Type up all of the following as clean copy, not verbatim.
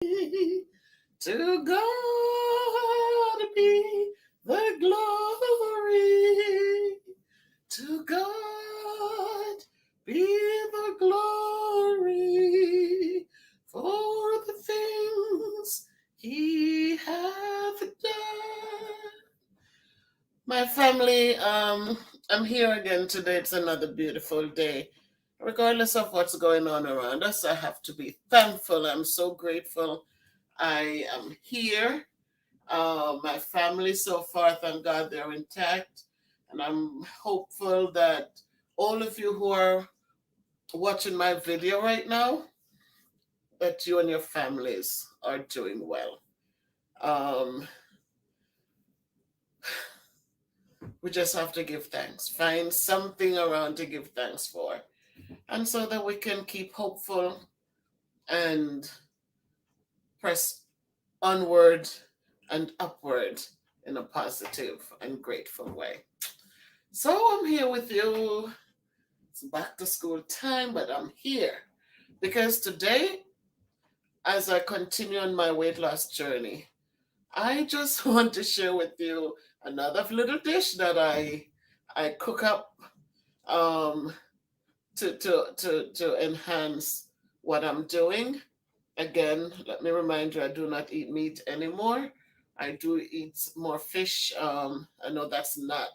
To God be the glory. To God be the glory for the things he hath done. My family, I'm here again today. It's another beautiful day. Regardless of what's going on around us, I have to be thankful. I'm so grateful I am here. My family so far, thank God, they're intact. And I'm hopeful that all of you who are watching my video right now, that you and your families are doing well. Um, we just have to give thanks. Find something around to give thanks for. And so that we can keep hopeful and press onward and upward in a positive and grateful way. So I'm here with you. It's back to school time, but I'm here because today, as I continue on my weight loss journey, I just want to share with you another little dish that I cook up um, to enhance what I'm doing. Again, let me remind you, I do not eat meat anymore. I do eat more fish. I know that's not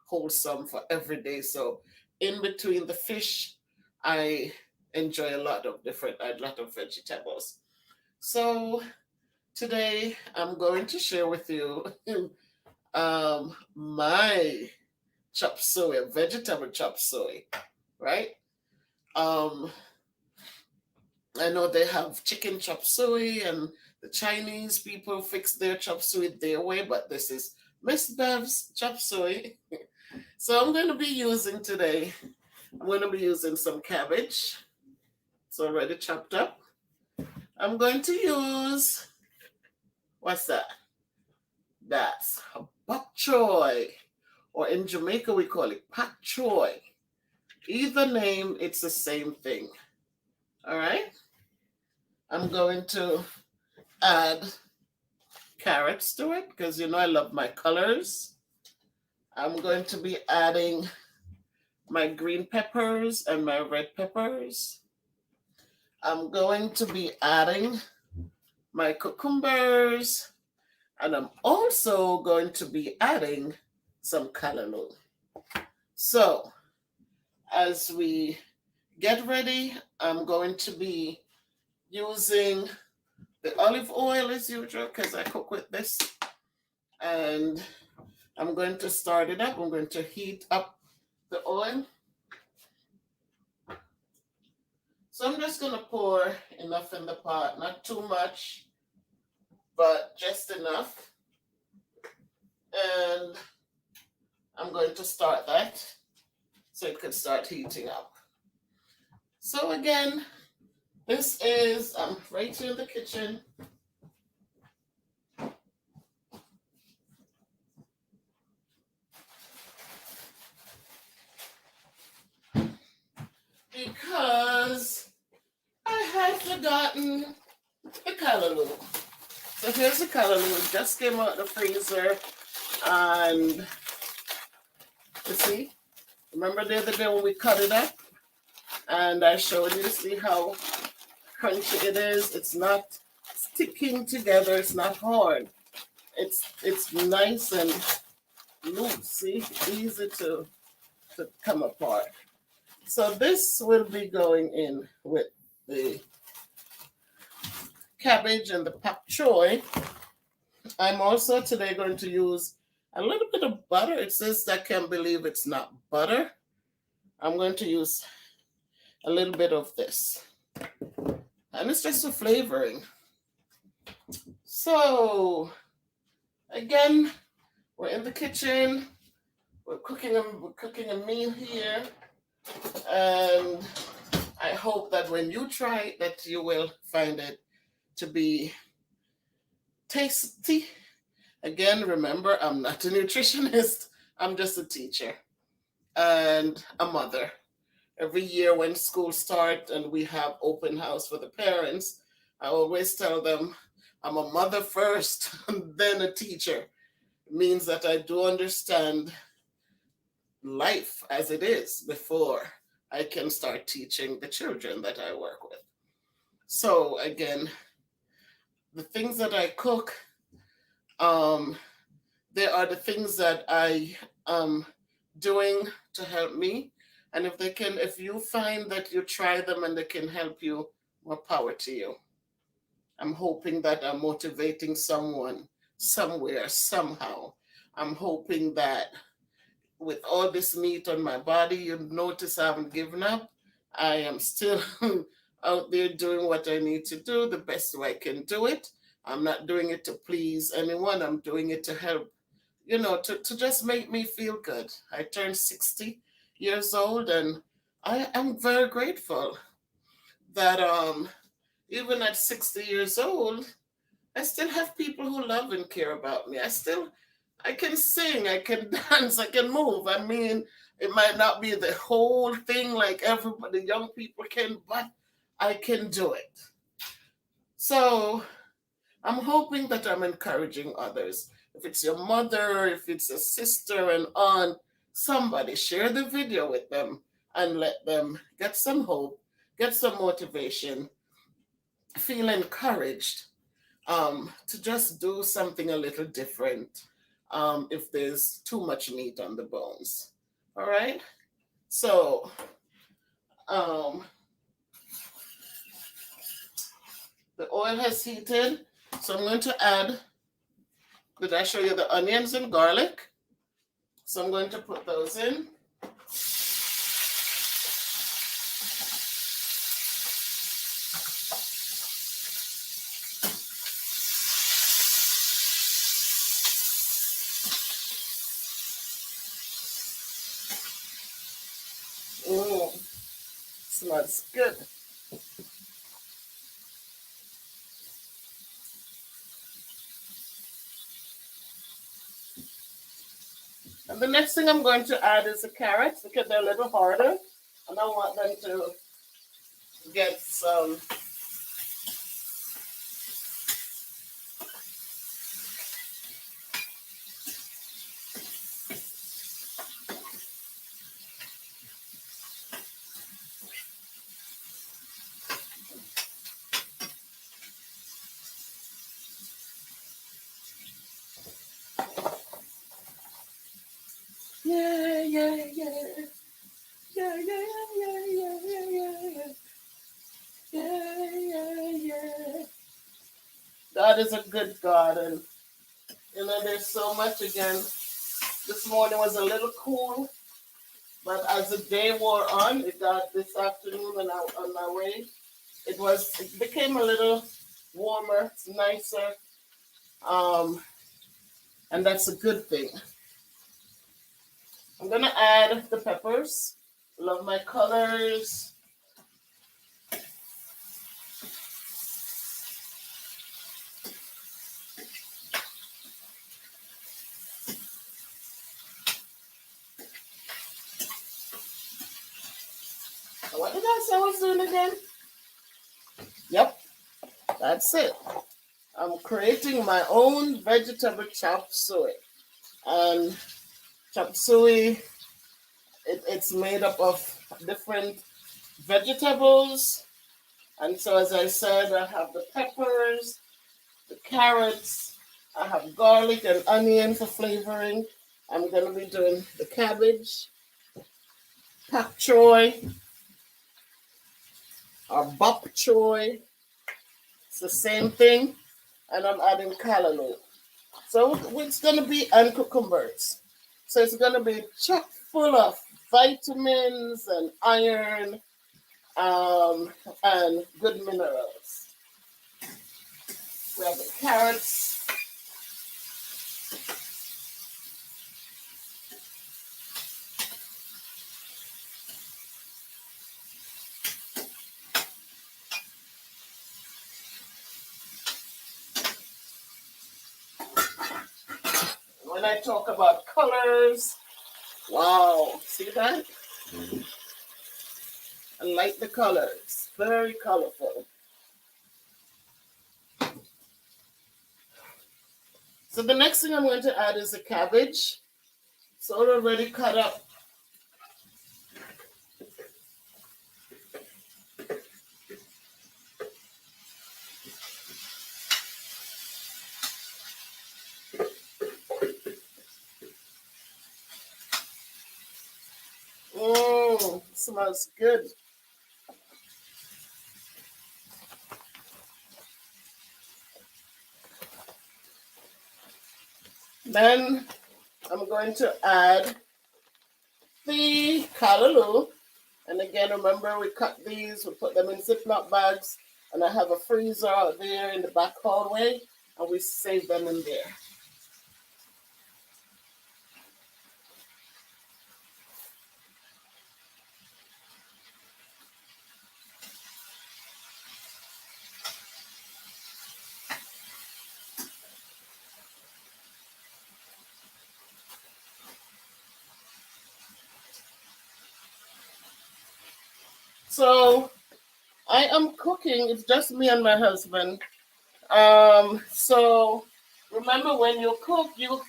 wholesome for every day. So in between the fish, I enjoy a lot of vegetables. So today I'm going to share with you my chop suey, vegetable chop suey, right? Um, I know they have chicken chop suey, and the Chinese people fix their chop suey their way, but this is Miss Bev's chop suey. So I'm going to be using today, I'm going to be using some cabbage. It's already chopped up. I'm going to use, what's that? That's bok choy, or in Jamaica we call it pak choy. Either name, it's the same thing. All right? I'm going to add carrots to it because you know I love my colors. I'm going to be adding my green peppers and my red peppers. I'm going to be adding my cucumbers, and I'm also going to be adding some callaloo. So, as we get ready, I'm going to be using the olive oil as usual because I cook with this. And I'm going to start it up. I'm going to heat up the oil. So I'm just going to pour enough in the pot, not too much, but just enough. And I'm going to start that so it can start heating up. So again, this is, I'm right here in the kitchen. Because I had forgotten the callaloo. So here's the callaloo. It just came out of the freezer. And you see, remember the other day when we cut it up? And I showed you, see how crunchy it is? It's not sticking together. It's not hard. It's nice and loose. See, easy to come apart. So this will be going in with the cabbage and the pak choy. I'm also today going to use a little bit of butter. It says I can't believe it's not butter. I'm going to use a little bit of this. And it's just for flavoring. So, again, we're in the kitchen. We're cooking a meal here. And I hope that when you try it, that you will find it to be tasty. Again, remember, I'm not a nutritionist. I'm just a teacher and a mother. Every year when school starts and we have open house for the parents, I always tell them I'm a mother first and then a teacher. It means that I do understand life as it is before I can start teaching the children that I work with. So again, the things that I cook, um, they are the things that I am doing to help me. And if you find that you try them and they can help you, more power to you. I'm hoping that I'm motivating someone somewhere, somehow. I'm hoping that with all this meat on my body, you notice I haven't given up. I am still out there doing what I need to do the best way I can do it. I'm not doing it to please anyone. I'm doing it to help, to just make me feel good. I turned 60 years old and I am very grateful that even at 60 years old, I still have people who love and care about me. I can sing, I can dance, I can move. I mean, it might not be the whole thing like everybody, young people can, but I can do it. So I'm hoping that I'm encouraging others. If it's your mother, if it's a sister, an aunt, somebody, share the video with them and let them get some hope, get some motivation, feel encouraged to just do something a little different if there's too much meat on the bones. All right? So, the oil has heated. So, I'm going to add, did I show you the onions and garlic? So, I'm going to put those in. Smells good. And the next thing I'm going to add is the carrots because they're a little harder. And I want them to get some God is a good God, and there's so much again. This morning was a little cool, but as the day wore on, it got this afternoon and on my way, it became a little warmer, it's nicer, and that's a good thing. I'm gonna add the peppers. Love my colors. What did I say I was doing again? Yep, that's it. I'm creating my own vegetable chop suey. And chop suey, it's made up of different vegetables. And so, as I said, I have the peppers, the carrots, I have garlic and onion for flavoring. I'm going to be doing the cabbage, pak choy, or bok choy. It's the same thing. And I'm adding callaloo. So it's going to be, and cucumbers. So it's going to be chock full of vitamins and iron and good minerals. We have the carrots. When I talk about colors, wow, see that? I like the colors, very colorful. So the next thing I'm going to add is the cabbage. So it's already cut up. Smells good. Then I'm going to add the callaloo. And again, remember we cut these, we put them in Ziploc bags, and I have a freezer out there in the back hallway, and we save them in there. So I am cooking, it's just me and my husband. So remember when you cook, you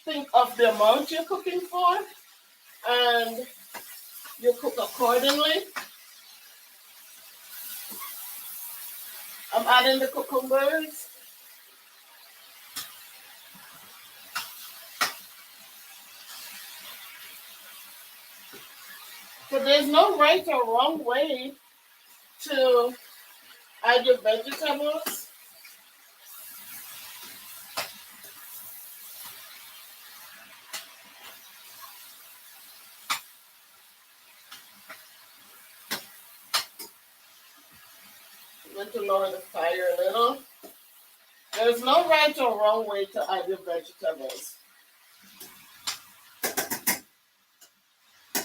think of the amount you're cooking for and you cook accordingly. I'm adding the cucumbers. So there's no right or wrong way to add your vegetables. I'm going to lower the fire a little. There's no right or wrong way to add your vegetables.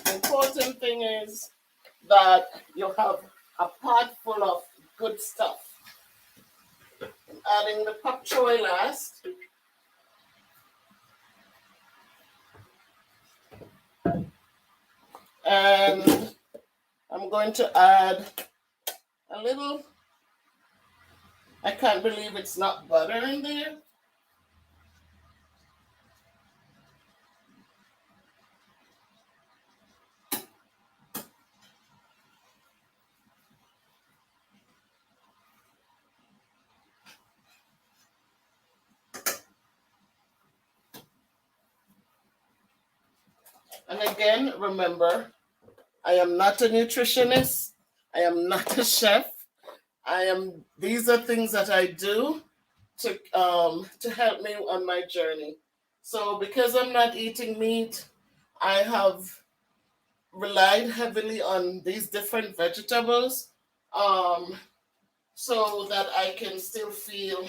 The important thing is that you have a pot full of good stuff. I'm adding the pak choy last. And I'm going to add a little, I can't believe it's not butter in there. And again, remember, I am not a nutritionist. I am not a chef. These are things that I do to help me on my journey. So because I'm not eating meat, I have relied heavily on these different vegetables so that I can still feel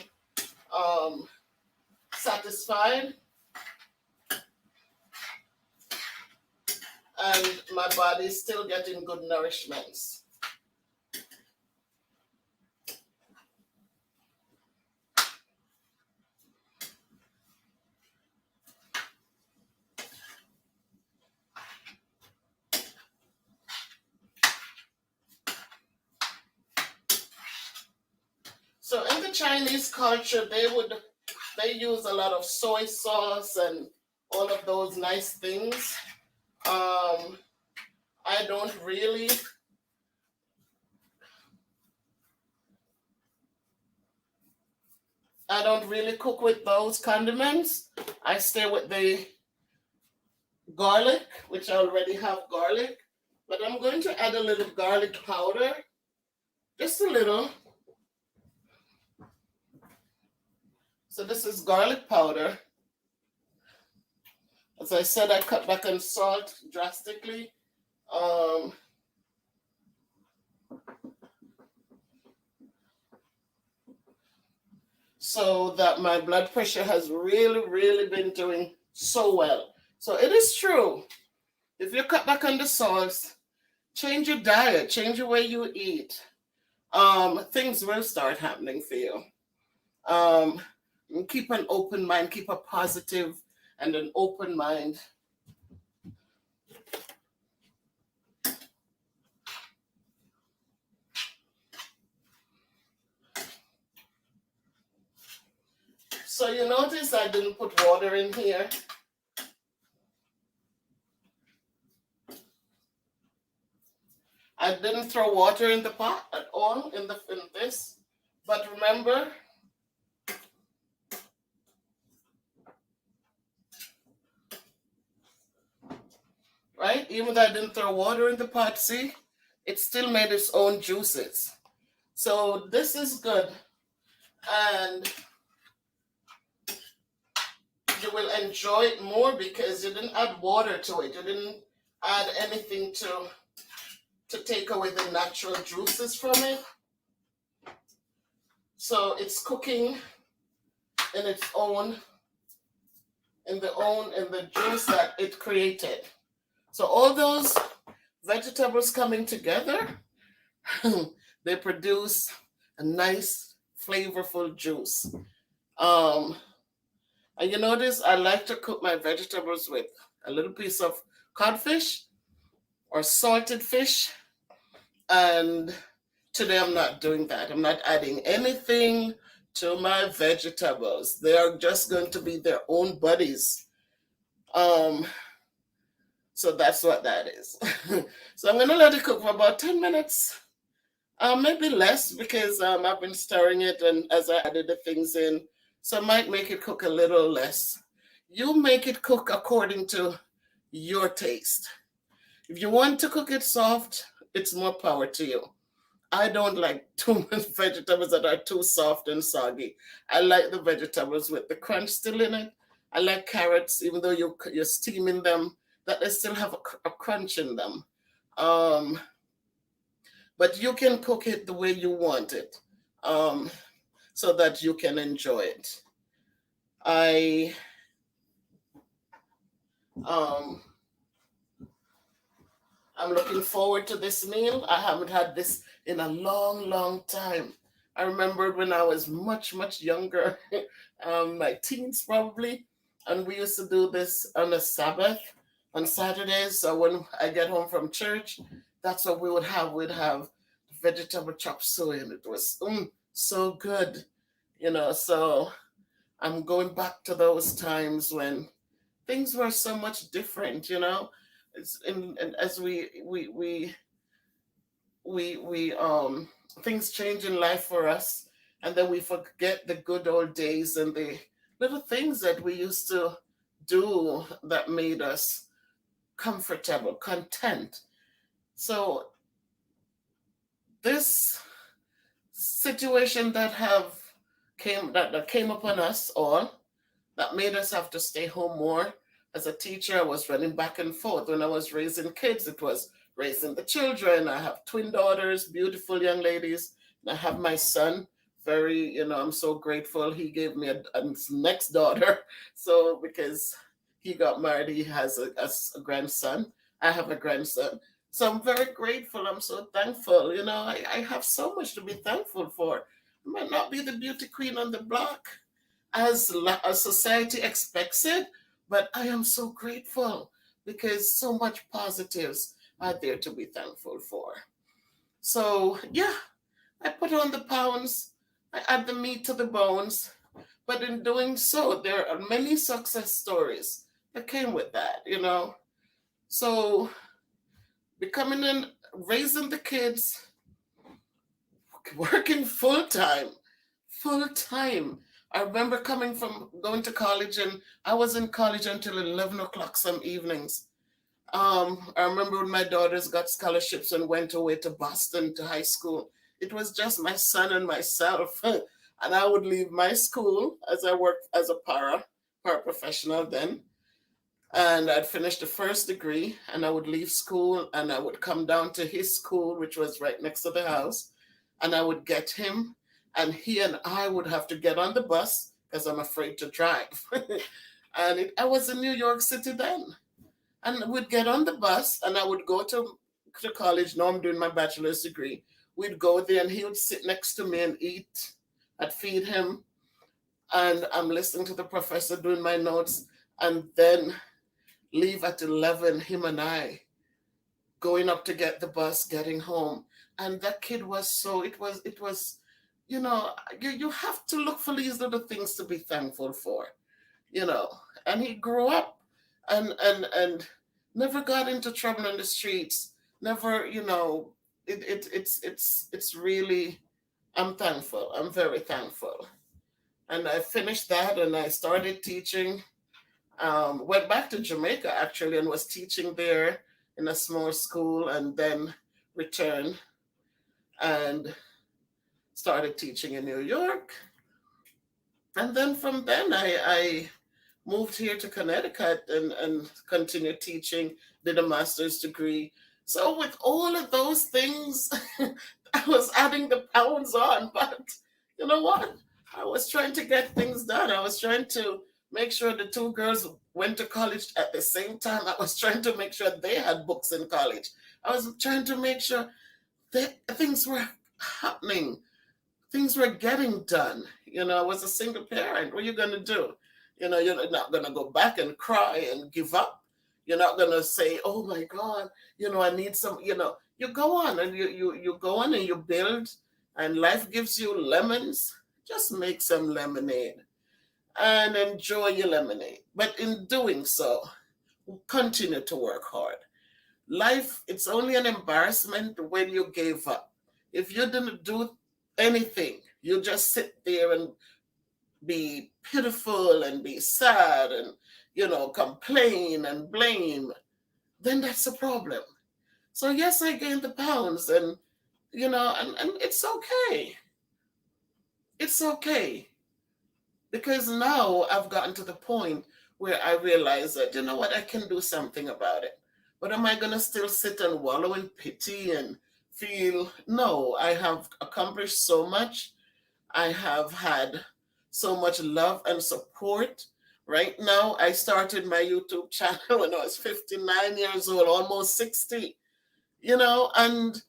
satisfied and my body is still getting good nourishments. So in the Chinese culture, they use a lot of soy sauce and all of those nice things. I don't really cook with those condiments. I stay with the garlic, which I already have garlic, but I'm going to add a little garlic powder, just a little. So this is garlic powder. As I said, I cut back on salt drastically. So that my blood pressure has really, really been doing so well. So it is true. If you cut back on the salt, change your diet, change the way you eat, things will start happening for you. Keep an open mind, keep a positive and an open mind. So you notice I didn't put water in here. I didn't throw water in the pot at all in this. But remember, right? Even though I didn't throw water in the pot, see, it still made its own juices. So this is good. And you will enjoy it more because you didn't add water to it. You didn't add anything to take away the natural juices from it. So it's cooking in its own, in the juice that it created. So all those vegetables coming together, they produce a nice, flavorful juice. And you notice I like to cook my vegetables with a little piece of codfish or salted fish. And today I'm not doing that. I'm not adding anything to my vegetables. They are just going to be their own buddies. So that's what that is. So I'm going to let it cook for about 10 minutes. Maybe less because I've been stirring it and as I added the things in. So I might make it cook a little less. You make it cook according to your taste. If you want to cook it soft, it's more power to you. I don't like too much vegetables that are too soft and soggy. I like the vegetables with the crunch still in it. I like carrots, even though you're steaming them, that they still have a crunch in them. But you can cook it the way you want it, so that you can enjoy it. I'm looking forward to this meal. I haven't had this in a long, long time. I remembered when I was much, much younger, my teens probably, and we used to do this on a Sabbath, on Saturdays. So when I get home from church, that's what we would have. We'd have vegetable chop suey, and it was so good, So I'm going back to those times when things were so much different. It's and as we things change in life for us, and then we forget the good old days and the little things that we used to do that made us comfortable, content. So this situation that came upon us all, that made us have to stay home more. As a teacher, I was running back and forth. When I was raising kids, it was raising the children. I have twin daughters, beautiful young ladies. And I have my son. I'm so grateful. He gave me a next daughter. So because he got married, he has a grandson. I have a grandson. So I'm very grateful. I'm so thankful. I have so much to be thankful for. I might not be the beauty queen on the block as society expects it, but I am so grateful because so much positives are there to be thankful for. So yeah, I put on the pounds, I add the meat to the bones, but in doing so, there are many success stories that came with that. So becoming and raising the kids, working full time. I remember going to college, and I was in college until 11 o'clock some evenings. I remember when my daughters got scholarships and went away to Boston to high school. It was just my son and myself. And I would leave my school as I worked as a paraprofessional then. And I'd finish the first degree, and I would leave school and I would come down to his school, which was right next to the house, and I would get him, and he and I would have to get on the bus because I'm afraid to drive. And I was in New York City then. And we'd get on the bus and I would go to college. Now I'm doing my bachelor's degree. We'd go there and he would sit next to me and eat. I'd feed him. And I'm listening to the professor doing my notes. And then leave at 11, him and I, going up to get the bus, getting home. And that kid was you know, you have to look for these little things to be thankful for, you know. And he grew up and never got into trouble in the streets, never, you know, it's really, I'm thankful. I'm very thankful. And I finished that and I started teaching. Went back to Jamaica actually and was teaching there in a small school, and then returned and started teaching in New York. And then from then I moved here to Connecticut and continued teaching, did a master's degree. So with all of those things, I was adding the pounds on, but you know what? I was trying to get things done. I was trying to make sure the two girls went to college at the same time. I was trying to make sure they had books in college. I was trying to make sure that things were happening, things were getting done. You know, I was a single parent. What are you going to do? You know, you're not going to go back and cry and give up. You're not going to say, oh my God, you know, I need some, you know, you go on and you go on and you build, and life gives you lemons. Just make some lemonade and enjoy your lemonade. But in doing so, continue to work hard. Life, it's only an embarrassment when you gave up. If you didn't do anything, you just sit there and be pitiful and be sad and, you know, complain and blame, then that's a problem. So yes, I gained the pounds, and you know, and it's okay. It's okay. Because now I've gotten to the point where I realize that, you know what, I can do something about it. But am I going to still sit and wallow in pity and feel, no, I have accomplished so much. I have had so much love and support. Right now, I started my YouTube channel when I was 59 years old, almost 60, you know, and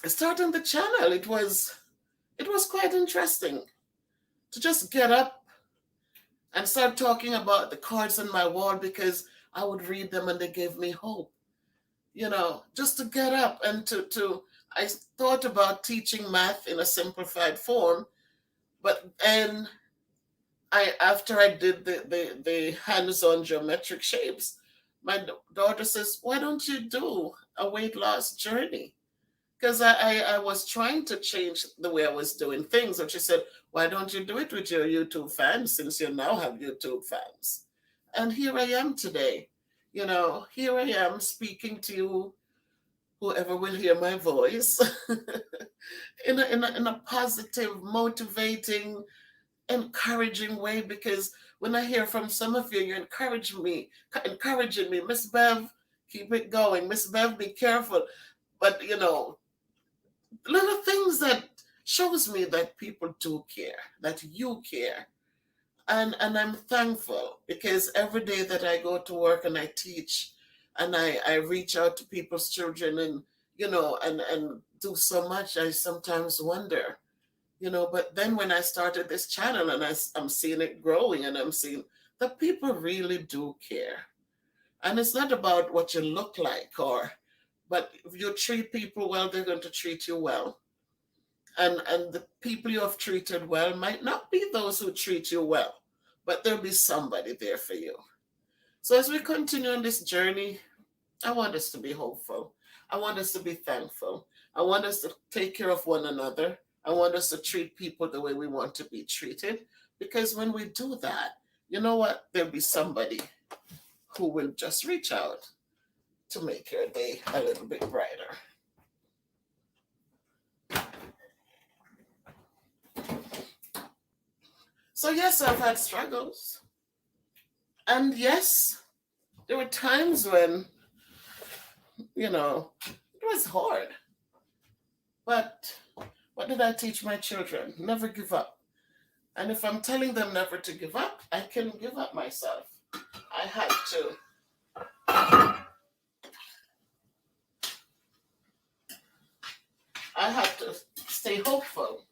starting the channel, it was quite interesting to just get up and start talking about the cards on my wall, because I would read them and they gave me hope. You know, just to get up and to I thought about teaching math in a simplified form, but then after I did the hands-on geometric shapes, my daughter says, "Why don't you do a weight loss journey?" Because I was trying to change the way I was doing things. And she said, why don't you do it with your YouTube fans, since you now have YouTube fans? And here I am today. You know, here I am speaking to you, whoever will hear my voice, in a positive, motivating, encouraging way. Because when I hear from some of you, you encouraging me, Miss Bev, keep it going. Miss Bev, be careful. But, you know, little things that shows me that people do care, that you care. And I'm thankful, because every day that I go to work and I teach and I reach out to people's children, and you know, and do so much, I sometimes wonder, you know. But then when I started this channel and I'm seeing it growing, and I'm seeing that people really do care. And it's not about what you look like, or but if you treat people well, they're going to treat you well. And the people you have treated well might not be those who treat you well, but there'll be somebody there for you. So as we continue on this journey, I want us to be hopeful. I want us to be thankful. I want us to take care of one another. I want us to treat people the way we want to be treated. Because when we do that, you know what? There'll be somebody who will just reach out to make your day a little bit brighter. So, yes, I've had struggles. And yes, there were times when, you know, it was hard. But what did I teach my children? Never give up. And if I'm telling them never to give up, I can give up myself. I had to. I had to stay hopeful.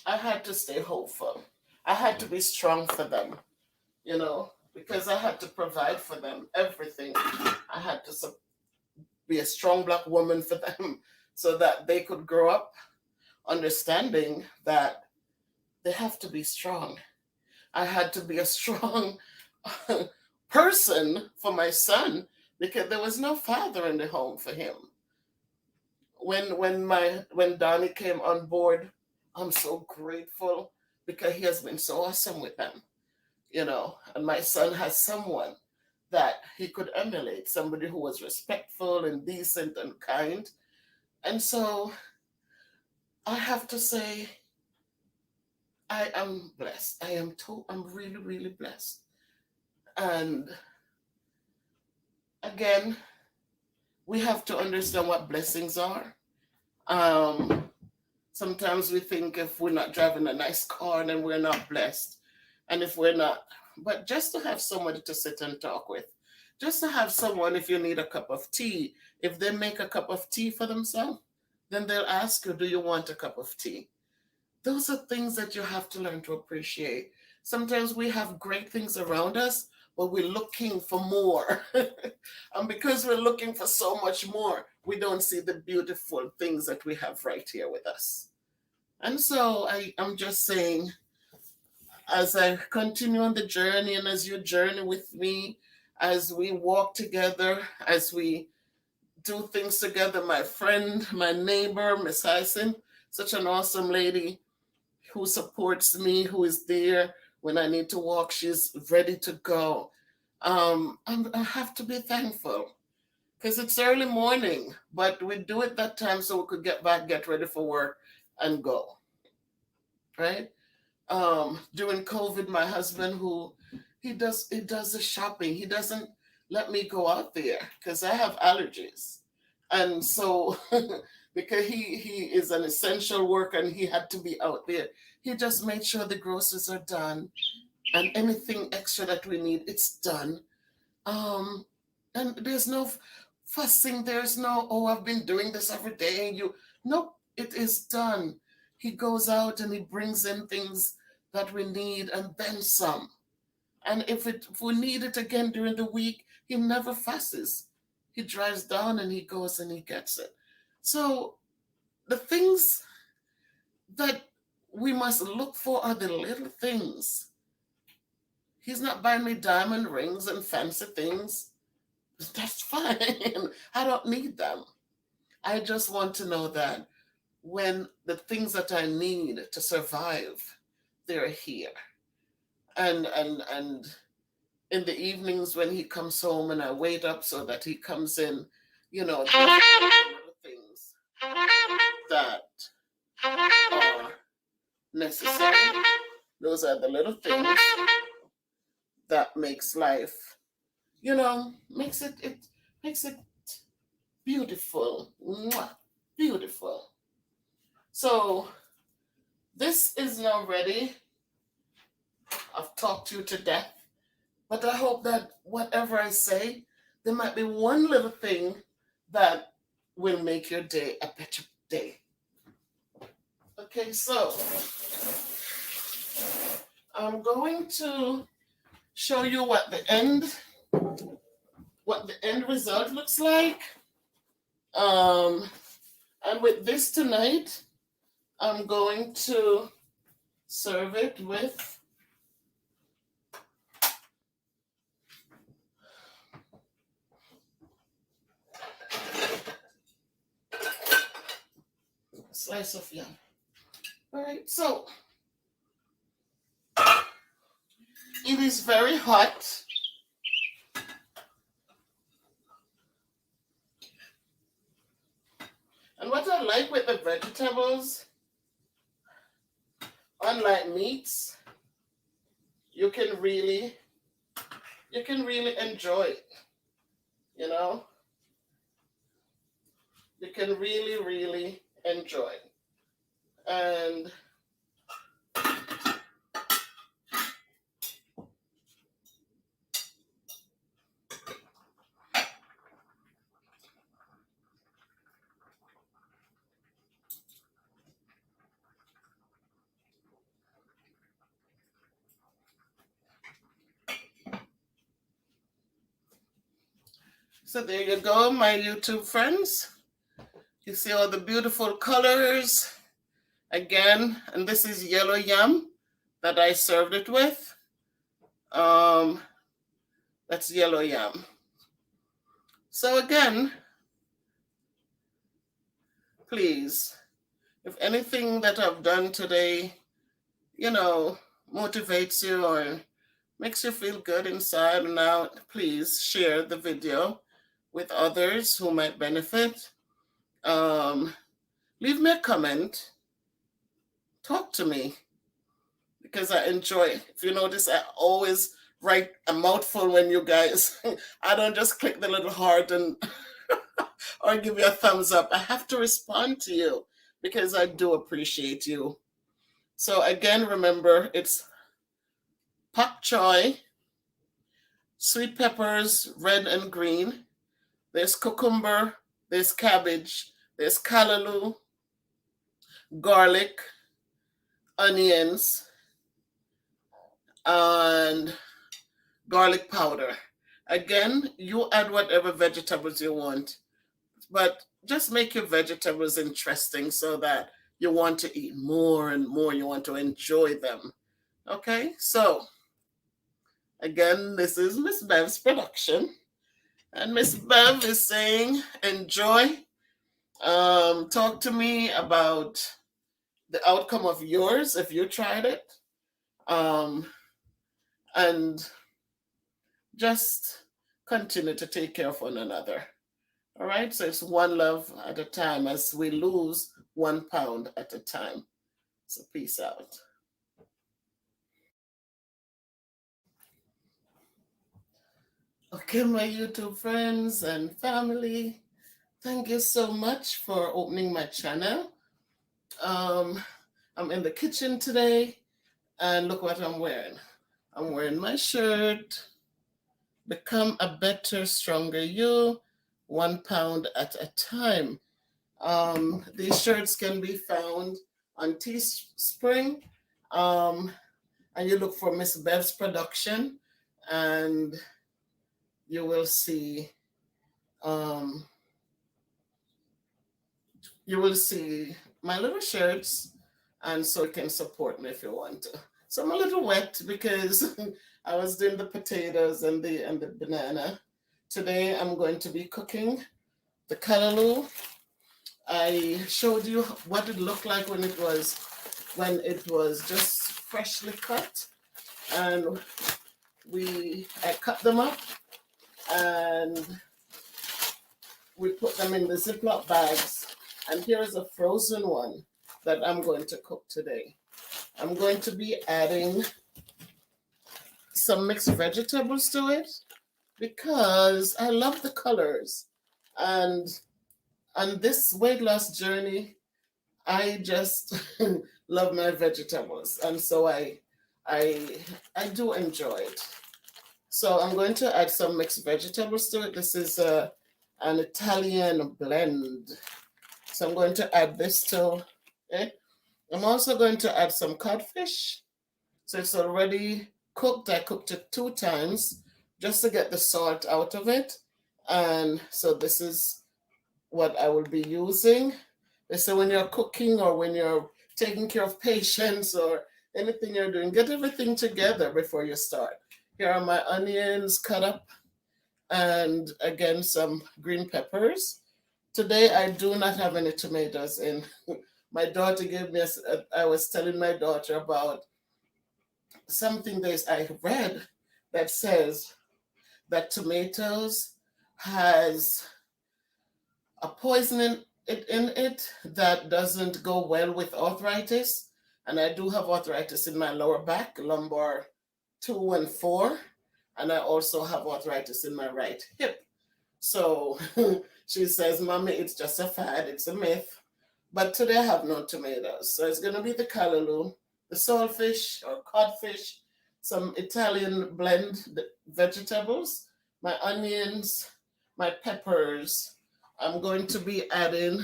I had to stay hopeful. I had to be strong for them, you know. because I had to provide for them everything. I had to be a strong black woman for them so that they could grow up understanding that they have to be strong. I had to be a strong person for my son because there was no father in the home for him. When Donnie came on board, I'm so grateful because he has been so awesome with them, and my son has someone that he could emulate, somebody who was respectful and decent and kind. And so I have to say I am blessed. I'm really, really blessed. And again, we have to understand what blessings are. Um, Sometimes we think if we're not driving a nice car, then we're not blessed. And if we're not, but just to have somebody to sit and talk with, just to have someone, if you need a cup of tea, if they make a cup of tea for themselves, then they'll ask you, do you want a cup of tea? Those are things that you have to learn to appreciate. Sometimes we have great things around us, but we're looking for more. And because we're looking for so much more, we don't see the beautiful things that we have right here with us. And so I'm just saying, as I continue on the journey and as you journey with me, as we walk together, as we do things together, my friend, my neighbor, Miss Hyson, such an awesome lady who supports me, who is there when I need to walk. She's ready to go. I have to be thankful because it's early morning, but we do it that time so we could get back, get ready for work, and go. Right? During COVID, my husband, who he does the shopping, he doesn't let me go out there because I have allergies, and so because he is an essential worker and he had to be out there, he just made sure the groceries are done and anything extra that we need, it's done. Um, and there's no fussing. There's no, oh, I've been doing this every day. And you, nope, it is done. He goes out and he brings in things that we need and then some. And if we need it again during the week, he never fusses. He drives down and he goes and he gets it. So the things that we must look for are the little things. He's not buying me diamond rings and fancy things. That's fine. I don't need them. I just want to know that when the things that I need to survive, they're here. And in the evenings when he comes home and I wait up so that he comes in, those are the little things that are necessary. Those are the little things that makes life, makes it beautiful. Mwah, beautiful. So this is now ready. I've talked you to death, but I hope that whatever I say, there might be one little thing that will make your day a better day. Okay, so I'm going to show you what the end result looks like. And with this tonight, I'm going to serve it with a slice of yam. All right, so it is very hot. And what I like with the vegetables, unlike meats, you can really enjoy it. You know, you can really, really enjoy. And So there you go, my YouTube friends. You see all the beautiful colors again, and this is yellow yam that I served it with. That's yellow yam. So again, please, if anything that I've done today, motivates you or makes you feel good inside and out, please share the video with others who might benefit. Leave me a comment. Talk to me because I enjoy it. If you notice, I always write a mouthful when you guys, I don't just click the little heart and or give you a thumbs up. I have to respond to you because I do appreciate you. So again, remember, it's pak choy, sweet peppers, red and green. There's cucumber, there's cabbage, there's callaloo, garlic, onions, and garlic powder. Again, you add whatever vegetables you want, but just make your vegetables interesting so that you want to eat more and more. You want to enjoy them. Okay, so again, this is Miss Bev's production. And Miss Bev is saying, enjoy. Talk to me about the outcome of yours if you tried it. And just continue to take care of one another. All right, so it's one love at a time as we lose 1 pound at a time. So peace out. Okay, my YouTube friends and family, thank you so much for opening my channel. I'm in the kitchen today, and look what I'm wearing. I'm wearing my shirt, Become a Better, Stronger You, 1 pound at a time. These shirts can be found on Teespring, and you look for Miss Bev's production, and you will see my little shirts, and so you can support me if you want to. So I'm a little wet because I was doing the potatoes and the banana. Today I'm going to be cooking the callaloo. I showed you what it looked like when it was just freshly cut, and I cut them up and we put them in the Ziploc bags. And here is a frozen one that I'm going to cook today. I'm going to be adding some mixed vegetables to it because I love the colors. And on this weight loss journey, I just love my vegetables. And so I do enjoy it. So I'm going to add some mixed vegetables to it. This is an Italian blend. So I'm going to add this to it. I'm also going to add some codfish. So it's already cooked. I cooked it 2 times just to get the salt out of it. And so this is what I will be using. So when you're cooking or when you're taking care of patients or anything you're doing, get everything together before you start. Here are my onions cut up, and again, some green peppers. Today, I do not have any tomatoes in. My daughter gave me, I was telling my daughter about something that I read that says that tomatoes has a poison in it that doesn't go well with arthritis. And I do have arthritis in my lower back, lumbar 2 and 4. And I also have arthritis in my right hip. So she says, Mommy, it's just a fad, it's a myth. But today I have no tomatoes. So it's going to be the callaloo, the saltfish or codfish, some Italian blend vegetables, my onions, my peppers. I'm going to be adding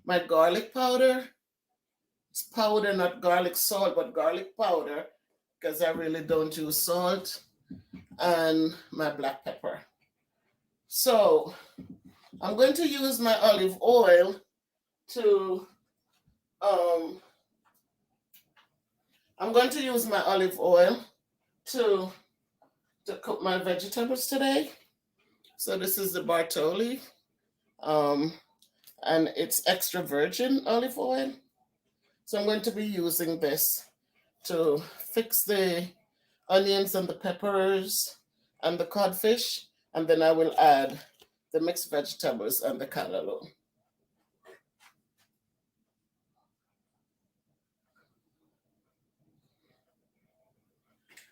my garlic powder. It's powder, not garlic salt, but garlic powder, because I really don't use salt, and my black pepper. So I'm going to use my olive oil to um, I'm going to use my olive oil to cook my vegetables today. So this is the Bartoli, um, and it's extra virgin olive oil. So I'm going to be using this to fix the onions and the peppers and the codfish, and then I will add the mixed vegetables and the callaloo.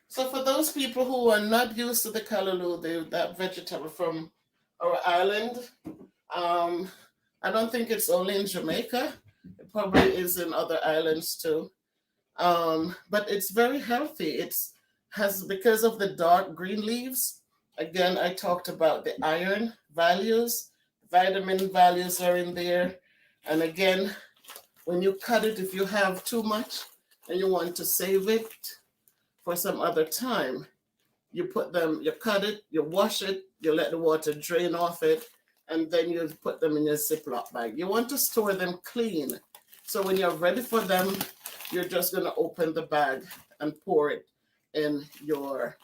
So for those people who are not used to the callaloo, that vegetable from our island, um, I don't think it's only in Jamaica. It probably is in other islands too. But it's very healthy. It's has because of the dark green leaves. Again, I talked about the iron values, vitamin values are in there. And again, when you cut it, if you have too much and you want to save it for some other time, you cut it, you wash it, you let the water drain off it, and then you put them in your Ziploc bag. You want to store them clean. So when you're ready for them, you're just going to open the bag and pour it in your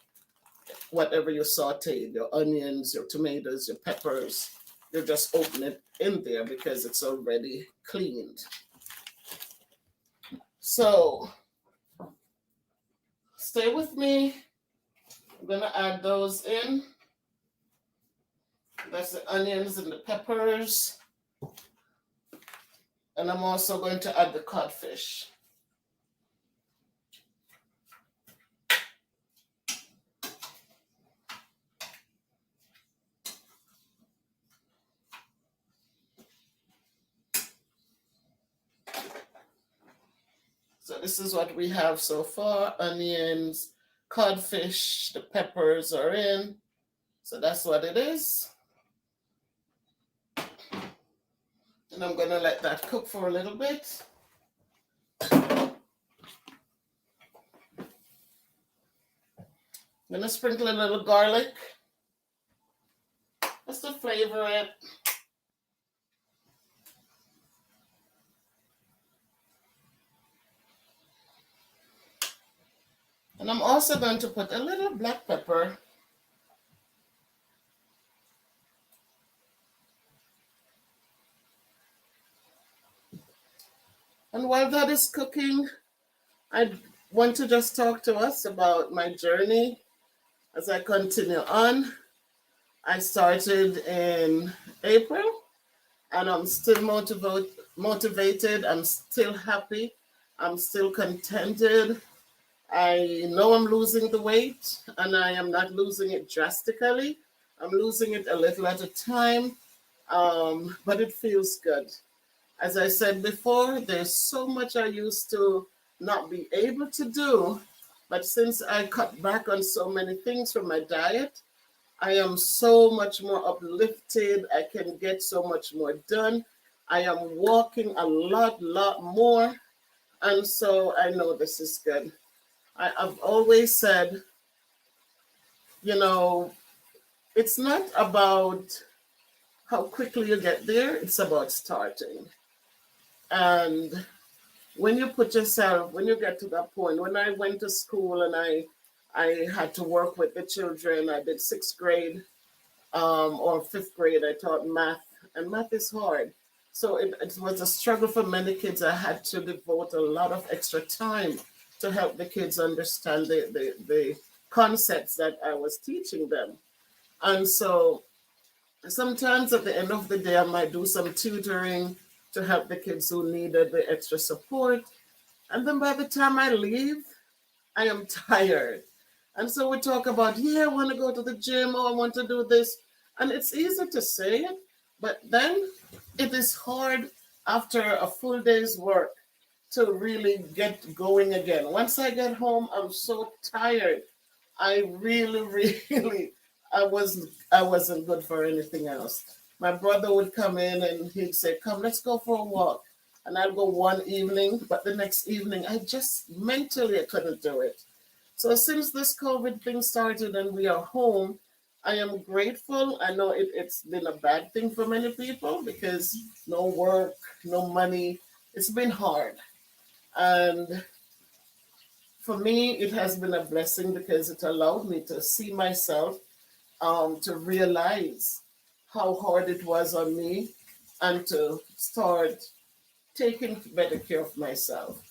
whatever you sauteed, your onions, your tomatoes, your peppers. You just open it in there because it's already cleaned. So stay with me. I'm going to add those in. That's the onions and the peppers. And I'm also going to add the codfish. So this is what we have so far. Onions, codfish, the peppers are in. So that's what it is. And I'm going to let that cook for a little bit. I'm going to sprinkle a little garlic just to flavor it. And I'm also going to put a little black pepper. And while that is cooking, I want to just talk to us about my journey as I continue on. I started in April and I'm still motivated. I'm still happy. I'm still contented. I know I'm losing the weight and I am not losing it drastically. I'm losing it a little at a time, but it feels good. As I said before, there's so much I used to not be able to do, but since I cut back on so many things from my diet, I am so much more uplifted. I can get so much more done. I am walking a lot more. And so I know this is good. I've always said, it's not about how quickly you get there, it's about starting. And when you when you get to that point, when I went to school and I had to work with the children, I did sixth grade or fifth grade, I taught math, and math is hard. So it was a struggle for many kids. I had to devote a lot of extra time to help the kids understand the concepts that I was teaching them. And so sometimes at the end of the day, I might do some tutoring to help the kids who needed the extra support. And then by the time I leave, I am tired. And so we talk about, I want to go to the gym, or I want to do this. And it's easy to say it, but then it is hard after a full day's work to really get going again. Once I get home, I'm so tired. I really, really, I wasn't good for anything else. My brother would come in and he'd say, "Come, let's go for a walk." And I'd go one evening, but the next evening, I just mentally I couldn't do it. So since this COVID thing started and we are home, I am grateful. I know it's been a bad thing for many people because no work, no money. It's been hard. And for me, it has been a blessing because it allowed me to see myself, to realize how hard it was on me, and to start taking better care of myself.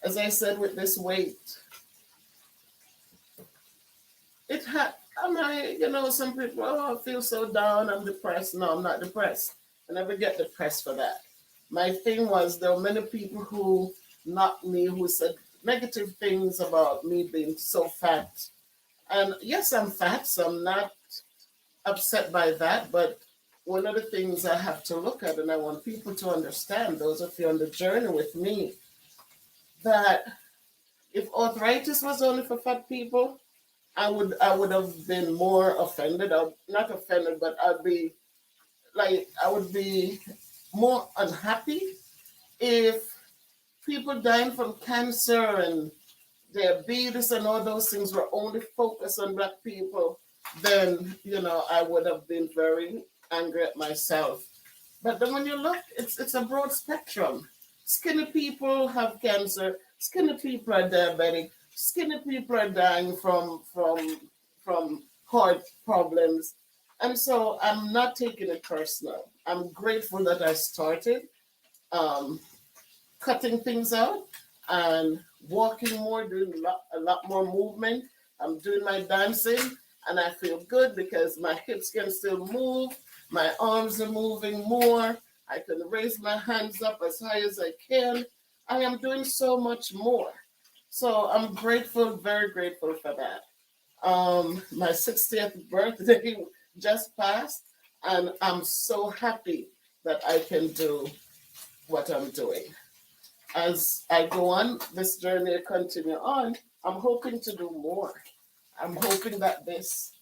As I said, with this weight, it had, some people, oh, I feel so down, I'm depressed. No, I'm not depressed. I never get depressed for that. My thing was there were many people who knocked me, who said negative things about me being so fat. And yes, I'm fat, so I'm not upset by that. But one of the things I have to look at, and I want people to understand, those of you on the journey with me, that if arthritis was only for fat people, I would have been more offended. Not offended, but I would be more unhappy if people dying from cancer and diabetes and all those things were only focused on black people. Then I would have been very angry at myself. But then when you look, it's a broad spectrum. Skinny people have cancer. Skinny people are diabetic. Skinny people are dying from heart problems. And so I'm not taking it personal. I'm grateful that I started um, cutting things out and walking more, doing a lot more movement. I'm doing my dancing, and I feel good because my hips can still move. My arms are moving more. I can raise my hands up as high as I can. I am doing so much more. So I'm grateful, very grateful for that. My 60th birthday just passed, and I'm so happy that I can do what I'm doing. As I go on this journey, continue on, I'm hoping to do more. I'm hoping that this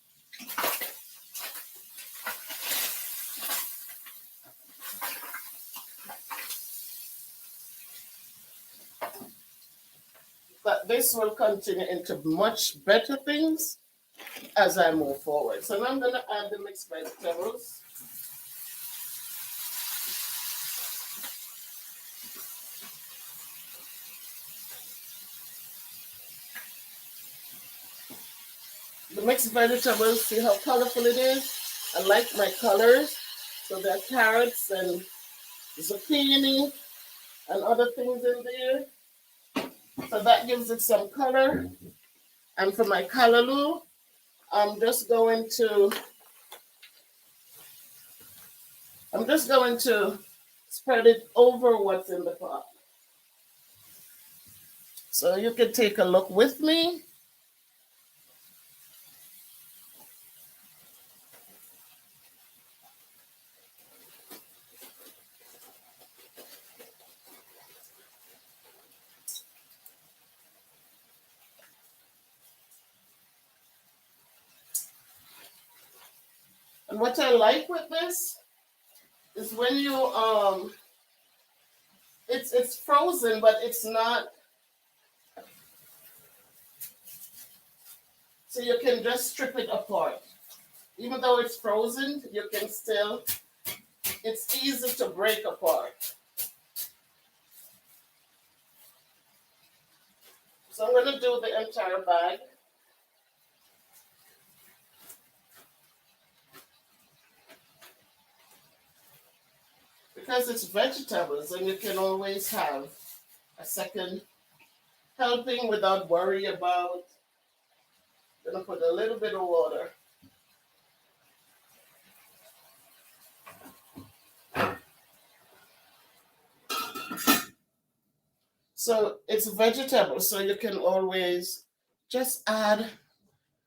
will continue into much better things as I move forward. So now I'm going to add the mixed vegetables. The mixed vegetables, see how colorful it is? I like my colors. So there are carrots and zucchini and other things in there. So that gives it some color. And for my callaloo, I'm just going to spread it over what's in the pot. So you can take a look with me. And what I like with this is when you it's frozen, but it's not, so you can just strip it apart. Even though it's frozen, you can still, it's easy to break apart. So I'm going to do the entire bag. Because it's vegetables, and you can always have a second helping without worry about. I'm going to put a little bit of water. So it's vegetable, so you can always just add,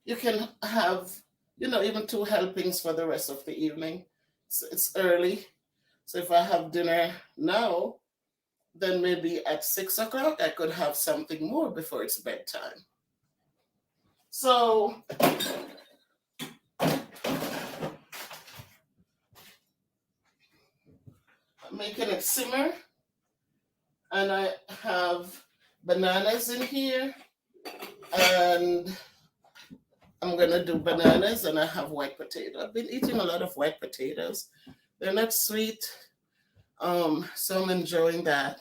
you can have, even two helpings for the rest of the evening. So it's early. So if I have dinner now, then maybe at 6 o'clock, I could have something more before it's bedtime. So I'm making it simmer, and I have bananas in here and I'm gonna do bananas, and I have white potato. I've been eating a lot of white potatoes. They're not sweet, so I'm enjoying that.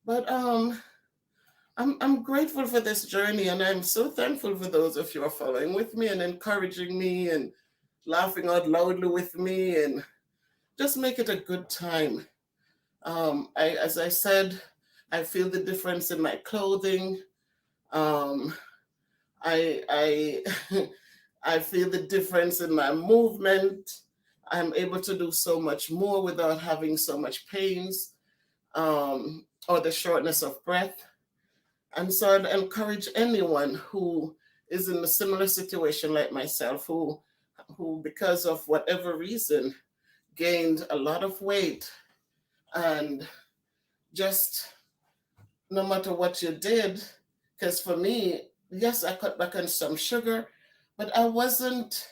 But I'm grateful for this journey, and I'm so thankful for those of you who are following with me and encouraging me and laughing out loudly with me, and just make it a good time. As I said, I feel the difference in my clothing. Um, I I feel the difference in my movement. I'm able to do so much more without having so much pains, or the shortness of breath. And so I'd encourage anyone who is in a similar situation like myself, who because of whatever reason gained a lot of weight, and just no matter what you did, because for me, yes, I cut back on some sugar, but I wasn't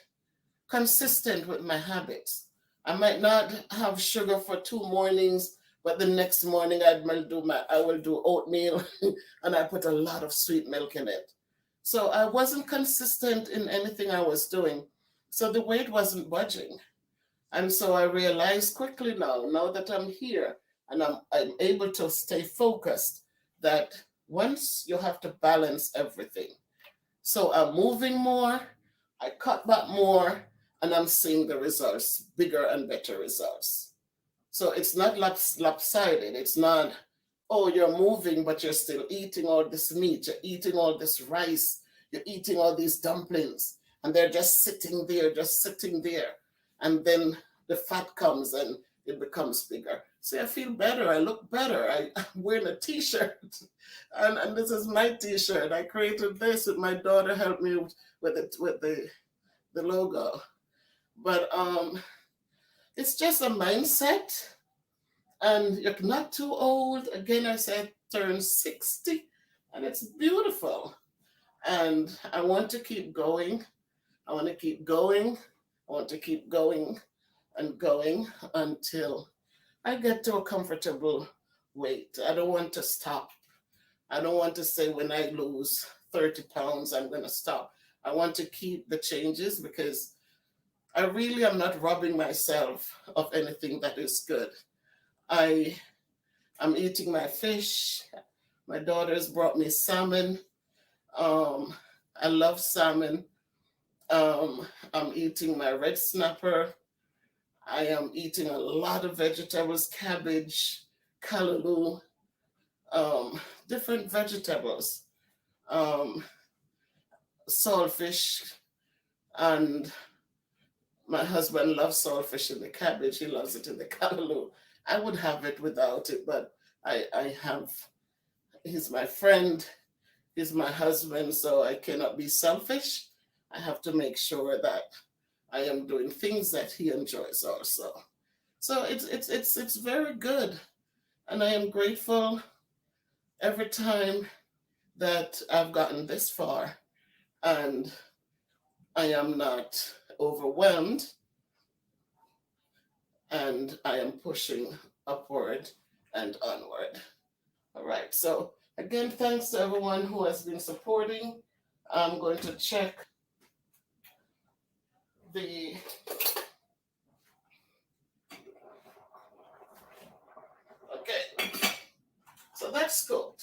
consistent with my habits. I might not have sugar for 2 mornings, but the next morning I will do oatmeal and I put a lot of sweet milk in it. So I wasn't consistent in anything I was doing. So the weight wasn't budging. And so I realized quickly now that I'm here and I'm able to stay focused, that once you have to balance everything. So I'm moving more, I cut back more, and I'm seeing the results, bigger and better results. So it's not lopsided. It's not, oh, you're moving, but you're still eating all this meat, you're eating all this rice, you're eating all these dumplings, and they're just sitting there, just sitting there. And then the fat comes and it becomes bigger. See, I feel better, I look better. I'm wearing a t-shirt, and this is my t-shirt. I created this with my daughter, helped me with it, with the logo. But it's just a mindset, and you're not too old. Again, I said turn 60, and it's beautiful. And I want to keep going. I want to keep going. I want to keep going and going until I get to a comfortable weight. I don't want to stop. I don't want to say when I lose 30 pounds, I'm going to stop. I want to keep the changes, because I really am not robbing myself of anything that is good. I am eating my fish. My daughters brought me salmon. Um, I love salmon. I'm eating my red snapper. I am eating a lot of vegetables, cabbage, callaloo, um, different vegetables, um, saltfish, and my husband loves saltfish in the cabbage. He loves it in the callaloo. I would have it without it, but I have, he's my friend, he's my husband, so I cannot be selfish. I have to make sure that I am doing things that he enjoys also. So it's very good, and I am grateful every time that I've gotten this far, and I am not overwhelmed, and I am pushing upward and onward. All right. So again, thanks to everyone who has been supporting. I'm going to check the okay. So that's good.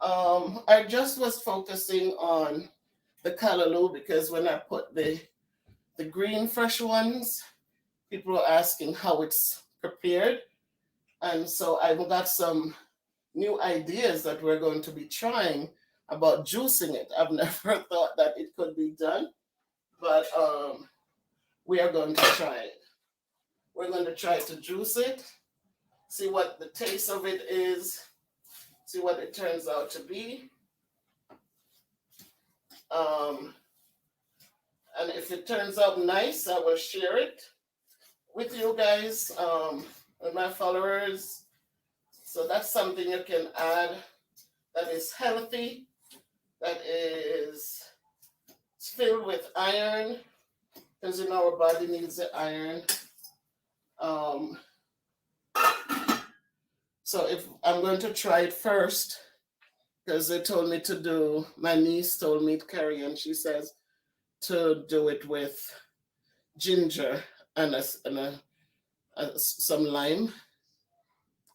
I just was focusing on the callaloo, because when I put the green fresh ones, people are asking how it's prepared, and so I've got some new ideas that we're going to be trying about juicing it. I've never thought that it could be done, but we are going to try it. We're going to try to juice it, see what the taste of it is, see what it turns out to be. Um, and if it turns out nice, I will share it with you guys, with my followers. So that's something you can add that is healthy, that is filled with iron, because our body needs the iron. Um, so if I'm going to try it first, because they told me to do, my niece told me to carry, and she says, to do it with ginger and, some lime,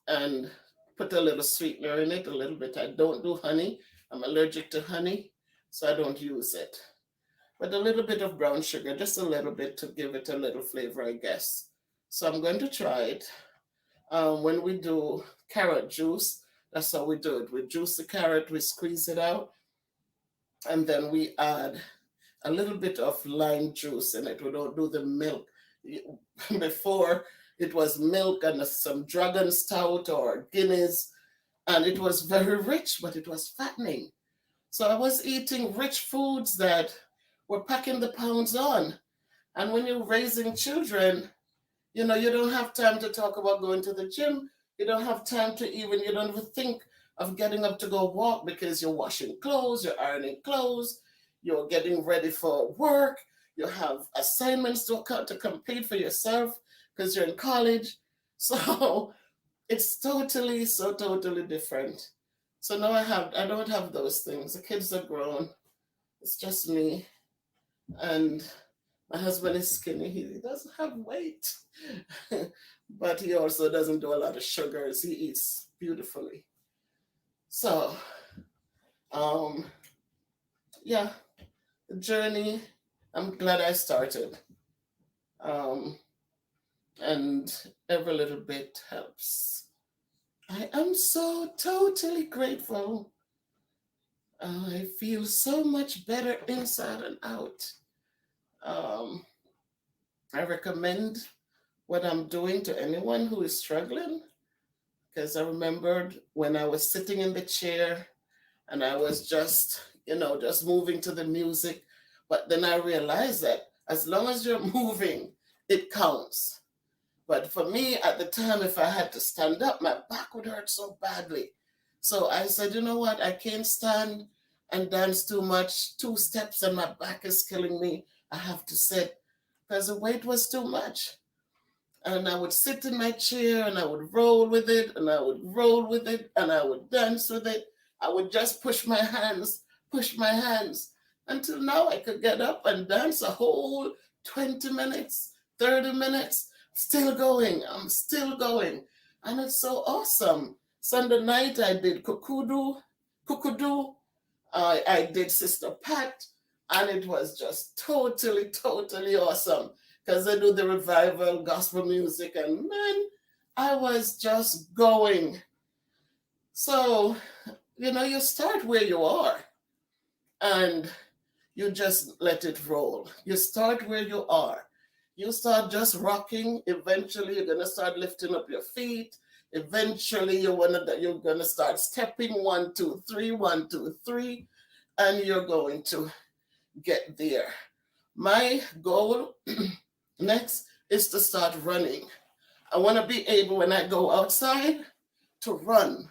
and put a little sweetener in it, a little bit. I don't do honey. I'm allergic to honey, so I don't use it. But a little bit of brown sugar, just a little bit to give it a little flavor, I guess. So I'm going to try it. When we do carrot juice, that's how we do it. We juice the carrot, we squeeze it out, and then we add a little bit of lime juice in it. We don't do the milk. Before, it was milk and some dragon stout or Guinness, and it was very rich, but it was fattening. So I was eating rich foods that were packing the pounds on. And when you're raising children, you know, you don't have time to talk about going to the gym. You don't have time to even, you don't even think of getting up to go walk because you're washing clothes, you're ironing clothes, you're getting ready for work, you have assignments to complete for yourself because you're in college. So it's totally different. So now I don't have those things. The kids are grown. It's just me. And my husband is skinny. He doesn't have weight. But he also doesn't do a lot of sugars. He eats beautifully. So, yeah, the journey, I'm glad I started. And every little bit helps. I am so totally grateful. I feel so much better inside and out. I recommend what I'm doing to anyone who is struggling, because I remembered when I was sitting in the chair and I was just, just moving to the music. But then I realized that as long as you're moving, it counts. But for me at the time, if I had to stand up, my back would hurt so badly. So I said, you know what? I can't stand and dance too much. 2 steps and my back is killing me. I have to sit because the weight was too much. And I would sit in my chair and I would roll with it and I would roll with it and I would dance with it. I would just push my hands until now I could get up and dance a whole 20 minutes, 30 minutes, still going. I'm still going. And it's so awesome. Sunday night I did kukudu. I did Sister Pat, and it was just totally awesome because they do the revival gospel music, and man, I was just going. So, you start where you are and you just let it roll. You start where you are. You start just rocking. Eventually, you're going to start lifting up your feet. Eventually, you're going to start stepping 1, 2, 3, 1, 2, 3, and you're going to get there. My goal next is to start running. I want to be able, when I go outside, to run.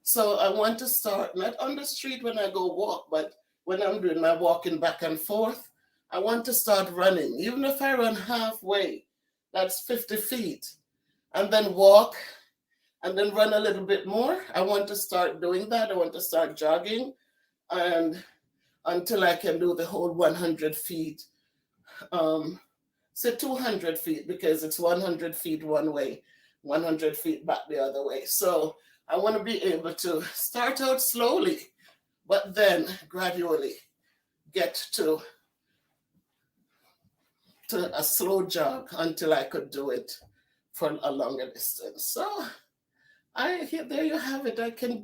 So I want to start, not on the street when I go walk, but when I'm doing my walking back and forth, I want to start running. Even if I run halfway, that's 50 feet, and then walk, and then run a little bit more. I want to start doing that. I want to start jogging, and until I can do the whole 100 feet. Say 200 feet, because it's 100 feet one way, 100 feet back the other way. So I want to be able to start out slowly, but then gradually get to a slow jog until I could do it for a longer distance. So there you have it. I can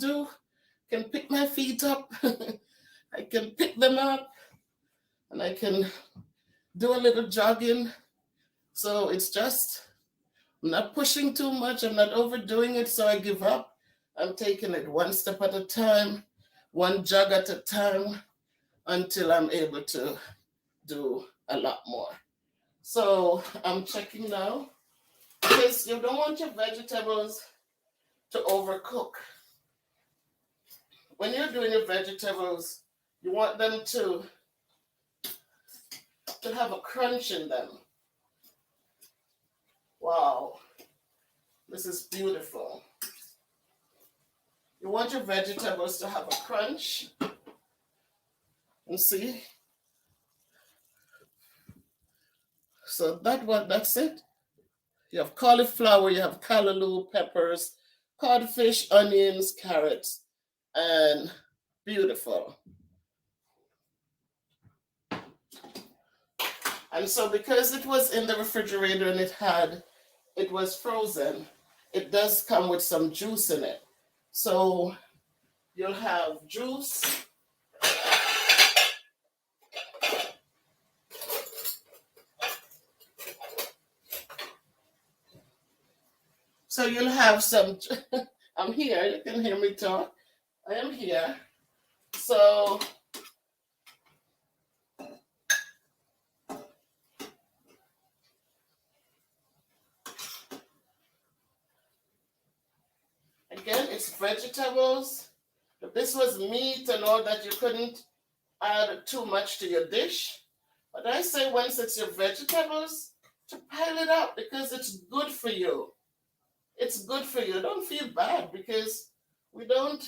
pick my feet up. I can pick them up and I can do a little jogging. So it's just, I'm not pushing too much. I'm not overdoing it, so I give up. I'm taking it one step at a time, one jog at a time, until I'm able to do a lot more. So I'm checking now, because you don't want your vegetables to overcook. When you're doing your vegetables, you want them to have a crunch in them. Wow, this is beautiful. You want your vegetables to have a crunch. And see, So that's it. You have cauliflower, you have callaloo, peppers, codfish, onions, carrots, and beautiful. And so because it was in the refrigerator and it was frozen, it does come with some juice in it. So you'll have juice. So you'll have some, I'm here, you can hear me talk. I am here. So again, it's vegetables. If this was meat and all that, you couldn't add too much to your dish. But I say once it's your vegetables, to pile it up because it's good for you. It's good for you. Don't feel bad because we don't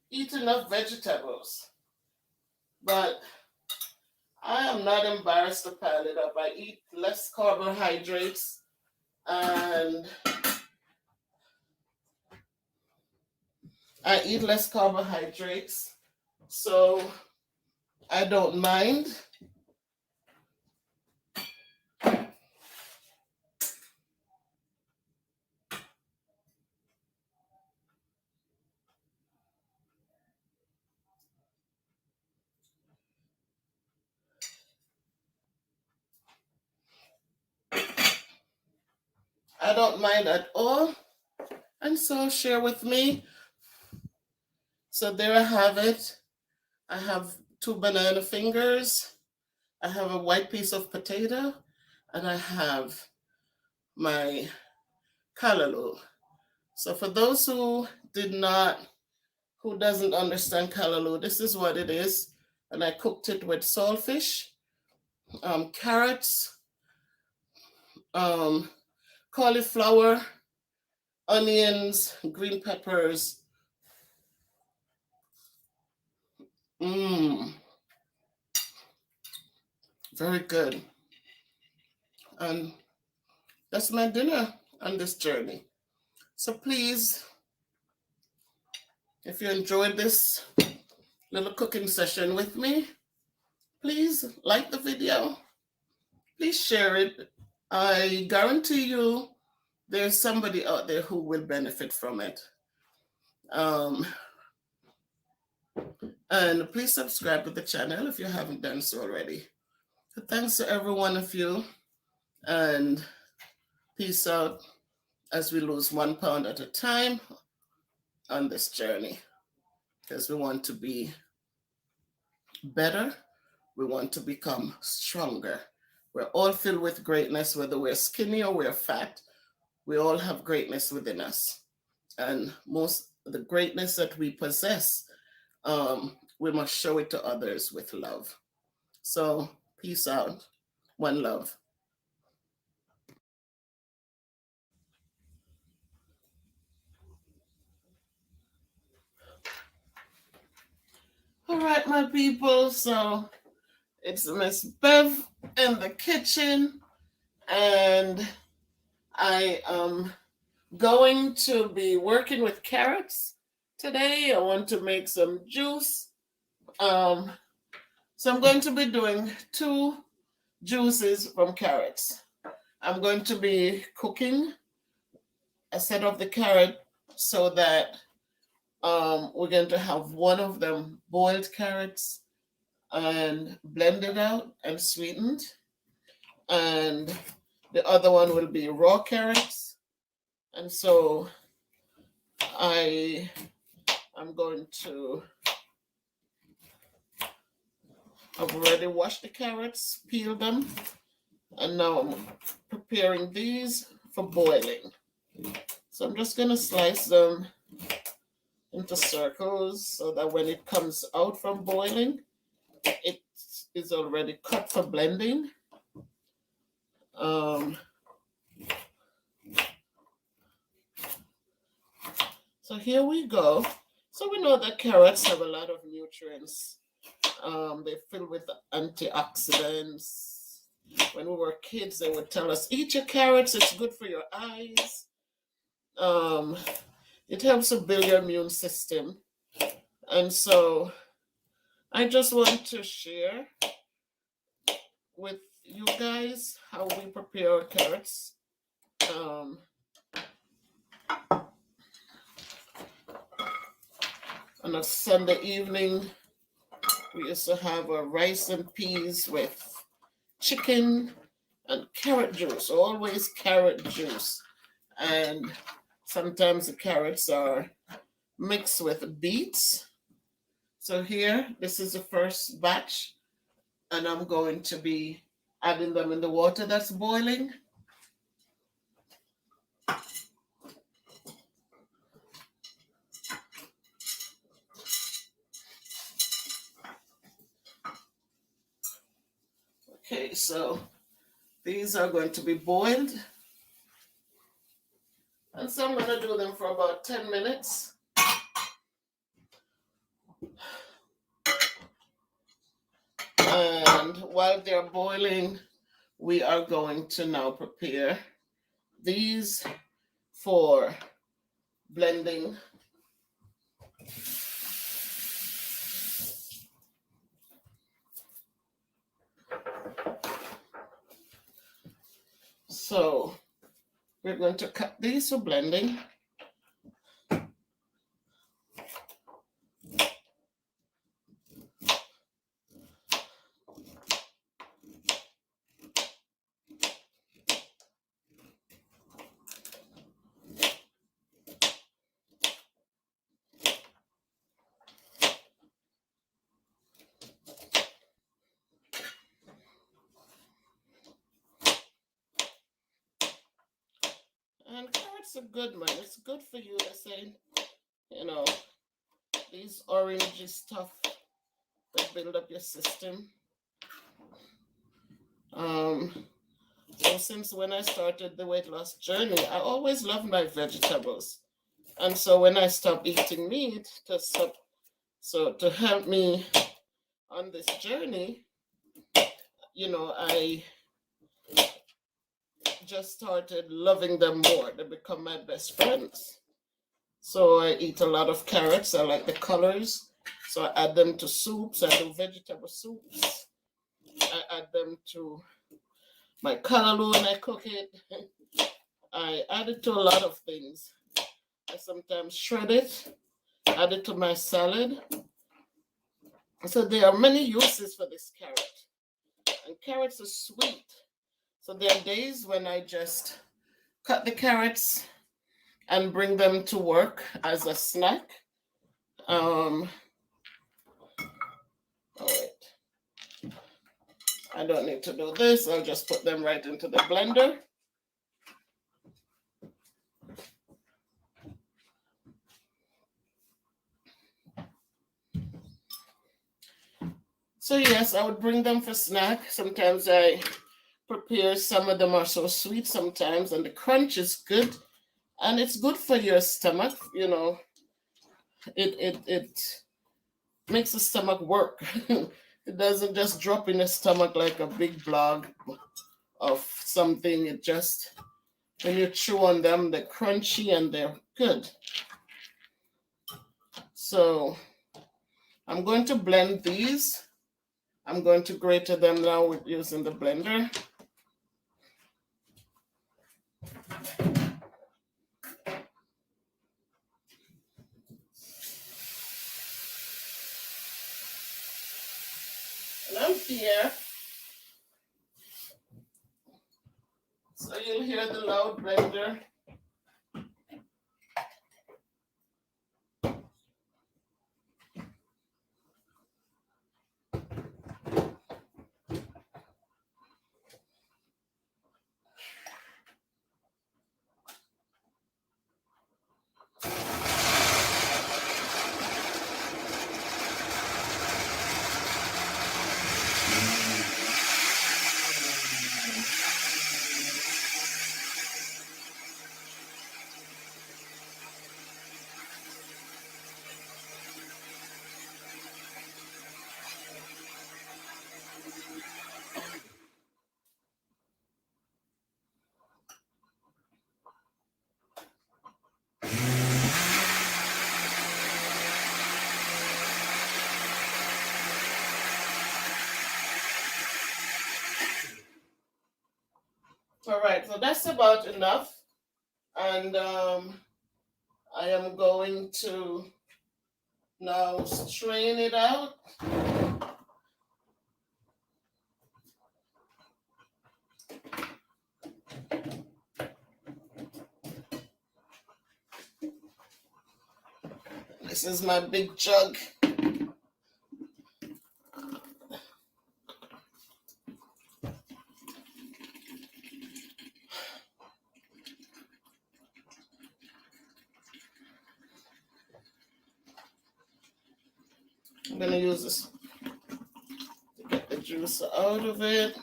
eat enough vegetables. But I am not embarrassed to pile it up. I eat less carbohydrates and so I don't mind. I don't mind at all. And so share with me. So there I have it. I have 2 banana fingers. I have a white piece of potato. And I have my callaloo. So for those who doesn't understand callaloo, this is what it is. And I cooked it with saltfish, carrots, cauliflower, onions, green peppers. Very good. And that's my dinner on this journey. So please, if you enjoyed this little cooking session with me, please like the video. Please share it. I guarantee you there's somebody out there who will benefit from it. And please subscribe to the channel if you haven't done so already. So thanks to every one of you, and peace out as we lose 1 pound at a time on this journey, because we want to be better. We want to become stronger. We're all filled with greatness, whether we're skinny or we're fat. We all have greatness within us. And most of the greatness that we possess, we must show it to others with love. So peace out. One love. All right, my people. So it's Miss Bev in the kitchen, and I am going to be working with carrots today. I want to make some juice. So I'm going to be doing 2 juices from carrots. I'm going to be cooking a set of the carrot so that we're going to have one of them boiled carrots and blended out and sweetened, and the other one will be raw carrots. And so I am going to, I've already washed the carrots, peeled them, and now I'm preparing these for boiling. So I'm just going to slice them into circles so that when it comes out from boiling, it is already cut for blending. So here we go. So we know that carrots have a lot of nutrients. They're filled with antioxidants, When we were kids, they would tell us, eat your carrots, it's good for your eyes. Um, it helps to build your immune system. And so I just want to share with you guys how we prepare our carrots. Um, on a Sunday evening, we used to have a rice and peas with chicken and carrot juice, always carrot juice. And sometimes the carrots are mixed with beets. So here, this is the first batch, and I'm going to be adding them in the water that's boiling. Okay, so these are going to be boiled. And so I'm going to do them for about 10 minutes. And while they're boiling, we are going to now prepare these for blending. So we're going to cut these for blending. And carrots are good, man. It's good for you. They're saying, you know, these orangey stuff that build up your system. So since when I started the weight loss journey, I always loved my vegetables. And so when I stopped eating meat to help me on this journey, I just started loving them more. They become my best friends. So I eat a lot of carrots. I like the colors. So I add them to soups. I do vegetable soups. I add them to my callaloo when I cook it. I add it to a lot of things. I sometimes shred it, add it to my salad. So there are many uses for this carrot. And carrots are sweet. So there are days when I just cut the carrots and bring them to work as a snack. Oh wait. I don't need to do this. I'll just put them right into the blender. So yes, I would bring them for snack. Sometimes I prepare, some of them are so sweet sometimes, and the crunch is good. And it's good for your stomach, It makes the stomach work. It doesn't just drop in the stomach like a big blob of something. It just, when you chew on them, they're crunchy and they're good. So I'm going to blend these. I'm going to grate them now with using the blender. And I'm here. So you'll hear the loud blender. So that's about enough. And I am going to now strain it out. This is my big jug. I'm going to use this to get the juice out of it.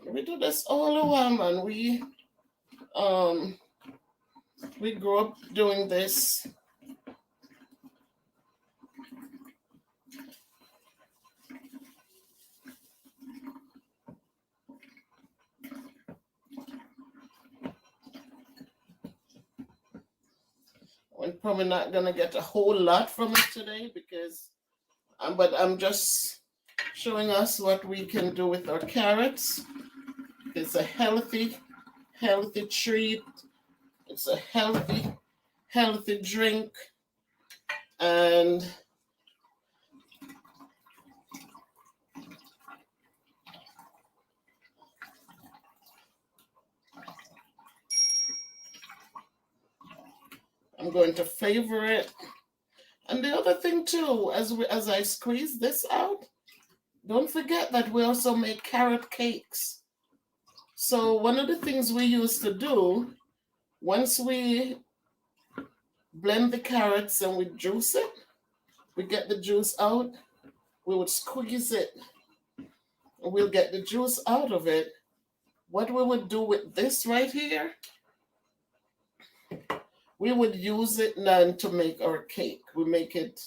We do this all the while, man. We grew up doing this. We're probably not gonna get a whole lot from it today because, but I'm just showing us what we can do with our carrots. It's a healthy treat. It's a healthy drink, and I'm going to flavor it. And the other thing too, as I squeeze this out, don't forget that we also make carrot cakes. So one of the things we used to do, once we blend the carrots and we juice it, we get the juice out, we would squeeze it, and we'll get the juice out of it. What we would do with this right here, we would use it then to make our cake. We make it,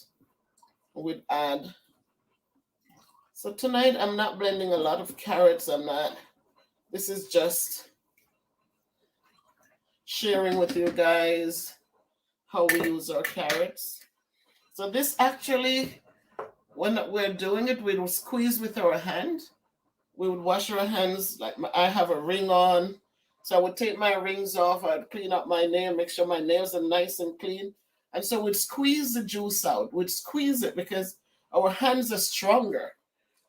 we'd add. So tonight I'm not blending a lot of carrots. This is just sharing with you guys how we use our carrots. So this actually, when we're doing it, we will squeeze with our hand. We would wash our hands, like I have a ring on. So I would take my rings off, I'd clean up my nail, make sure my nails are nice and clean. And so we'd squeeze the juice out. We'd squeeze it because our hands are stronger.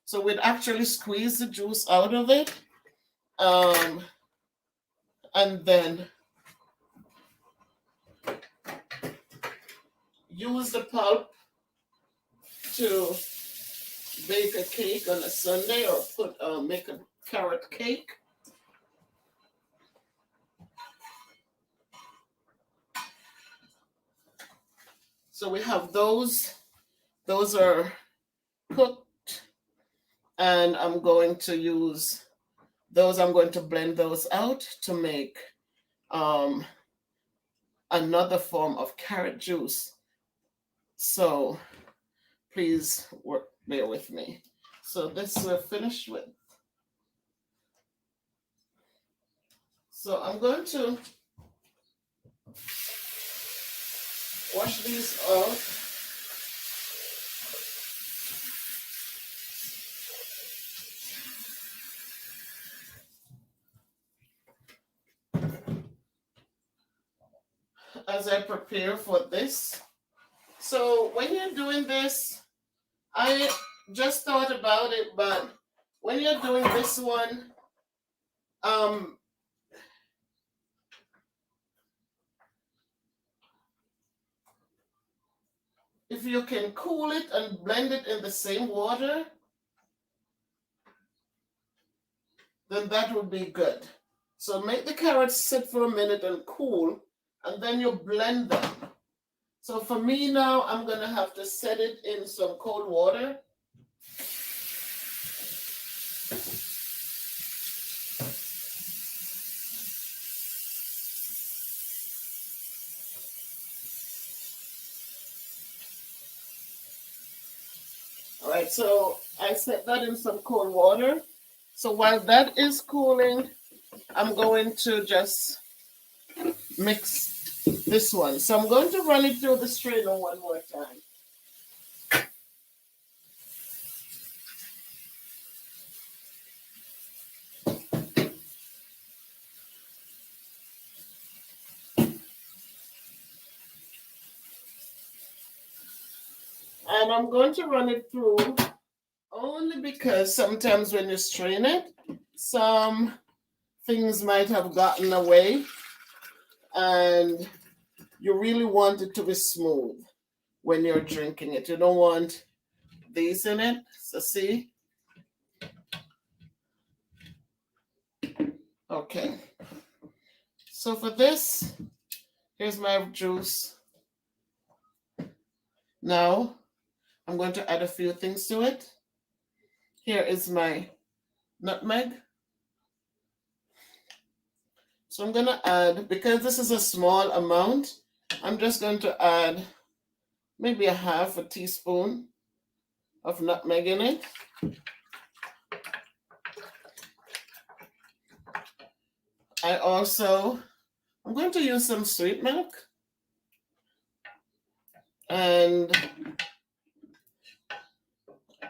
So we'd actually squeeze the juice out of it. And then use the pulp to bake a cake on a Sunday or make a carrot cake. So we have those. Those are cooked, and I'm going to use those. I'm going to blend those out to make another form of carrot juice. So please bear with me. So this we're finished with. So I'm going to wash these out. As I prepare for this. So when you're doing this, I just thought about it, but when you're doing this one, if you can cool it and blend it in the same water, then that would be good. So make the carrots sit for a minute and cool, and then you blend them. So for me now, I'm going to have to set it in some cold water. All right, so I set that in some cold water. So while that is cooling, I'm going to just mix this one. So I'm going to run it through the strainer one more time. And I'm going to run it through only because sometimes when you strain it, some things might have gotten away, and you really want it to be smooth when you're drinking it. You don't want these in it. So see? Okay. So for this, here's my juice. Now, I'm going to add a few things to it. Here is my nutmeg. So I'm going to add, because this is a small amount, I'm just going to add maybe a half a teaspoon of nutmeg in it. I'm going to use some sweet milk. And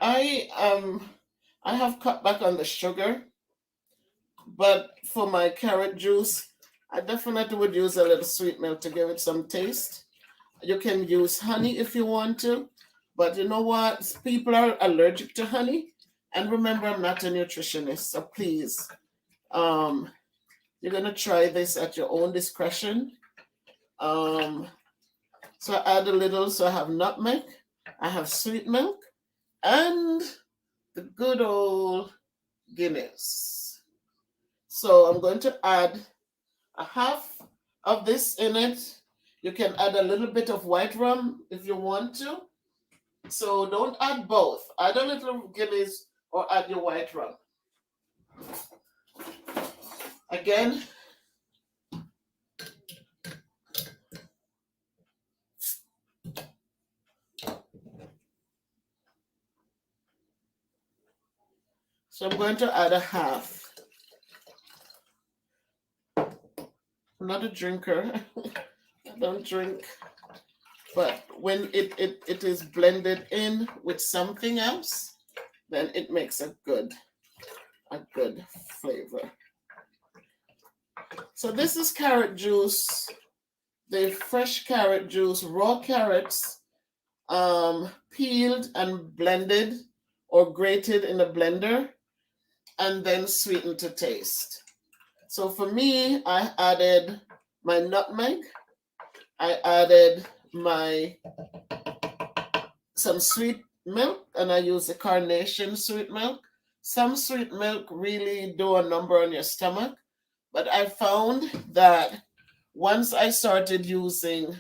I have cut back on the sugar, but for my carrot juice, I definitely would use a little sweet milk to give it some taste. You can use honey if you want to, but you know what? People are allergic to honey. And remember, I'm not a nutritionist, so please, you're gonna try this at your own discretion. So I add a little, so I have nutmeg, I have sweet milk, and the good old Guinness. So I'm going to add a half of this in it. You can add a little bit of white rum if you want to. So don't add both. Add a little Guinness or add your white rum. Again, so I'm going to add a half. I'm not a drinker. I don't drink. But when it is blended in with something else, then it makes a good flavor. So this is carrot juice, the fresh carrot juice, raw carrots, peeled and blended or grated in a blender and then sweetened to taste. So for me, I added my nutmeg, I added some sweet milk, and I use the carnation sweet milk. Some sweet milk really do a number on your stomach, but I found that once I started using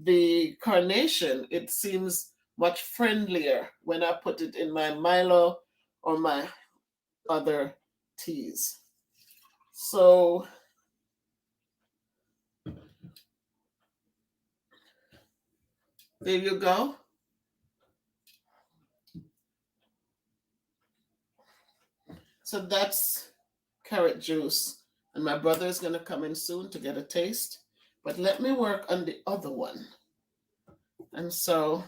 the carnation, it seems much friendlier when I put it in my Milo or my other teas. So there you go. So that's carrot juice. And my brother is going to come in soon to get a taste. But let me work on the other one. And so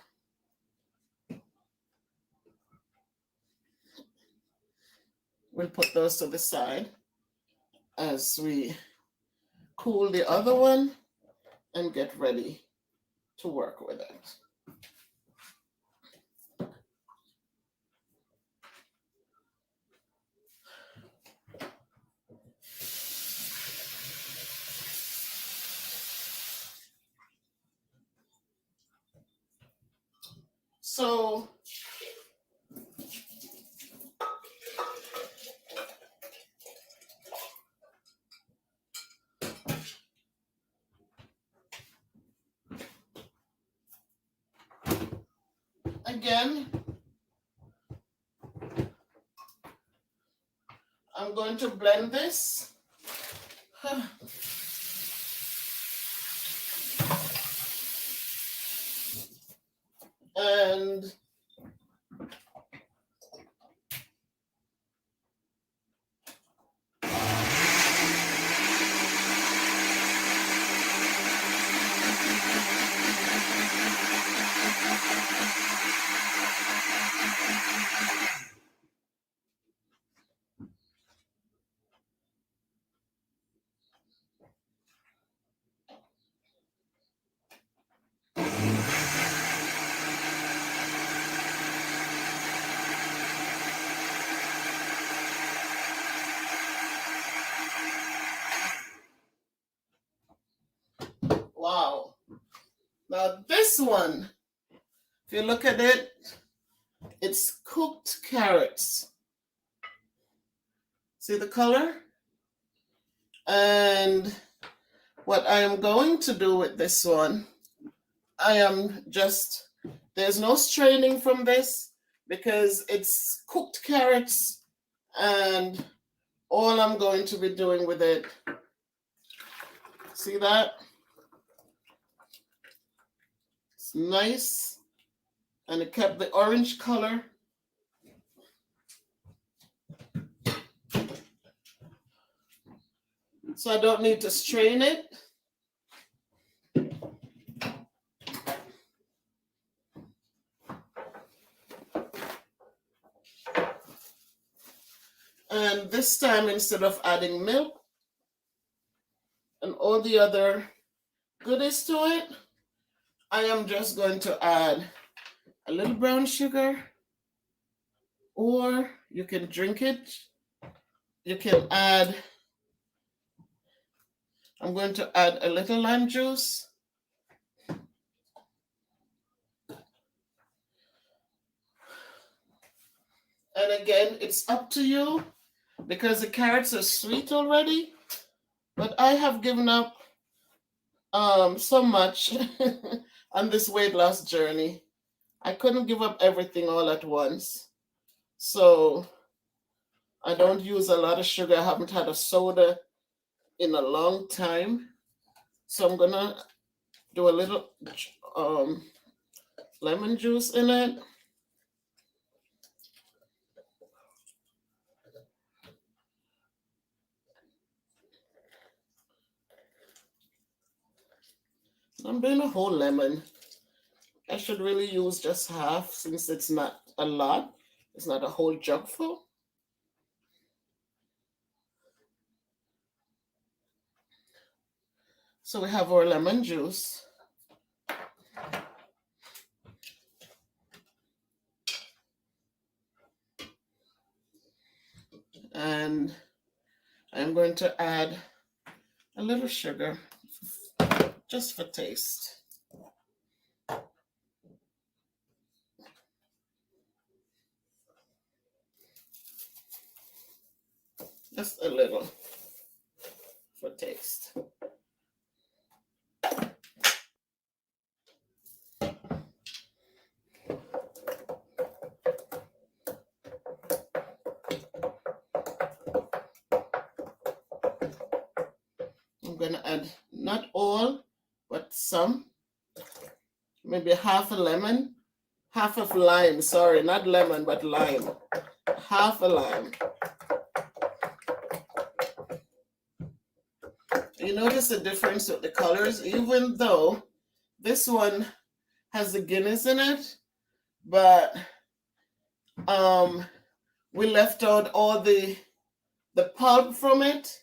we'll put those to the side as we cool the other one and get ready to work with it. So again, I'm going to blend this. And Now this one, if you look at it, it's cooked carrots. See the color? And what I am going to do with this one, there's no straining from this because it's cooked carrots, and all I'm going to be doing with it, see that? It's nice, and it kept the orange color. So I don't need to strain it. And this time, instead of adding milk and all the other goodies to it, I am just going to add a little brown sugar, or you can drink it. You can add, I'm going to add a little lime juice. And again, it's up to you because the carrots are sweet already, but I have given up so much on this weight loss journey. I couldn't give up everything all at once. So I don't use a lot of sugar. I haven't had a soda in a long time. So I'm gonna do a little lemon juice in it. I'm doing a whole lemon. I should really use just half since it's not a lot. It's not a whole jug full. So we have our lemon juice. And I'm going to add a little sugar just for taste. Just a little for taste. I'm going to add not all, but some. Maybe half a lemon, half of lime. Sorry, not lemon, but lime. Half a lime. You notice the difference with the colors, even though this one has the Guinness in it, but we left out all the pulp from it,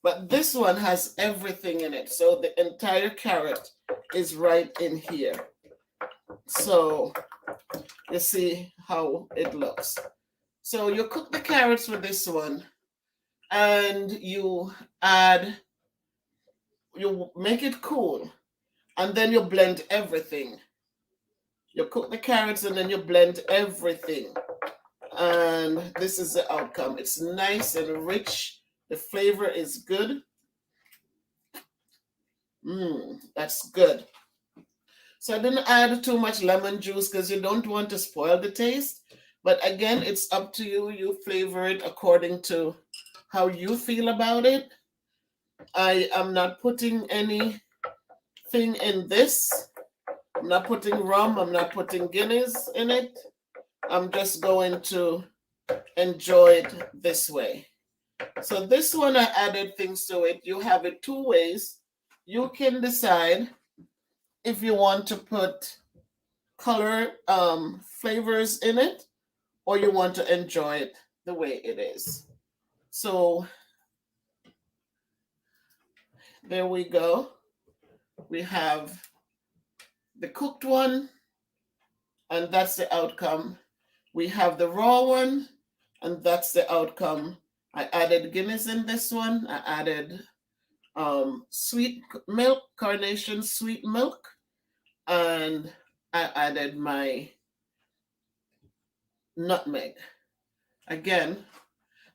but this one has everything in it. So the entire carrot is right in here. So you see how it looks. So you cook the carrots with this one, and you make it cool, and then you blend everything. You cook the carrots and then you blend everything. And this is the outcome. It's nice and rich. The flavor is good. That's good. So I didn't add too much lemon juice because you don't want to spoil the taste. But again, it's up to you. You flavor it according to how you feel about it. I am not putting anything in this. I'm not putting rum. I'm not putting Guinness in it. I'm just going to enjoy it this way. So this one, I added things to it. You have it two ways. You can decide if you want to put color flavors in it, or you want to enjoy it the way it is. So there we go. We have the cooked one, and that's the outcome. We have the raw one, and that's the outcome. I added Guinness in this one. I added sweet milk, carnation sweet milk, and I added my nutmeg. Again,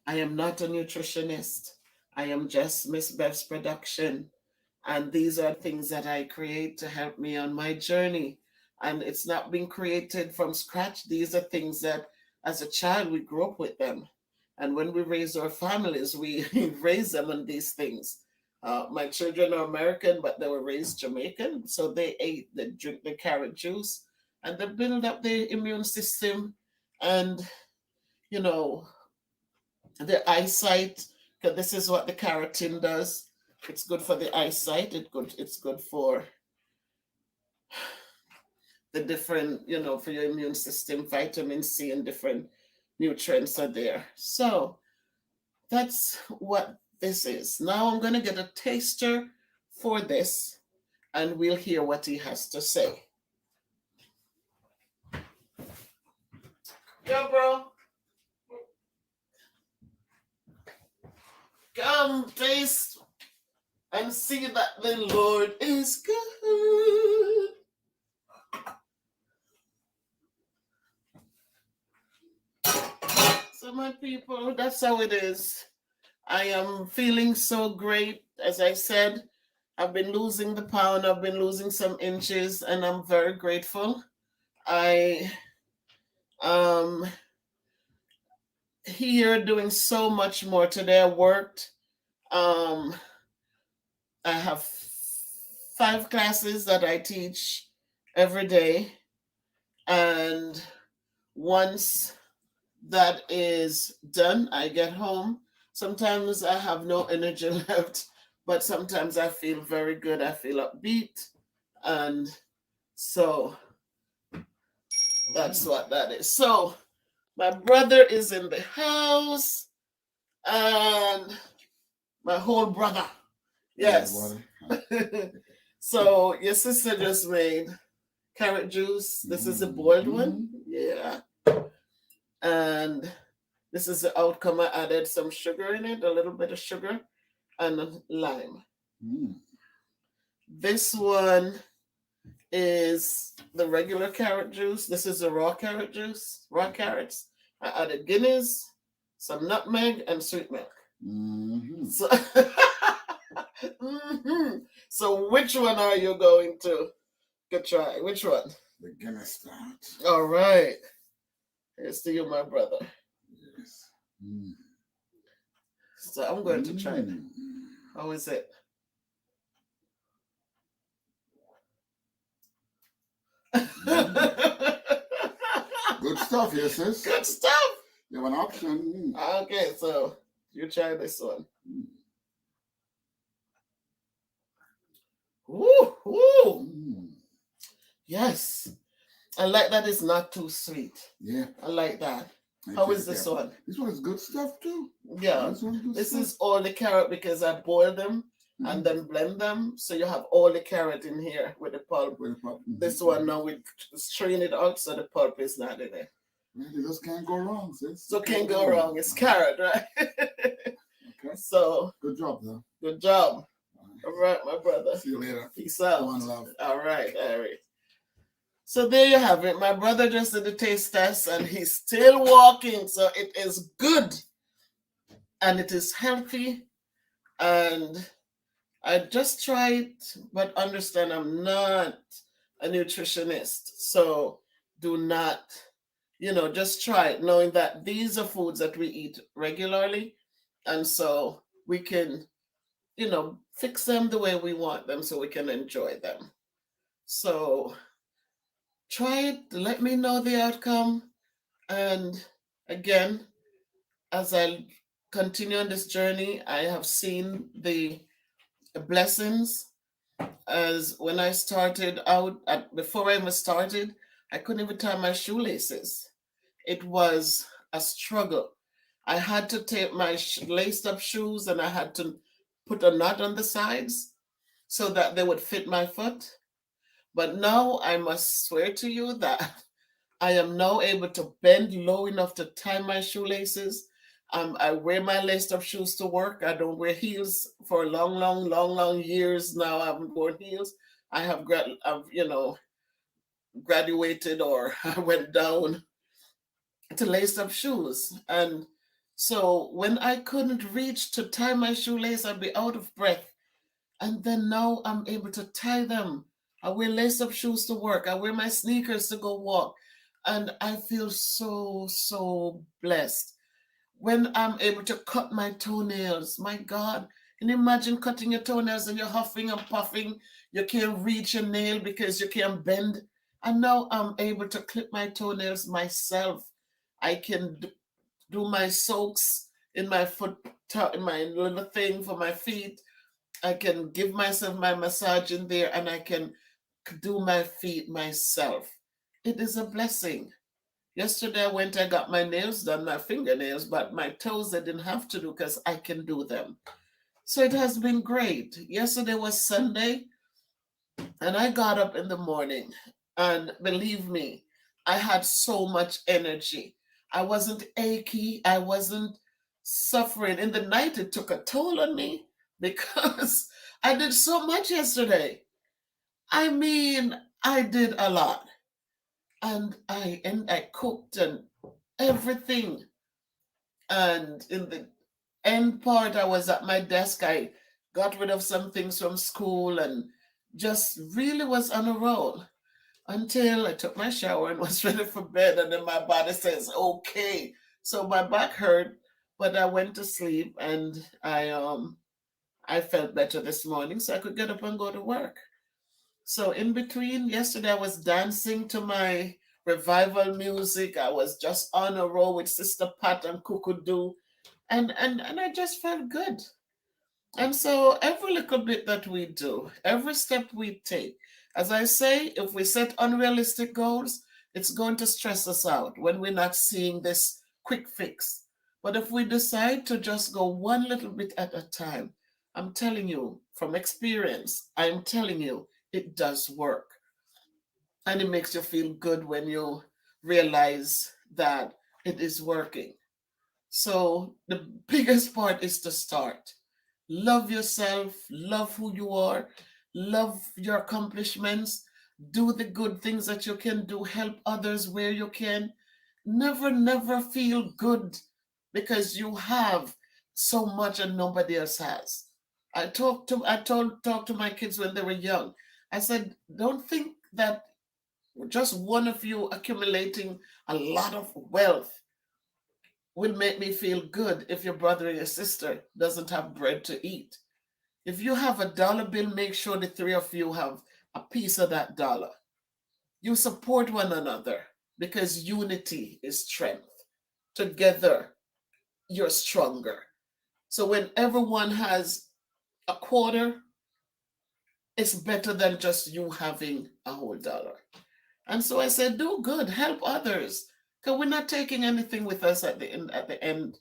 I am not a nutritionist. I am just Miss Bev's production. And these are things that I create to help me on my journey. And it's not being created from scratch. These are things that, as a child, we grew up with them. And when we raise our families, we raise them on these things. My children are American, but they were raised Jamaican. So they drink the carrot juice and they build up their immune system and, you know, the eyesight, because this is what the carotene does. It's good for the eyesight. It's good for the different, for your immune system. Vitamin C and different nutrients are there. So that's what this is. Now I'm going to get a taster for this and we'll hear what he has to say. Yo, bro. Come taste and see that the Lord is good. So my people, that's how it is. I am feeling so great. As I said, I've been losing the pound, I've been losing some inches, and I'm very grateful. I here doing so much more today. I worked. I have 5 classes that I teach every day, and once that is done, I get home. Sometimes I have no energy left, but sometimes I feel very good. I feel upbeat, and so that's what that is. So my brother is in the house, and my whole brother. Yes. So your sister just made carrot juice. This is a boiled one. Yeah. And this is the outcome. I added some sugar in it, a little bit of sugar, and lime. This one is the regular carrot juice. This is the raw carrot juice, raw carrots. I added Guinness, some nutmeg, and sweet milk. So, so which one are you going to try? Which one? The Guinness stout. All right. Here's to you, my brother. Yes. So I'm going to try it. How is it? Good stuff, yes, sis. Good stuff. You have an option. Okay, so you try this one. Woo, woo. Yes. I like that it's not too sweet. Yeah. I like that. How is this one? This one is good stuff too. Yeah. This is all the carrot because I boiled them and then blend them. So you have all the carrot in here with the pulp. This one now we strain it out so the pulp is not in it. You just can't go wrong, sis. So can't go wrong. It's carrot, right? Okay. So good job, though. Good job. All right, my brother. See you later. Peace out. One love. All right, all right. So there you have it. My brother just did the taste test and he's still walking. So it is good and it is healthy. And I just try it, but understand I'm not a nutritionist. So do not, just try it, knowing that these are foods that we eat regularly. And so we can, fix them the way we want them so we can enjoy them. So try it, let me know the outcome. And again, as I continue on this journey, I have seen the blessings. As when I started out, before I even started, I couldn't even tie my shoelaces. It was a struggle. I had to take my laced up shoes and I had to put a knot on the sides so that they would fit my foot. But now I must swear to you that I am now able to bend low enough to tie my shoelaces. I wear my laced up shoes to work. I don't wear heels for long years now. I haven't worn heels. I have, graduated or I went down to lace up shoes. And so when I couldn't reach to tie my shoelace, I'd be out of breath. And then now I'm able to tie them. I wear lace up shoes to work. I wear my sneakers to go walk. And I feel so, so blessed. When I'm able to cut my toenails, my God, can you imagine cutting your toenails and you're huffing and puffing? You can't reach your nail because you can't bend. And now I'm able to clip my toenails myself. I can do my soaks in my foot, in my little thing for my feet. I can give myself my massage in there and I can do my feet myself. It is a blessing. Yesterday I got my nails done, my fingernails, but my toes I didn't have to do because I can do them. So it has been great. Yesterday was Sunday and I got up in the morning and believe me, I had so much energy. I wasn't achy. I wasn't suffering. In the night, it took a toll on me because I did so much yesterday. I mean, I did a lot. And I cooked and everything. And in the end part, I was at my desk. I got rid of some things from school and just really was on a roll until I took my shower and was ready for bed. And then my body says, okay. So my back hurt, but I went to sleep and I felt better this morning, so I could get up and go to work. So in between, yesterday I was dancing to my revival music. I was just on a roll with Sister Pat and Kukudu, and I just felt good. And so every little bit that we do, every step we take, as I say, if we set unrealistic goals, it's going to stress us out when we're not seeing this quick fix. But if we decide to just go one little bit at a time, I'm telling you from experience, I'm telling you, it does work. And it makes you feel good when you realize that it is working. So the biggest part is to start. Love yourself, love who you are, love your accomplishments, do the good things that you can do, help others where you can. Never, never feel good because you have so much and nobody else has. Talked to my kids when they were young. I said, don't think that just one of you accumulating a lot of wealth will make me feel good if your brother or your sister doesn't have bread to eat. If you have a dollar bill, make sure the three of you have a piece of that dollar. You support one another because unity is strength. Together, you're stronger. So when everyone has a quarter, it's better than just you having a whole dollar. And so I said, do good, help others. Because we're not taking anything with us at the end. At the end,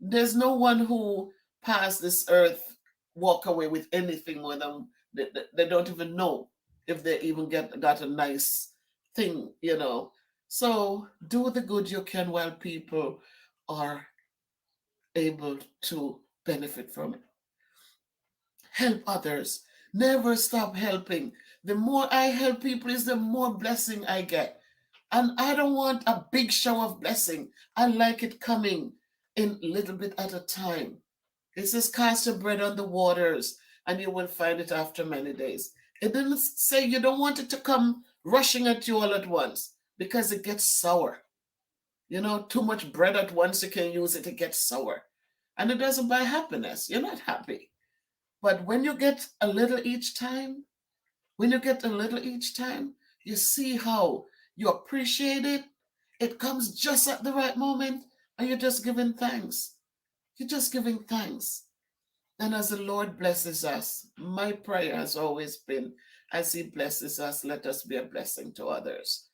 there's no one who passed this earth walk away with anything with them. They don't even know if they even got a nice thing. So do the good you can while people are able to benefit from it. Help others. Never stop helping. The more I help people is the more blessing I get. And I don't want a big show of blessing. I like it coming in a little bit at a time. It says, cast your bread on the waters, and you will find it after many days. It didn't say you don't want it to come rushing at you all at once because it gets sour. Too much bread at once, you can use it, it gets sour. And it doesn't buy happiness. You're not happy. But when you get a little each time, you see how you appreciate it. It comes just at the right moment, and you're just giving thanks. You're just giving thanks. And as the Lord blesses us, my prayer has always been, as He blesses us, let us be a blessing to others.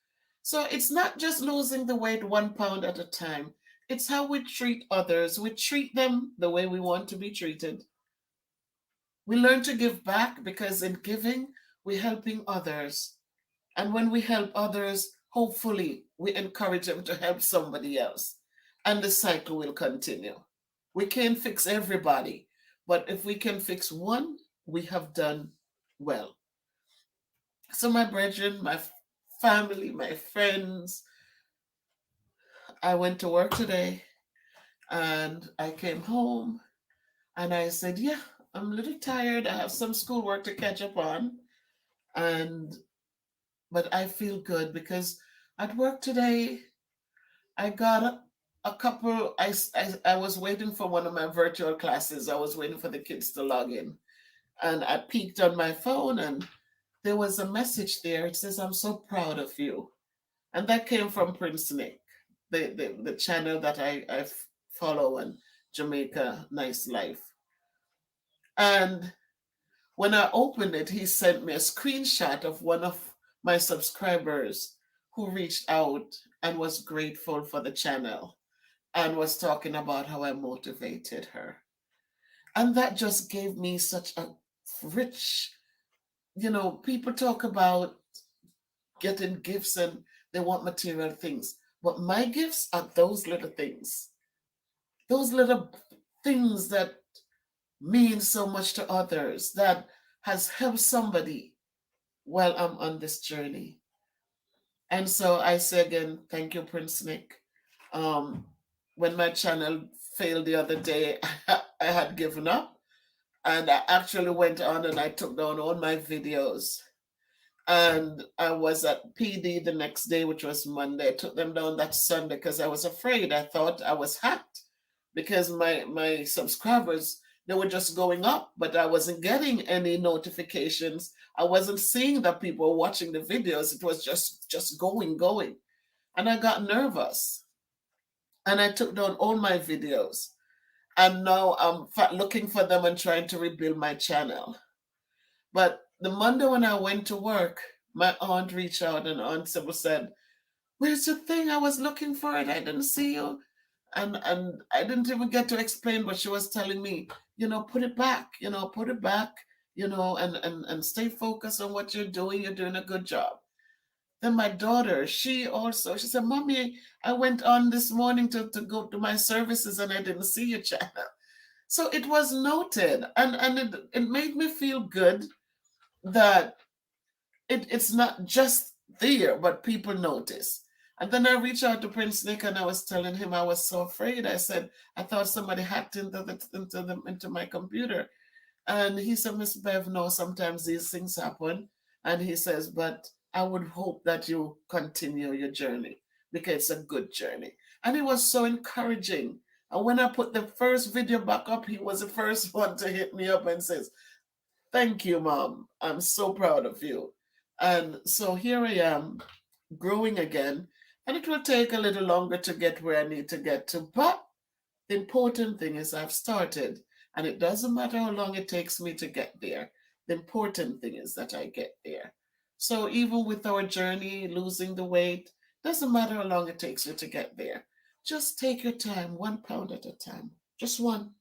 So it's not just losing the weight 1 pound at a time. It's how we treat others. We treat them the way we want to be treated. We learn to give back because in giving, we're helping others. And when we help others, hopefully we encourage them to help somebody else. And the cycle will continue. We can't fix everybody, but if we can fix one, we have done well. So, my brethren, my family, my friends. I went to work today and I came home and I said, yeah, I'm a little tired. I have some schoolwork to catch up on. And but I feel good because at work today I got a couple. I was waiting for one of my virtual classes. I was waiting for the kids to log in, and I peeked on my phone, and there was a message there. It says, "I'm so proud of you," and that came from Prince Nick, the channel that I follow, and Jamaica Nice Life. And when I opened it, he sent me a screenshot of one of my subscribers who reached out and was grateful for the channel and was talking about how I motivated her. And that just gave me such a rich, people talk about getting gifts and they want material things. But my gifts are those little things, those little things that mean so much to others, that has helped somebody while I'm on this journey. And so I say again, thank you, Prince Nick. Um, when my channel failed the other day, I had given up and I actually went on and I took down all my videos. And I was at PD the next day, which was Monday. I took them down that Sunday because I was afraid. I thought I was hacked because my subscribers, they were just going up, but I wasn't getting any notifications. I wasn't seeing that people were watching the videos. It was just going. And I got nervous. And I took down all my videos. And now I'm looking for them and trying to rebuild my channel. But the Monday when I went to work, my aunt reached out and Aunt Sybil said, "Where's your thing? I was looking for it. I didn't see you." And I didn't even get to explain, but she was telling me, put it back, put it back, and stay focused on what you're doing. You're doing a good job. Then my daughter, she said, "Mommy, I went on this morning to go to my services and I didn't see your channel." So it was noted, and it made me feel good that it's not just there, but people notice. And then I reached out to Prince Nick and I was telling him I was so afraid. I said, I thought somebody hacked into my computer. And he said, "Miss Bev, no, sometimes these things happen." And he says, "But I would hope that you continue your journey because it's a good journey." And it was so encouraging. And when I put the first video back up, he was the first one to hit me up and says, "Thank you, Mom. I'm so proud of you." And so here I am, growing again. And it will take a little longer to get where I need to get to. But the important thing is I've started. And it doesn't matter how long it takes me to get there. The important thing is that I get there. So even with our journey, losing the weight, doesn't matter how long it takes you to get there. Just take your time, 1 pound at a time. Just one.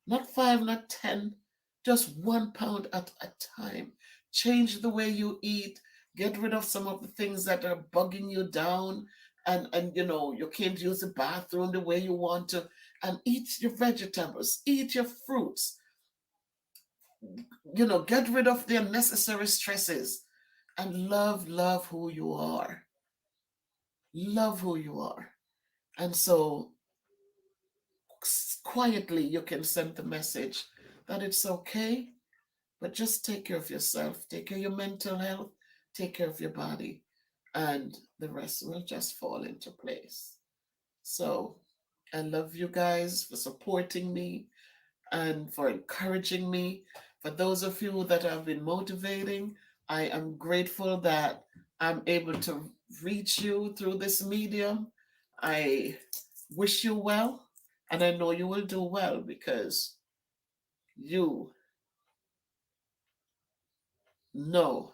Not five, not 10, just 1 pound at a time. Change the way you eat. Get rid of some of the things that are bugging you down. And you can't use the bathroom the way you want to. And eat your vegetables, eat your fruits. Get rid of the unnecessary stresses and love who you are. Love who you are. And so quietly you can send the message that it's okay. But just take care of yourself, take care of your mental health, take care of your body, and the rest will just fall into place. So I love you guys for supporting me and for encouraging me. For those of you that have been motivating, I am grateful that I'm able to reach you through this medium. I wish you well, and I know you will do well because you know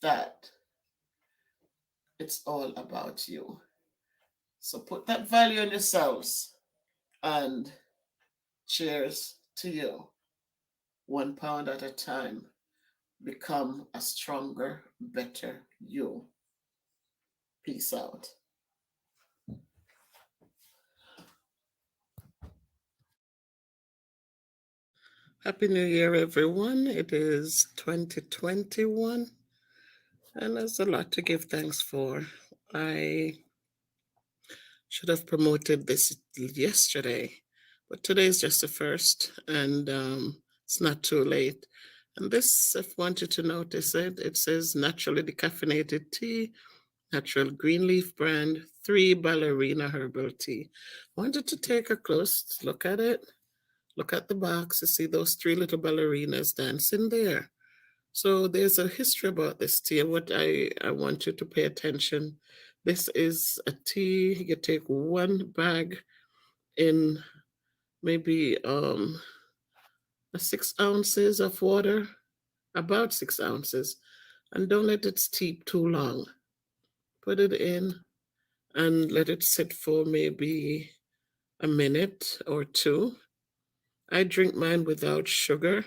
that it's all about you. So put that value in yourselves and cheers to you. 1 pound at a time. Become a stronger, better you. Peace out. Happy New Year, everyone. It is 2021. And there's a lot to give thanks for. I should have promoted this yesterday, but today is just the first, and it's not too late. And this, if you wanted to notice it, it says naturally decaffeinated tea, natural green leaf brand, 3 ballerina herbal tea. Wanted to take a close look at it. Look at the box to see those 3 little ballerinas dancing there. So there's a history about this tea, and what I want you to pay attention. This is a tea. You take 1 bag in maybe 6 ounces of water, about 6 ounces, and don't let it steep too long. Put it in and let it sit for maybe a minute or two. I drink mine without sugar,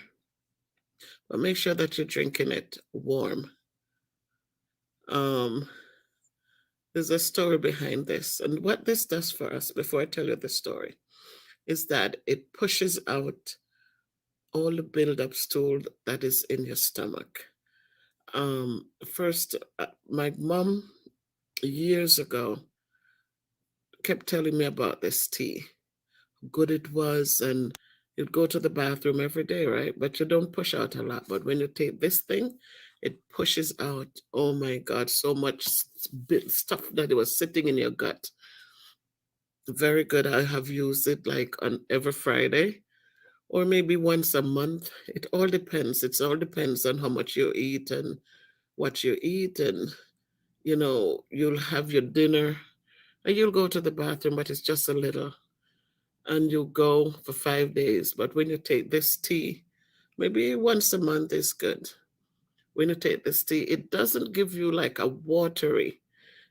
but make sure that you're drinking it warm. Um, there's a story behind this. And what this does for us, before I tell you the story, is that it pushes out all the buildup stool that is in your stomach. First, my mom years ago kept telling me about this tea, how good it was, and you'd go to the bathroom every day, right? But you don't push out a lot. But when you take this thing, it pushes out, oh my God, so much stuff that it was sitting in your gut. Very good. I have used it like on every Friday or maybe once a month. It all depends. It all depends on how much you eat and what you eat. And, you'll have your dinner and you'll go to the bathroom, but it's just a little. And you go for 5 days. But when you take this tea, maybe once a month is good. When you take this tea, it doesn't give you like a watery.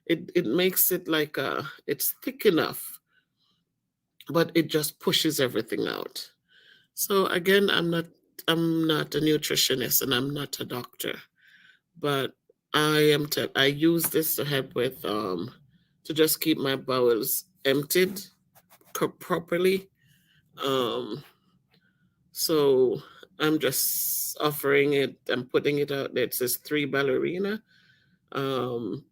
It makes it like it's thick enough, but it just pushes everything out. So again, I'm not a nutritionist and I'm not a doctor, but I use this to help with to just keep my bowels emptied properly. Um so I'm just offering it. I'm putting it out there. It says 3 ballerina. Um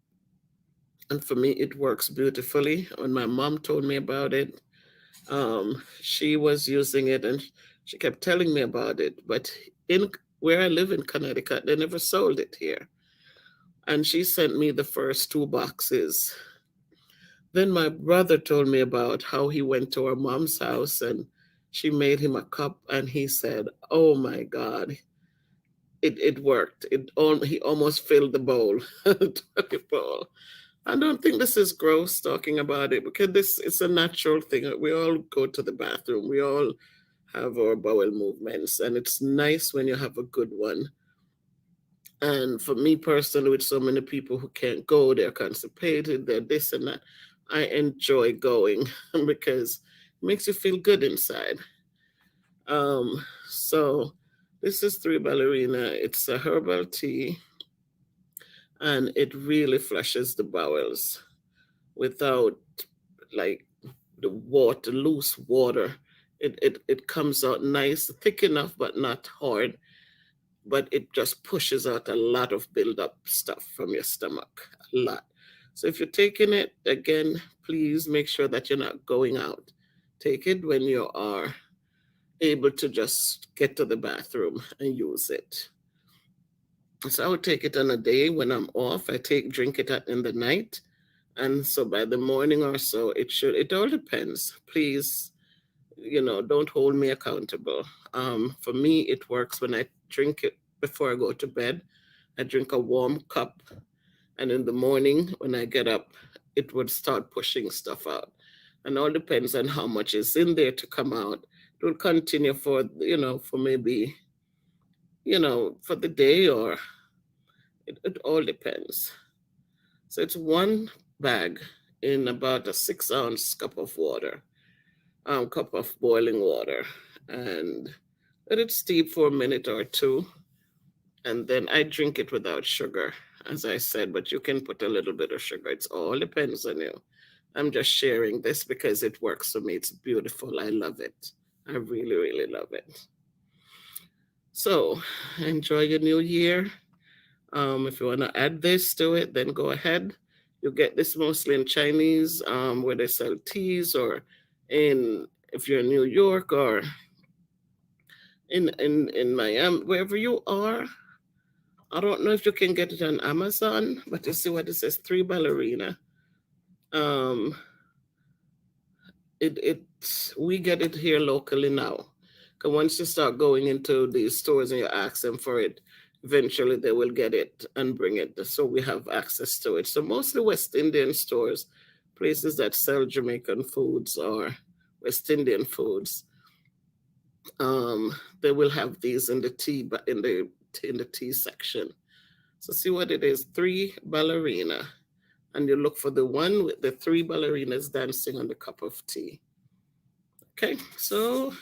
and for me it works beautifully. When my mom told me about it, she was using it and she kept telling me about it. But in where I live in Connecticut, they never sold it here. And she sent me the first 2 boxes. Then my brother told me about how he went to her mom's house and she made him a cup and he said, "Oh my God, it worked. He almost filled the bowl." The bowl. I don't think this is gross talking about it because this is a natural thing. We all go to the bathroom. We all have our bowel movements, and it's nice when you have a good one. And for me personally, with so many people who can't go, they're constipated, they're this and that, I enjoy going because it makes you feel good inside. So this is 3 ballerina. It's a herbal tea, and it really flushes the bowels without like the water, loose water. It comes out nice, thick enough, but not hard. But it just pushes out a lot of buildup stuff from your stomach, a lot. So if you're taking it, again, please make sure that you're not going out. Take it when you are able to just get to the bathroom and use it. So I would take it on a day when I'm off. Drink it in the night. And so by the morning or so, it all depends. Please, don't hold me accountable. For me, it works when I drink it before I go to bed. I drink a warm cup, and in the morning when I get up, it would start pushing stuff out. And all depends on how much is in there to come out. It will continue for maybe, for the day, or it all depends. So it's 1 bag in about a 6 ounce cup of water, cup of boiling water, and let it steep for a minute or two. And then I drink it without sugar, as I said, but you can put a little bit of sugar. It's all depends on you. I'm just sharing this because it works for me. It's beautiful. I love it. I really, really love it. So enjoy your new year. If you want to add this to it, then go ahead. You get this mostly in Chinese, where they sell teas, or in if you're in New York or in Miami, wherever you are. I don't know if you can get it on Amazon, but you see what it says, three ballerina. Um, it we get it here locally now. Cause once you start going into these stores and you ask them for it, eventually they will get it and bring it. So we have access to it. So mostly West Indian stores, places that sell Jamaican foods or West Indian foods, they will have these in the tea, but in the tea section. So see what it is, three ballerina, and you look for the one with the three ballerinas dancing on the cup of tea. Okay, so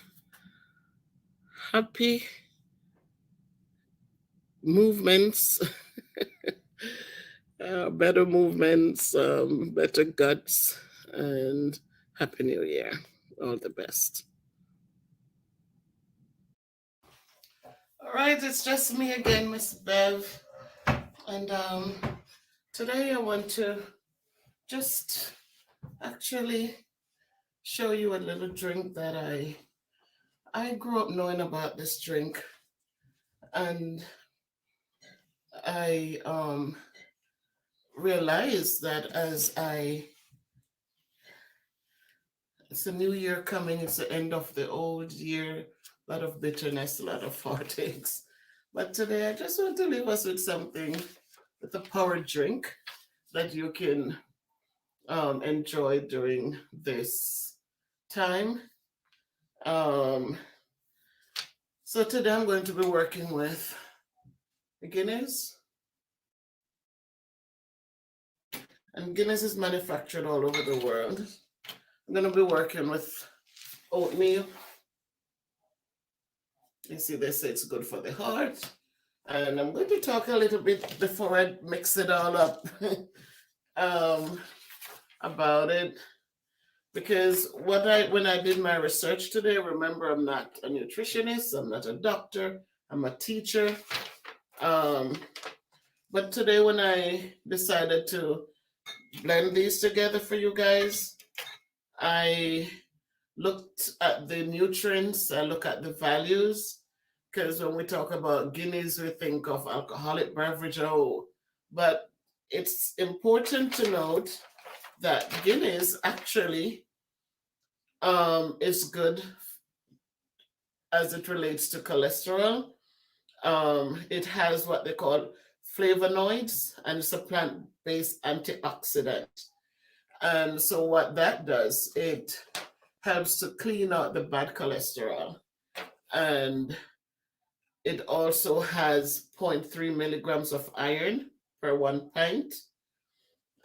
happy movements, better movements, better guts, and happy new year. All the best. All right, it's just me again, Miss Bev, and today I want to just actually show you a little drink that I grew up knowing about this drink, and I realized that as I it's a new year coming, it's the end of the old year, a lot of bitterness, a lot of heartaches. But today I just want to leave us with something, with a power drink that you can enjoy during this time. Um, so today I'm going to be working with Guinness, and Guinness is manufactured all over the world. I'm going to be working with oatmeal. You see, they say it's good for the heart. And I'm going to talk a little bit before I mix it all up um, about it. Because when I did my research today, remember, I'm not a nutritionist, I'm not a doctor, I'm a teacher. Um, but today when I decided to blend these together for you guys, I looked at the nutrients, I look at the values, because when we talk about Guinness, we think of alcoholic beverage. Oh, but it's important to note that Guinness actually is good as it relates to cholesterol. It has what they call flavonoids, and it's a plant-based antioxidant. And so what that does, it helps to clean out the bad cholesterol. And it also has zero point 0.3 milligrams of iron per 1 pint.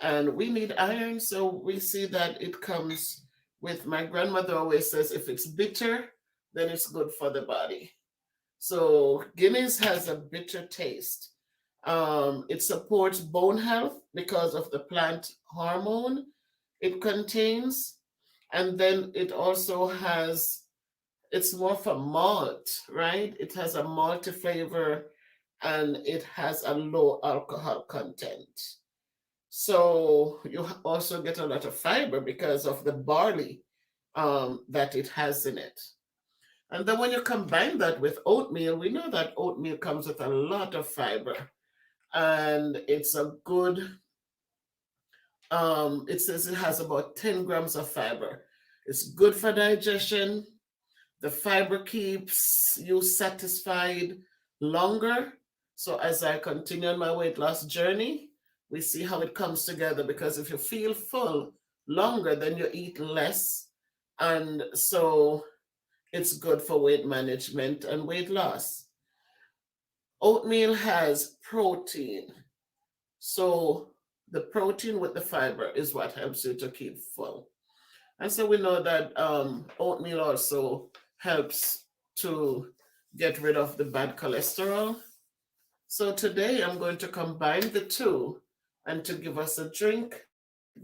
And we need iron, so we see that it comes with, my grandmother always says, if it's bitter, then it's good for the body. So Guinness has a bitter taste. It supports bone health because of the plant hormone it contains. And then it also has, it's more for malt, right? It has a malty flavor, and it has a low alcohol content. So you also get a lot of fiber because of the barley that it has in it. And then when you combine that with oatmeal, we know that oatmeal comes with a lot of fiber, and it's a good, it says it has about 10 grams of fiber. It's good for digestion. The fiber keeps you satisfied longer. So as I continue on my weight loss journey, we see how it comes together, because if you feel full longer, then you eat less. And so it's good for weight management and weight loss. Oatmeal has protein. So the protein with the fiber is what helps you to keep full. And so we know that oatmeal also helps to get rid of the bad cholesterol. So today I'm going to combine the two and to give us a drink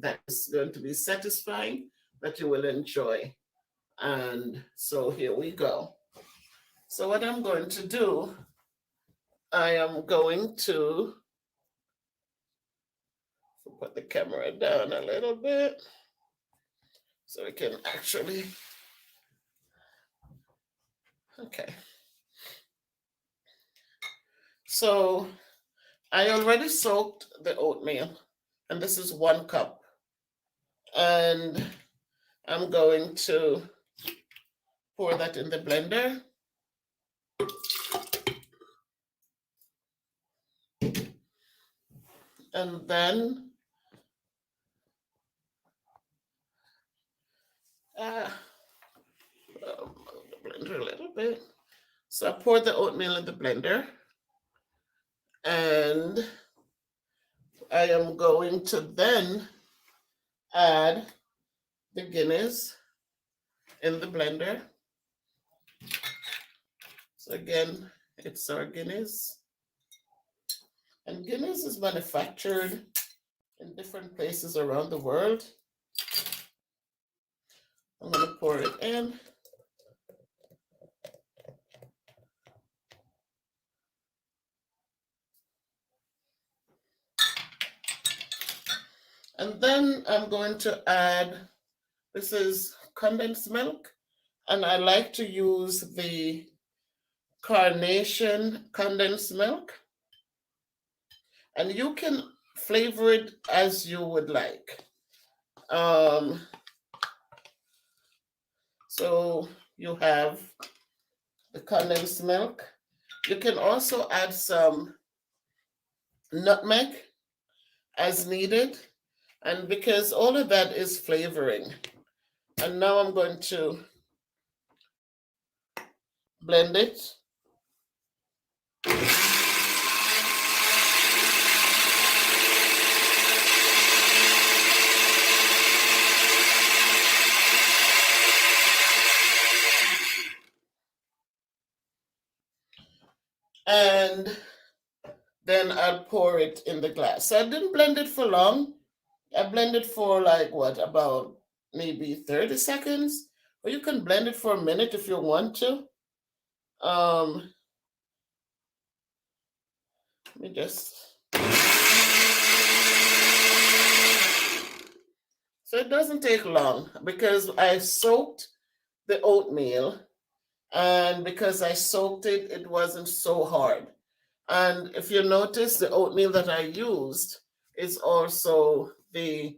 that is going to be satisfying, that you will enjoy. And so here we go. So what I'm going to do, I am going to put the camera down a little bit so we can actually, okay. So I already soaked the oatmeal, and this is 1 cup. And I'm going to pour that in the blender. And then move the blender a little bit. So I pour the oatmeal in the blender, and I am going to then add the Guinness in the blender. So again, it's our Guinness. And Guinness is manufactured in different places around the world. I'm going to pour it in. And then I'm going to add, this is condensed milk, and I like to use the Carnation condensed milk. And you can flavor it as you would like. So you have the condensed milk. You can also add some nutmeg as needed. And because all of that is flavoring. And now I'm going to blend it. And then I'll pour it in the glass. So I didn't blend it for long. I blended for like what, about maybe 30 seconds? Or you can blend it for a minute if you want to. Let me just. So it doesn't take long because I soaked the oatmeal, and because I soaked it, it wasn't so hard. And if you notice, the oatmeal that I used is also the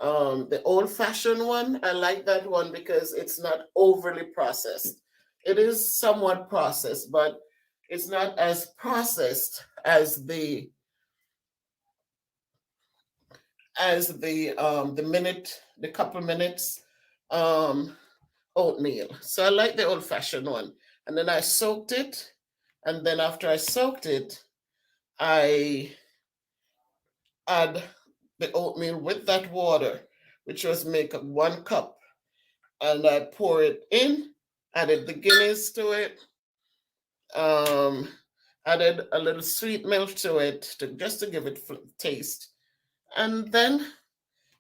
old-fashioned one. I like that one because it's not overly processed. It is somewhat processed, but it's not as processed as the couple minutes oatmeal. So I like the old-fashioned one. And then I soaked it, and then after I soaked it, I add the oatmeal with that water, which was make up 1 cup, and I pour it in, added the Guinness to it, added a little sweet milk to it just to give it taste. And then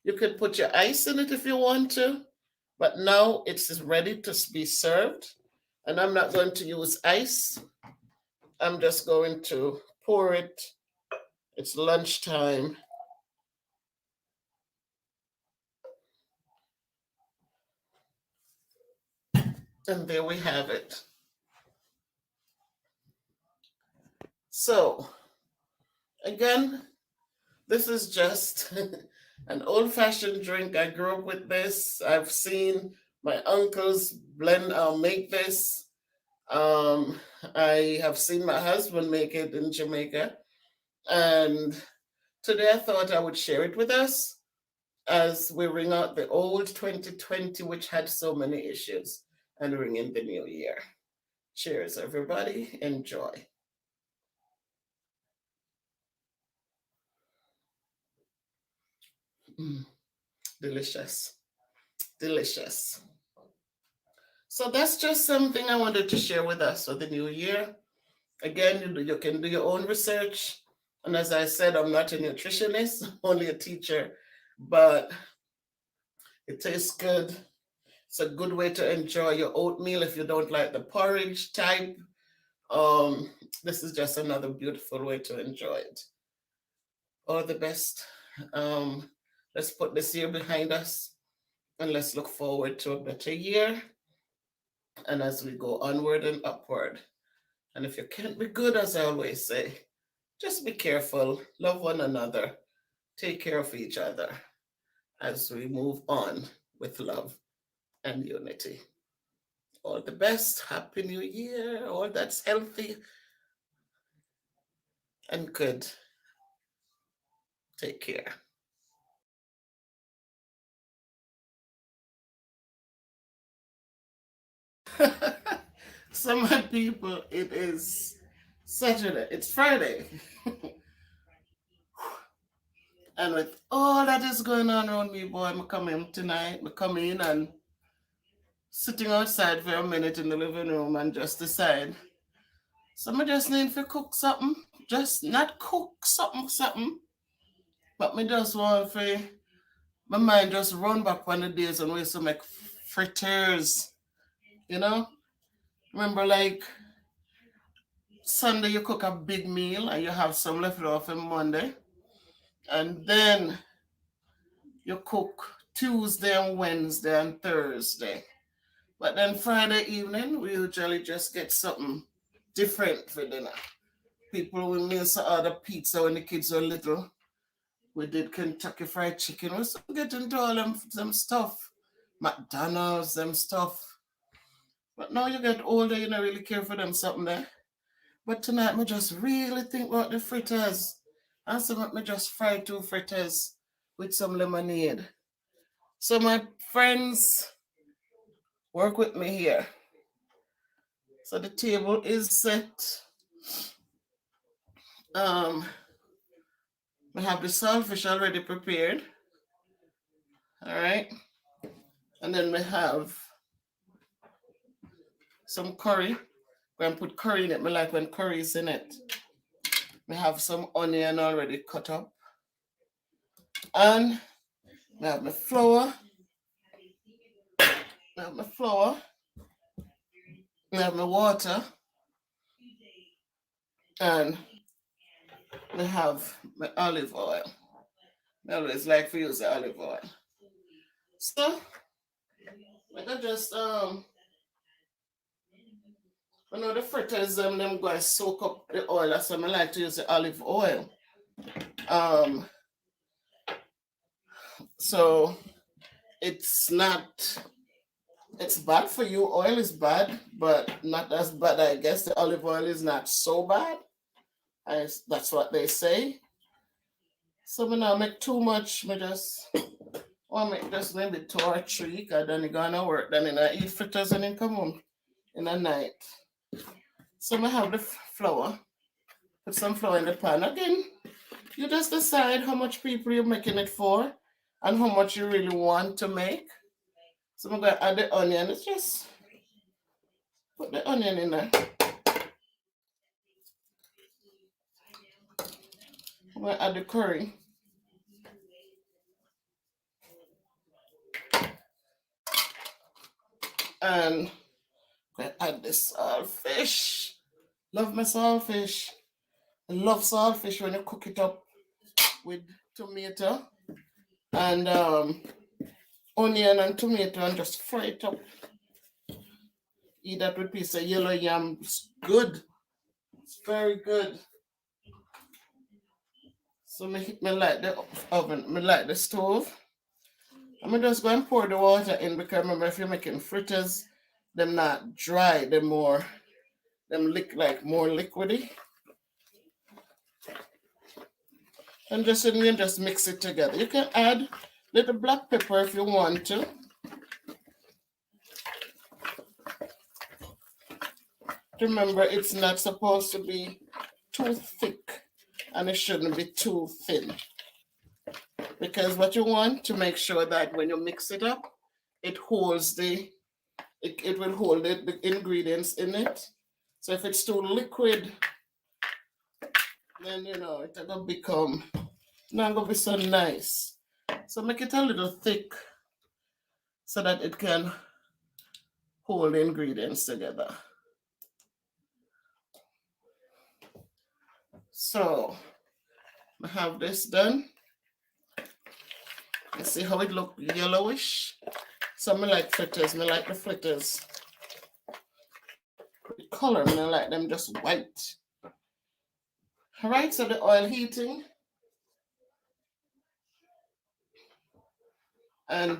you could put your ice in it if you want to, but now it's ready to be served. And I'm not going to use ice. I'm just going to pour it. It's lunchtime. And there we have it. So, again, this is just an old-fashioned drink. I grew up with this. I've seen my uncles make this. I have seen my husband make it in Jamaica. And today I thought I would share it with us as we ring out the old 2020, which had so many issues, and ring in the new year. Cheers, everybody. Enjoy. Delicious. Delicious. So that's just something I wanted to share with us for the new year. Again, you can do your own research. And as I said, I'm not a nutritionist, only a teacher, but it tastes good. It's a good way to enjoy your oatmeal if you don't like the porridge type. This is just another beautiful way to enjoy it. All the best. Let's put this year behind us and let's look forward to a better year. And as we go onward and upward. And if you can't be good, as I always say, just be careful, love one another, take care of each other as we move on with love and unity. All the best. Happy New Year. All that's healthy and good. Take care. So, my people, it is Saturday. It's Friday. And with all that is going on around me, boy, I'm coming tonight. I come in and sitting outside for a minute in the living room and just decide. So I just need to cook something. Just not cook something. But me just want to, my mind just run back on the days when we used to make fritters. You know? Remember, like, Sunday you cook a big meal and you have some left over for Monday. And then you cook Tuesday and Wednesday and Thursday. But then Friday evening, we usually just get something different for dinner. People will miss order pizza when the kids were little. We did Kentucky Fried Chicken. We still get into all them stuff. McDonald's, them stuff. But now you get older, you don't really care for them something there. But tonight, I just really think about the fritters. And so I just fry 2 fritters with some lemonade. So my friends, work with me here. So the table is set. We have the saltfish already prepared. All right. And then we have some curry. We're going to put curry in it. I like when curry is in it. We have some onion already cut up. And we have my flour. We have my flour. We have my water. And we have my olive oil. I always like to use the olive oil. So, I can just, you know, the fritters, them go and soak up the oil. That's why I like to use the olive oil. So, it's bad for you. Oil is bad, but not as bad. I guess the olive oil is not so bad. That's what they say. So me not make too much. Me just want make just maybe 2 or 3, because then you gonna work. Then I eat fritters and then come home in the night. So I have the flour. Put some flour in the pan. Again, you just decide how much people you're making it for and how much you really want to make. So I'm gonna add the onion. It's just put the onion in there. I'm gonna add the curry. And I'm gonna add the saltfish. Love my saltfish. I love saltfish when you cook it up with tomato and onion and tomato and just fry it up. Eat that with a piece of yellow yam. It's good. It's very good. So me light the oven. Me light the stove. I'm just going to pour the water in, because remember, if you're making fritters, them not dry, them more liquidy. And just mix it together. You can add little black pepper if you want to. Remember, it's not supposed to be too thick and it shouldn't be too thin. Because what you want to make sure that when you mix it up, it holds it will hold the ingredients in it. So if it's too liquid, then it's gonna become not gonna be so nice. So make it a little thick so that it can hold the ingredients together. So I have this done. see how it look yellowish. So I like fritters. I like the fritters. The color, I like them just white. All right, so the oil heating. And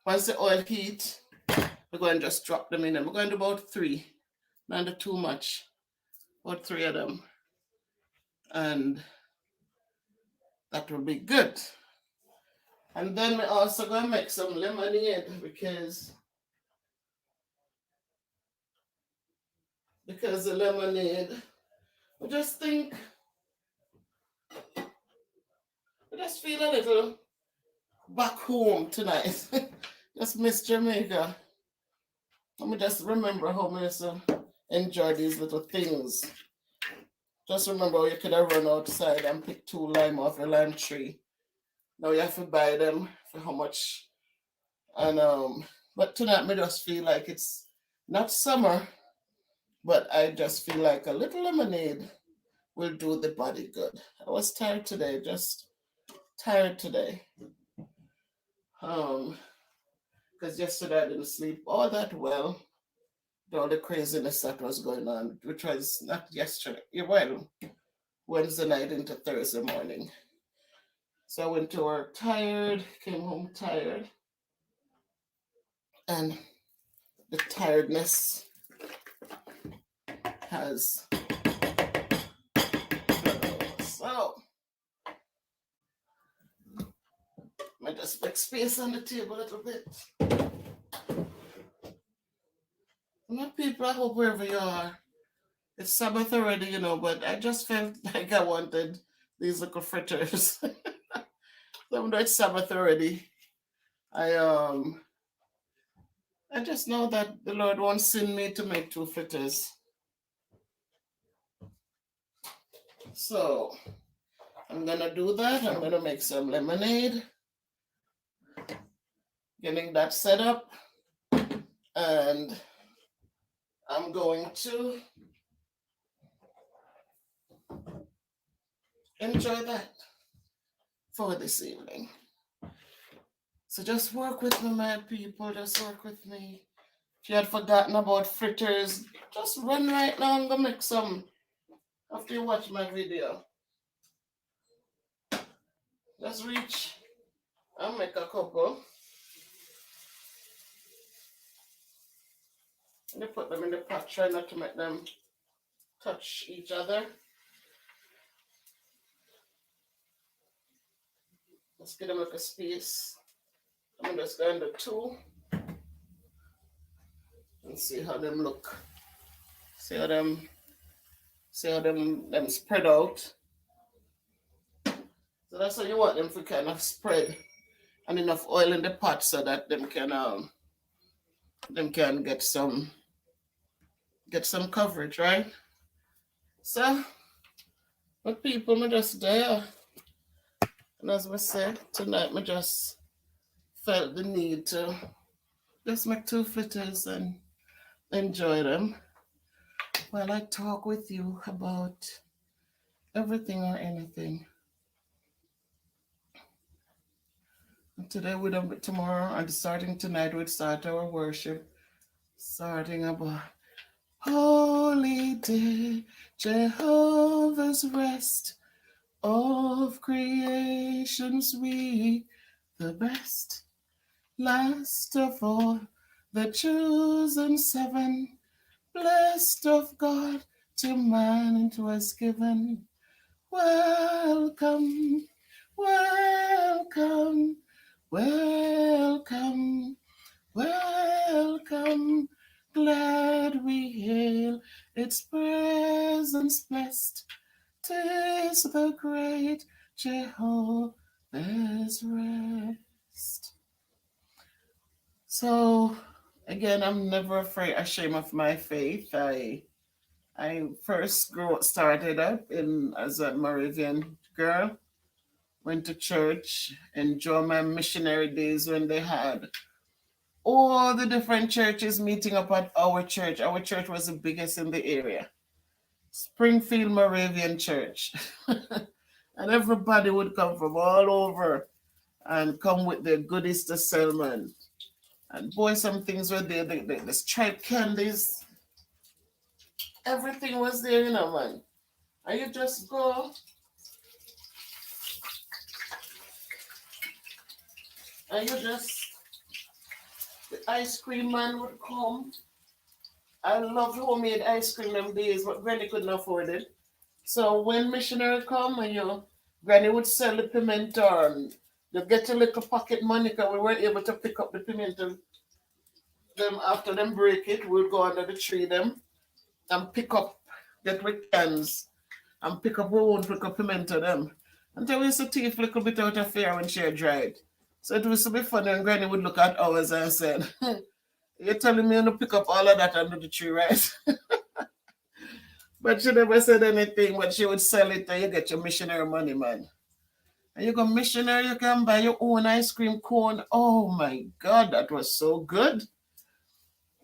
once the oil heat, we're going to just drop them in. And we're going to do about 3, not too much. About 3 of them. And that will be good. And then we're also going to make some lemonade because the lemonade, I just think, I just feel a little back home tonight. Just miss Jamaica. Let me just remember how I used to enjoy these little things. Just remember you could have run outside and pick 2 lime off a lime tree. Now you have to buy them for how much. And but tonight I just feel like it's not summer, but I just feel like a little lemonade will do the body good. I was tired today, just tired today. Because yesterday I didn't sleep all that well. All the craziness that was going on, which was not yesterday, well, Wednesday night into Thursday morning. So I went to work tired, came home tired, and the tiredness has so I just make space on the table a little bit. My people, I hope wherever you are, it's Sabbath already, but I just felt like I wanted these little fritters. Even though it's Sabbath already, I just know that the Lord won't send me to make 2 fritters. So I'm gonna do that. I'm gonna make some lemonade. Getting that set up. And I'm going to enjoy that for this evening. So just work with me, my people. Just work with me. If you had forgotten about fritters, just run right now and go make some after you watch my video. Just reach and make a couple. And you put them in the pot. Try not to make them touch each other. Let's give them like a space. I'm just going to 2 and see how them look. See how them spread out. So that's how you want them to kind of spread, and enough oil in the pot so that them can get some coverage, right? So, but people, me just there, and as we said tonight, me just felt the need to just make 2 fritters and enjoy them while I talk with you about everything or anything. And today we don't, but tomorrow and starting tonight we'd start our worship, starting about Holy Day, Jehovah's rest of creation's we, the best, last of all, the chosen 7, blessed of God, to man it was given. Welcome, welcome, welcome, welcome. Glad we hail its presence blessed. 'Tis the great Jehovah's rest. So again, I'm never ashamed of my faith. I first started up as a Moravian girl, went to church, enjoyed my missionary days when they had all the different churches meeting up at our church. Our church was the biggest in the area, Springfield Moravian Church. And everybody would come from all over and come with the goodies to sell, man. And boy, some things were there. The striped candies, everything was there, you know, man. And you just go and you just, the ice cream man would come. I love homemade ice cream them days, but Granny couldn't afford it. So when missionary come and Granny would sell the pimento and you get a little pocket money because we weren't able to pick up the pimento them after them break it, we'll go under the tree them and pick up, get with cans and pick up, we won't pick up pimento them. Until we used to teeth a little bit out of fear when she had dried. So it used to be funny and Granny would look at ours and said, you're telling me to pick up all of that under the tree, right? But she never said anything, but she would sell it and you get your missionary money, man. And you go missionary, you can buy your own ice cream cone. Oh my God, that was so good.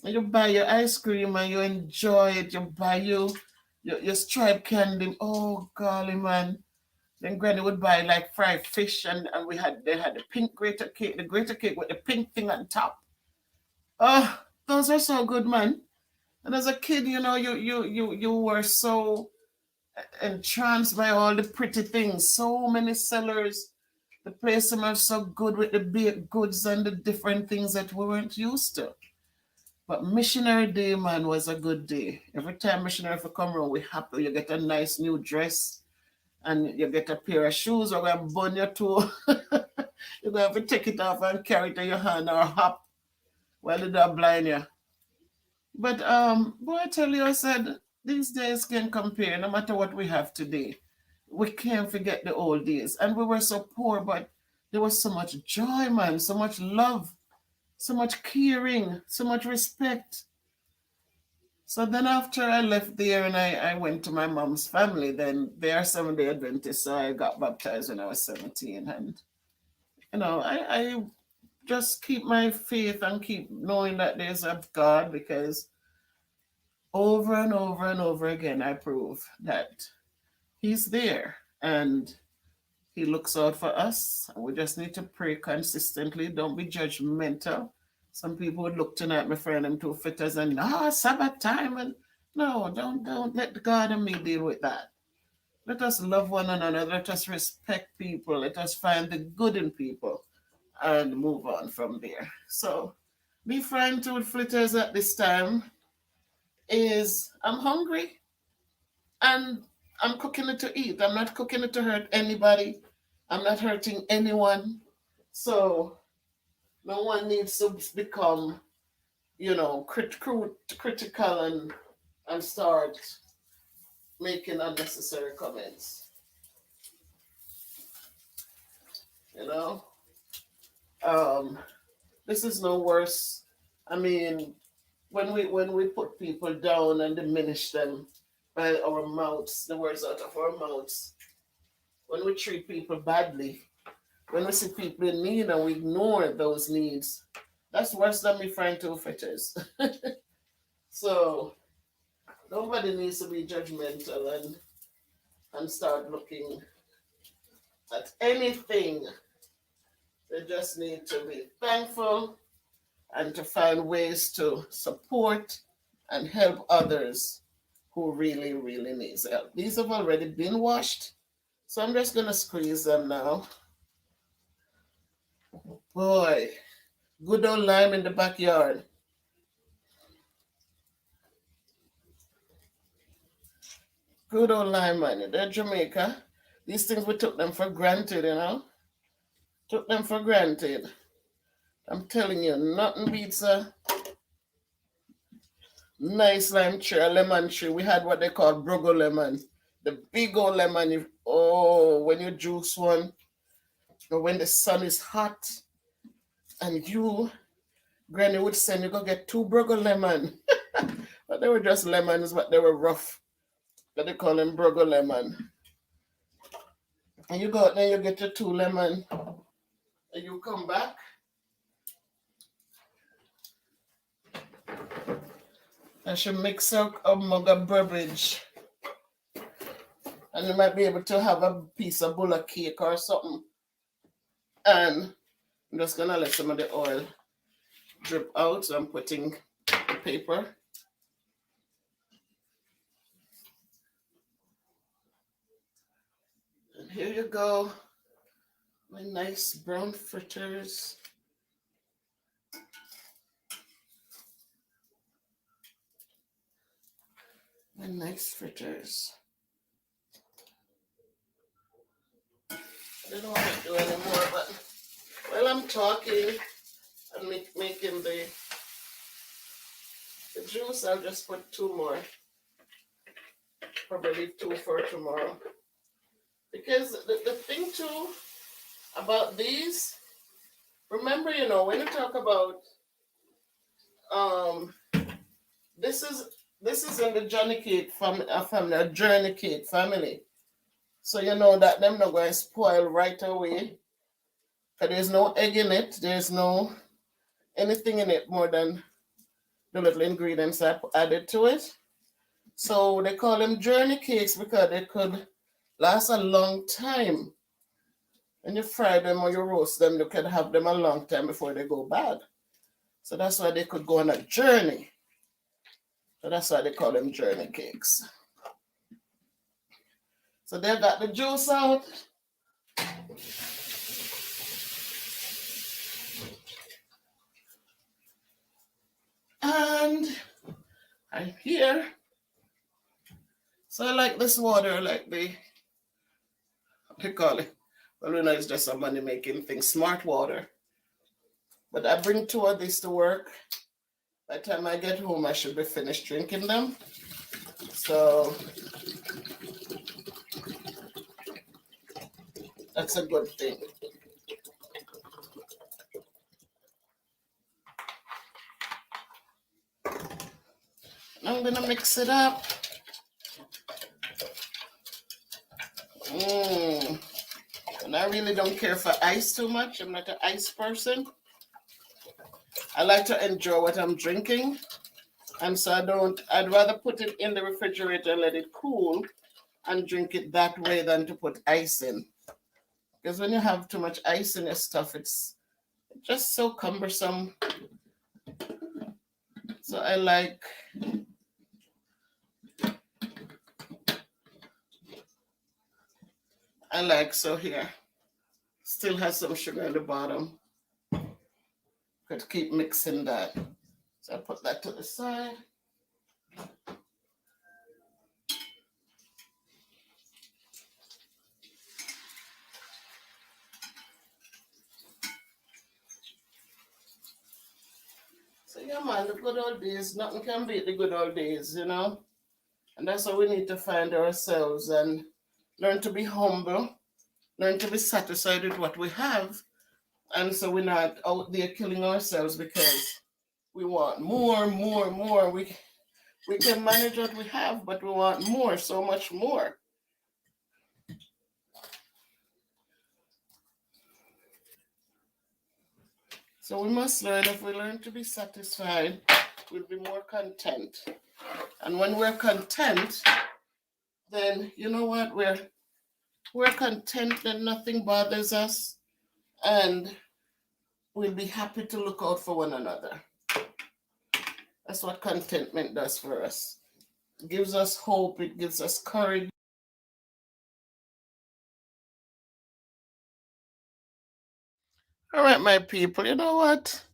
And you buy your ice cream and you enjoy it. You buy your striped candy. Oh golly, man. Then Granny would buy like fried fish and they had the pink grater cake, the grater cake with the pink thing on top. Oh, those are so good, man. And as a kid, you were so entranced by all the pretty things. So many sellers. The place was so good with the baked goods and the different things that we weren't used to. But missionary day, man, was a good day. Every time missionary for come around, we happy. You get a nice new dress and you get a pair of shoes. We're going to burn your toe. You're going to have to take it off and carry it in your hand or hop while the dog blind you. But boy, I tell you, I said, these days can compare no matter what we have today. We can't forget the old days. And we were so poor, but there was so much joy, man, so much love, so much caring, so much respect. So then after I left there and I went to my mom's family, then they are Seventh-day Adventists, so I got baptized when I was 17. And, I just keep my faith and keep knowing that there's a God, because over and over and over again I prove that He's there and He looks out for us. We just need to pray consistently. Don't be judgmental. Some people would look tonight, my friend, them two fitters and Sabbath time, and no, don't let God and me deal with that. Let us love one another. Let us respect people. Let us find the good in people and move on from there. So, me frying two fritters at this time is I'm hungry and I'm cooking it to eat. I'm not cooking it to hurt anybody. I'm not hurting anyone. So, no one needs to become, critical and start making unnecessary comments. This is no worse. I mean, when we put people down and diminish them by our mouths, the words out of our mouths, when we treat people badly, when we see people in need and we ignore those needs, that's worse than me frying two fritters. So nobody needs to be judgmental and start looking at anything. They just need to be thankful and to find ways to support and help others who really, really needs help. These have already been washed, so I'm just going to squeeze them now. Boy, good old lime in the backyard. Good old lime, man. They're Jamaica. These things, we took them for granted, Took them for granted. I'm telling you, nothing beats a nice lime tree, a lemon tree. We had what they call brogo lemon. The big old lemon. When you juice one, or when the sun is hot, and Granny would send you go get 2 brogo lemon. But they were just lemons, but they were rough. But they call them brogo lemon. And you go out there, you get your 2 lemon, and you come back. And she mix up a mug of beverage. And you might be able to have a piece of bullock cake or something. And I'm just gonna let some of the oil drip out. So I'm putting the paper. And here you go, my nice brown fritters. My nice fritters. I don't know what to do anymore, but while I'm talking and making the juice, I'll just put 2 more. Probably 2 for tomorrow. Because the thing too about these, remember, when you talk about this is in the Johnny Cake family, a Journey Cake family. So you know that them not going to spoil right away. Because there's no egg in it. There's no anything in it more than the little ingredients I added to it. So they call them Journey Cakes because they could last a long time. When you fry them or you roast them, you can have them a long time before they go bad. So that's why they could go on a journey. So that's why they call them Journey Cakes. So they got the juice out. And I'm here. So I like this water, like what they call it. Well, we know it's just a money making thing, smart water. But I bring 2 of these to work. By the time I get home, I should be finished drinking them. So that's a good thing. I'm gonna mix it up. And I really don't care for ice too much. I'm not an ice person. I like to enjoy what I'm drinking. And so I'd rather put it in the refrigerator and let it cool and drink it that way than to put ice in. Because when you have too much ice in your stuff, it's just so cumbersome. So I like so here. Still has some sugar at the bottom. Could keep mixing that. So I put that to the side. So yeah, man, the good old days, nothing can beat the good old days, And that's why we need to find ourselves and learn to be humble, learn to be satisfied with what we have. And so we're not out there killing ourselves because we want more, more, more. We can manage what we have, but we want more, so much more. So we must learn, if we learn to be satisfied, we'll be more content. And when we're content, then you know what? We're content, then nothing bothers us, and we'll be happy to look out for one another. That's what contentment does for us. It gives us hope, it gives us courage. All right, my people, you know what?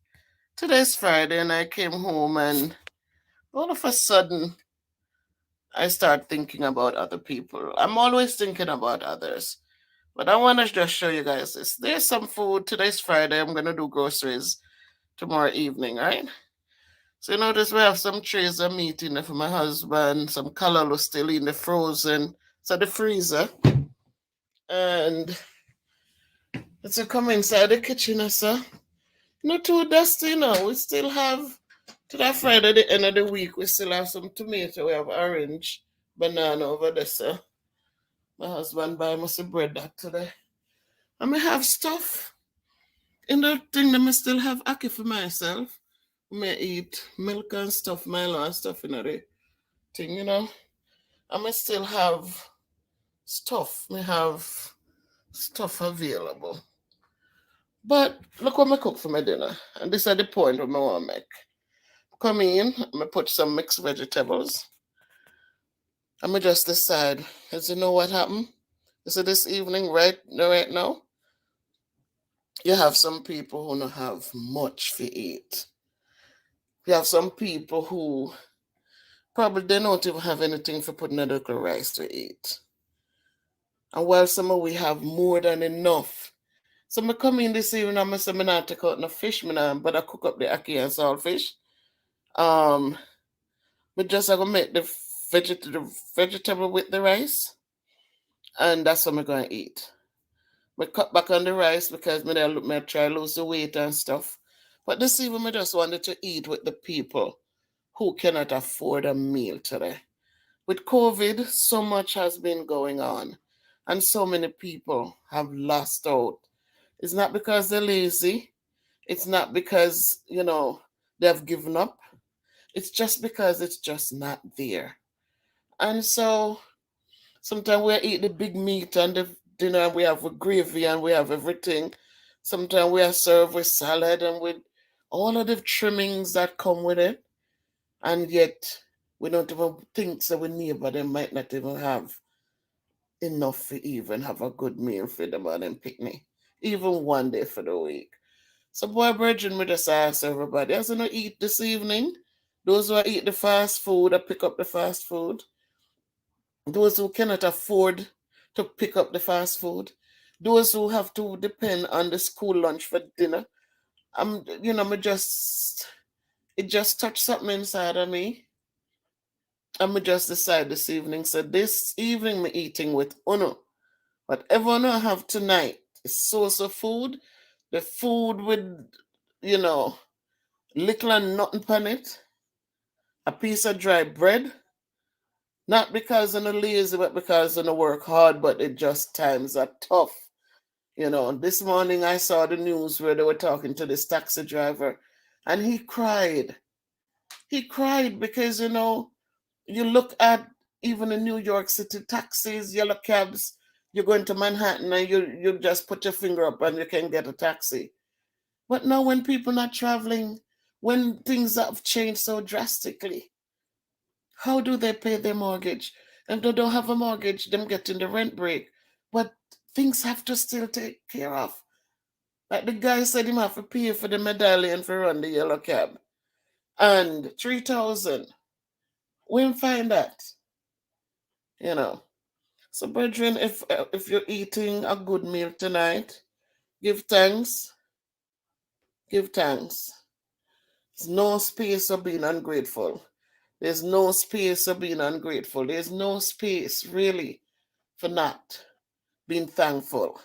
Today's Friday, and I came home, and all of a sudden, I start thinking about other people. I'm always thinking about others. But I want to just show you guys this. There's some food. Today's Friday. I'm going to do groceries tomorrow evening, right? So you notice we have some trays of meat in there for my husband, some callaloo still in the frozen, so the freezer. And let's come inside the kitchen, sir. Not too dusty, We still have, to that Friday, the end of the week, we still have some tomato. We have orange, banana over there, sir. My husband buy me some bread that today. I may have stuff in the thing that I still have ackee for myself. I may eat milk and stuff, Milo and stuff in the thing, I may still have stuff. May have stuff available. But look what I cook for my dinner. And this is the point what I want to make. Come in, I put some mixed vegetables. And I just decide, as you know what happened? So this evening, right now, you have some people who don't have much to eat. You have some people who probably they don't even have anything for putting a little rice to eat. And while some of we have more than enough. So I come in this evening and I say, I not take out no fish, but I cook up the ackee and saltfish. Um, but just I gonna make the vegetable with the rice, and that's what I'm gonna eat. I cut back on the rice because me try lose the weight and stuff. But this evening I just wanted to eat with the people who cannot afford a meal today. With COVID, so much has been going on, and so many people have lost out. It's not because they're lazy, it's not because, they've given up, it's just because it's just not there. And so sometimes we eat the big meat and the dinner, and we have with gravy and we have everything. Sometimes we are served with salad and with all of the trimmings that come with it, and yet we don't even think so. We neighbor them might not even have enough to even have a good meal for them and them picnic, even one day for the week. So, boy, brethren, me just ask everybody, as you know, eat this evening, those who eat the fast food, or pick up the fast food, those who cannot afford to pick up the fast food, those who have to depend on the school lunch for dinner. Me just, it just touched something inside of me. And me just decide this evening, so this evening me eating with Uno. Whatever Uno I have tonight is source of food, the food with, you know, little and nothing on it, a piece of dry bread, not because I'm lazy, but because I work hard, but it just times are tough. This morning I saw the news where they were talking to this taxi driver, and he cried. He cried because, you look at even in New York City, taxis, yellow cabs, you're going to Manhattan and you just put your finger up and you can get a taxi. But now when people not traveling, when things have changed so drastically, how do they pay their mortgage? If they don't have a mortgage, them getting the rent break. But things have to still take care of. Like the guy said him have to pay for the medallion for run the yellow cab. And 3,000. We find that, you know. So brethren, if you're eating a good meal tonight, give thanks. Give thanks. There's no space of being ungrateful. There's no space of being ungrateful. There's no space really for not being thankful.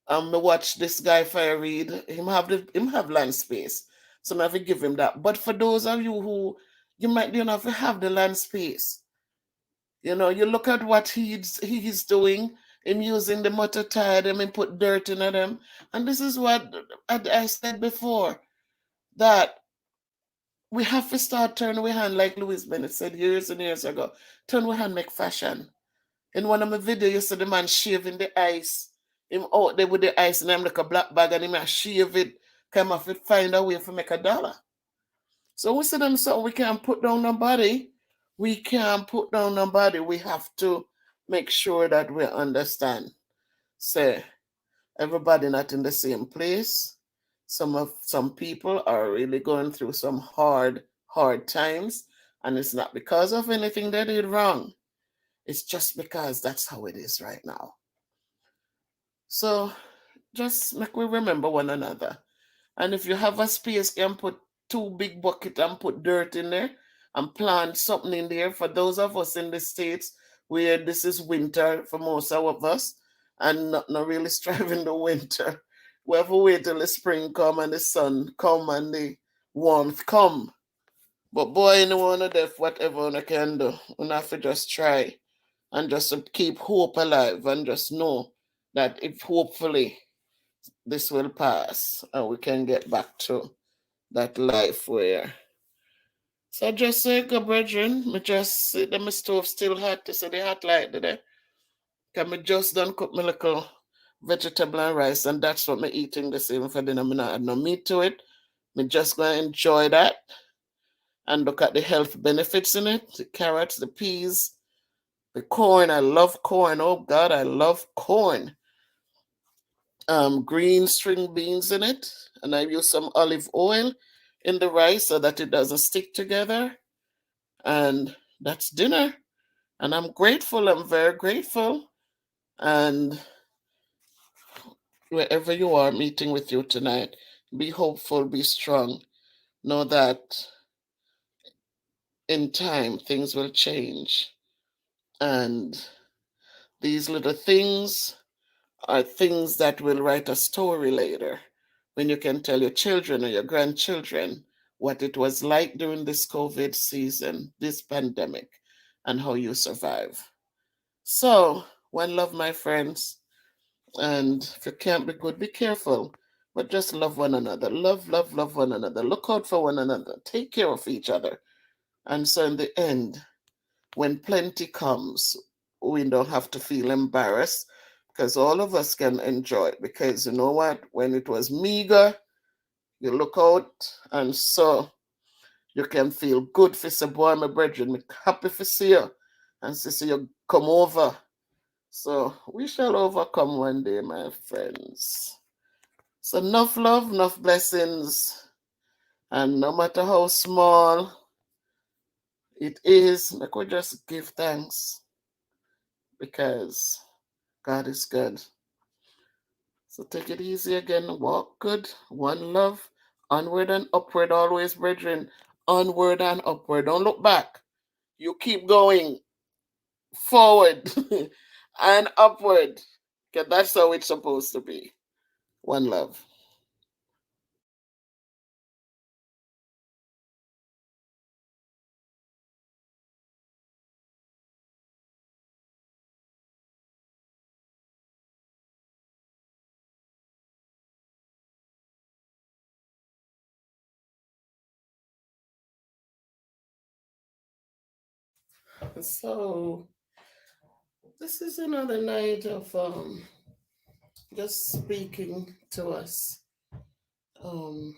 I watch this guy fire read. Him have land space. So I have to give him that. But for those of you who you might not have the land space, you look at what he's doing. Him using the motor tire them and put dirt in them. And this is what I said before, that we have to start turning our hand like Louis Bennett said years and years ago. Turn our hand, make fashion. In one of my videos, you see the man shaving the ice. Him out there with the ice and him like a black bag and him a shave it, come off it, find a way to make $1. So we see them so we can't put down nobody. We can't put down nobody. We have to make sure that we understand. Say, everybody not in the same place. Some people are really going through some hard times, and it's not because of anything they did wrong. It's just because that's how it is right now. So just make we remember one another. And if you have a space, you can put 2 big buckets and put dirt in there and plant something in there. For those of us in the States where this is winter for most of us and not really striving the winter, we have to wait till the spring come and the sun come and the warmth come. But boy, you one of deaf whatever you can do. You have to just try and just keep hope alive and just know that if hopefully this will pass and we can get back to that life where. So just say, go, brethren, me just see that my stove still hot. They say the hot light today. Cause me just done cook my little vegetable and rice, and that's what me eating this evening for dinner. Me not add no meat to it. Me just gonna enjoy that and look at the health benefits in it. The carrots, the peas, the corn. I love corn. Oh God, I love corn. Green string beans in it, and I use some olive oil in the rice so that it doesn't stick together. And that's dinner. And I'm grateful. I'm very grateful. And wherever you are, meeting with you tonight, be hopeful, be strong. Know that in time things will change. And these little things are things that will write a story later when you can tell your children or your grandchildren what it was like during this COVID season, this pandemic, and how you survive. So, one love, my friends. And if you can't be good, be careful. But just love one another. Love, love, love one another. Look out for one another. Take care of each other. And so, in the end, when plenty comes, we don't have to feel embarrassed because all of us can enjoy it. Because you know what? When it was meager, you look out and so you can feel good for say, boy, my brethren, me happy to see you. And see you come over. So we shall overcome one day, my friends. So enough love, enough blessings. And no matter how small it is, I could just give thanks because God is good. So take it easy again. Walk good. One love. Onward and upward always, brethren. Onward and upward. Don't look back. You keep going forward and upward. Because that's how it's supposed to be. One love. So this is another night of just speaking to us. Um,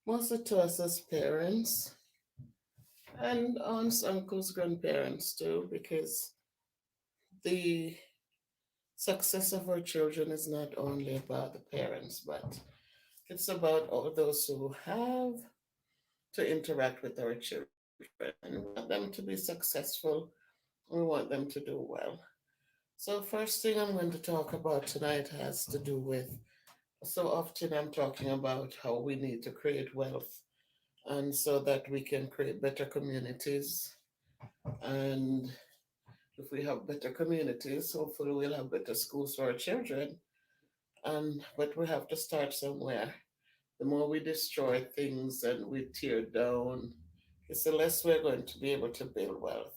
Mostly to us as parents and aunts, uncles, grandparents too, because the success of our children is not only about the parents, but it's about all those who have to interact with our children. And we want them to be successful. We want them to do well. So, first thing I'm going to talk about tonight has to do with so often I'm talking about how we need to create wealth and so that we can create better communities. And if we have better communities, hopefully we'll have better schools for our children. And but we have to start somewhere. The more we destroy things and we tear down, it's the less we're going to be able to build wealth.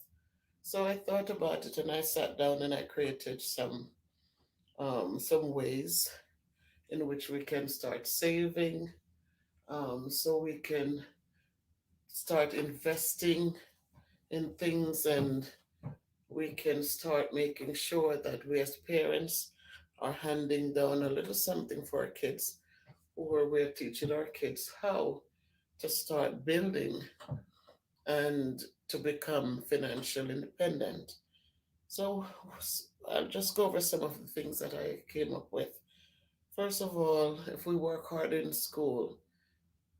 So I thought about it and I sat down and I created some ways in which we can start saving, so we can start investing in things and we can start making sure that we as parents are handing down a little something for our kids, or we're teaching our kids how to start building and to become financially independent. So I'll just go over some of the things that I came up with. First of all, if we work hard in school,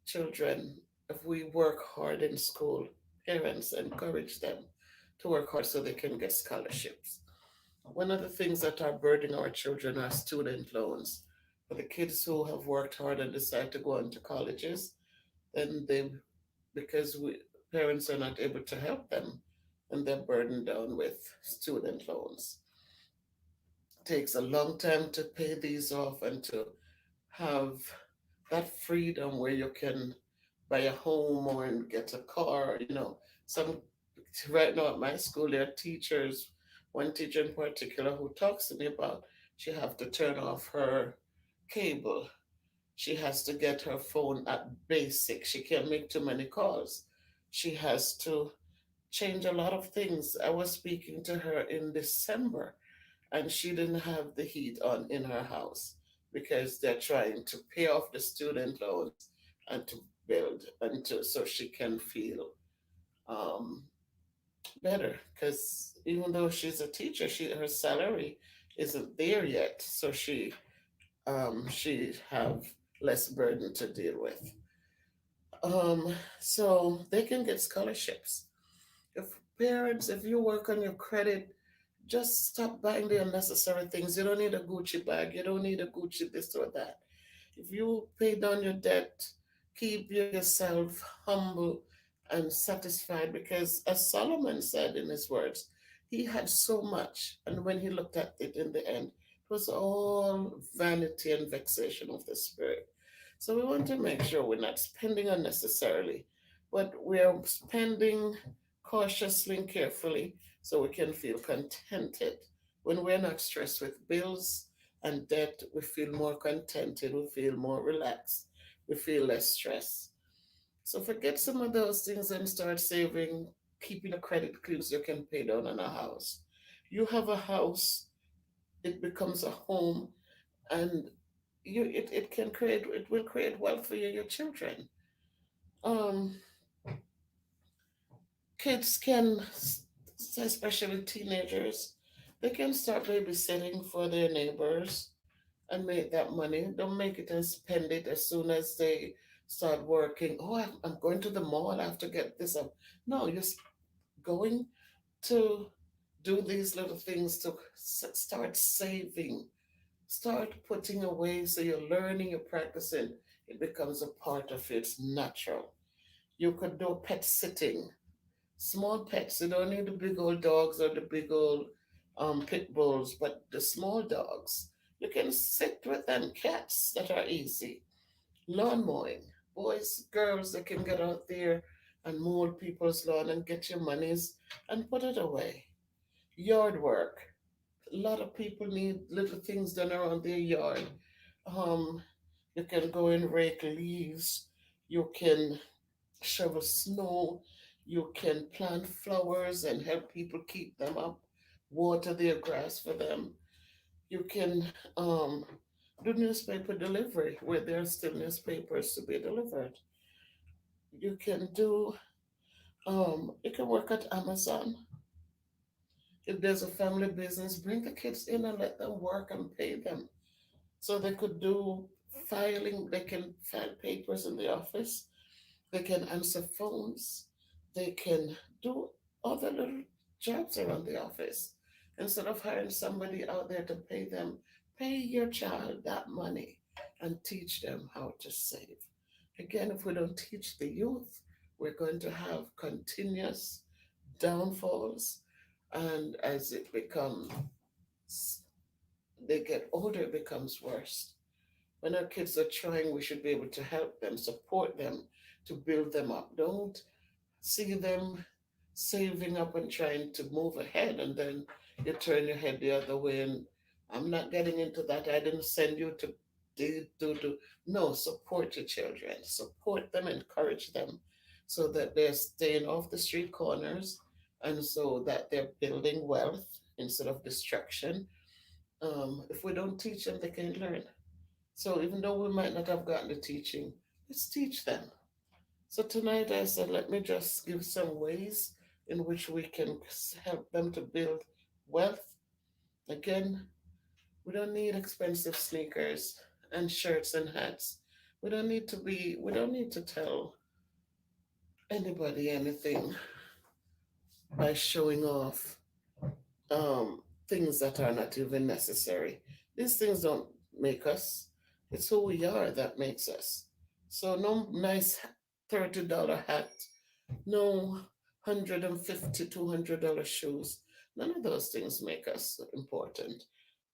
children, if we work hard in school, parents encourage them to work hard so they can get scholarships. One of the things that are burdening our children are student loans. For the kids who have worked hard and decide to go into colleges, then they, because parents are not able to help them, and they're burdened down with student loans. It takes a long time to pay these off and to have that freedom where you can buy a home or get a car. Some right now at my school there are teachers, one teacher in particular who talks to me about she have to turn off her cable. She has to get her phone at basic. She can't make too many calls. She has to change a lot of things. I was speaking to her in December and she didn't have the heat on in her house because they're trying to pay off the student loans and to build and to so she can feel um, better. Because even though she's a teacher, her salary isn't there yet, so she have less burden to deal with. So they can get scholarships. If parents, if you work on your credit, just stop buying the unnecessary things. You don't need a Gucci bag. You don't need a Gucci this or that. If you pay down your debt, keep yourself humble and satisfied because, as Solomon said in his words, he had so much. And when he looked at it in the end, it was all vanity and vexation of the spirit. So we want to make sure we're not spending unnecessarily, but we're spending cautiously and carefully so we can feel contented. When we're not stressed with bills and debt, we feel more contented, we feel more relaxed, we feel less stress. So forget some of those things and start saving, keeping your credit clean so you can pay down on a house. You have a house, it becomes a home, and it will create wealth for you, your children. Um, Kids can, especially teenagers, they can start babysitting for their neighbors and make that money. Don't make it and spend it as soon as they start working. Oh, I'm going to the mall. I have to get this up. No, you're going to do these little things to start saving, start putting away. So you're learning, you're practicing. It becomes a part of you. It's natural. You could do pet sitting, small pets. You don't need the big old dogs or the big old pit bulls, but the small dogs. You can sit with them, cats that are easy. Lawn mowing. Boys, girls that can get out there and mow people's lawn and get your monies and put it away. Yard work. A lot of people need little things done around their yard. Um, you can go and rake leaves. You can shovel snow. You can plant flowers and help people keep them up, water their grass for them. You can do newspaper delivery where there are still newspapers to be delivered. You can work at Amazon. If there's a family business, bring the kids in and let them work and pay them. So they could do filing, they can file papers in the office. They can answer phones. They can do other little jobs around the office. Instead of hiring somebody out there to pay them, pay your child that money and teach them how to save. Again, if we don't teach the youth, we're going to have continuous downfalls. And as they get older, it becomes worse. When our kids are trying, we should be able to help them, support them, to build them up. Don't see them saving up and trying to move ahead, and then you turn your head the other way. And I'm not getting into that. I didn't send you to do. No, support your children, support them, encourage them, so that they're staying off the street corners, and so that they're building wealth instead of destruction. If we don't teach them, they can't learn. So even though we might not have gotten the teaching, let's teach them. So tonight I said, let me just give some ways in which we can help them to build wealth. Again, we don't need expensive sneakers and shirts and hats. We don't need to tell anybody anything by showing off things that are not even necessary. These things don't make us. It's who we are that makes us. So no nice $30 hat, no $150, $200 shoes. None of those things make us important.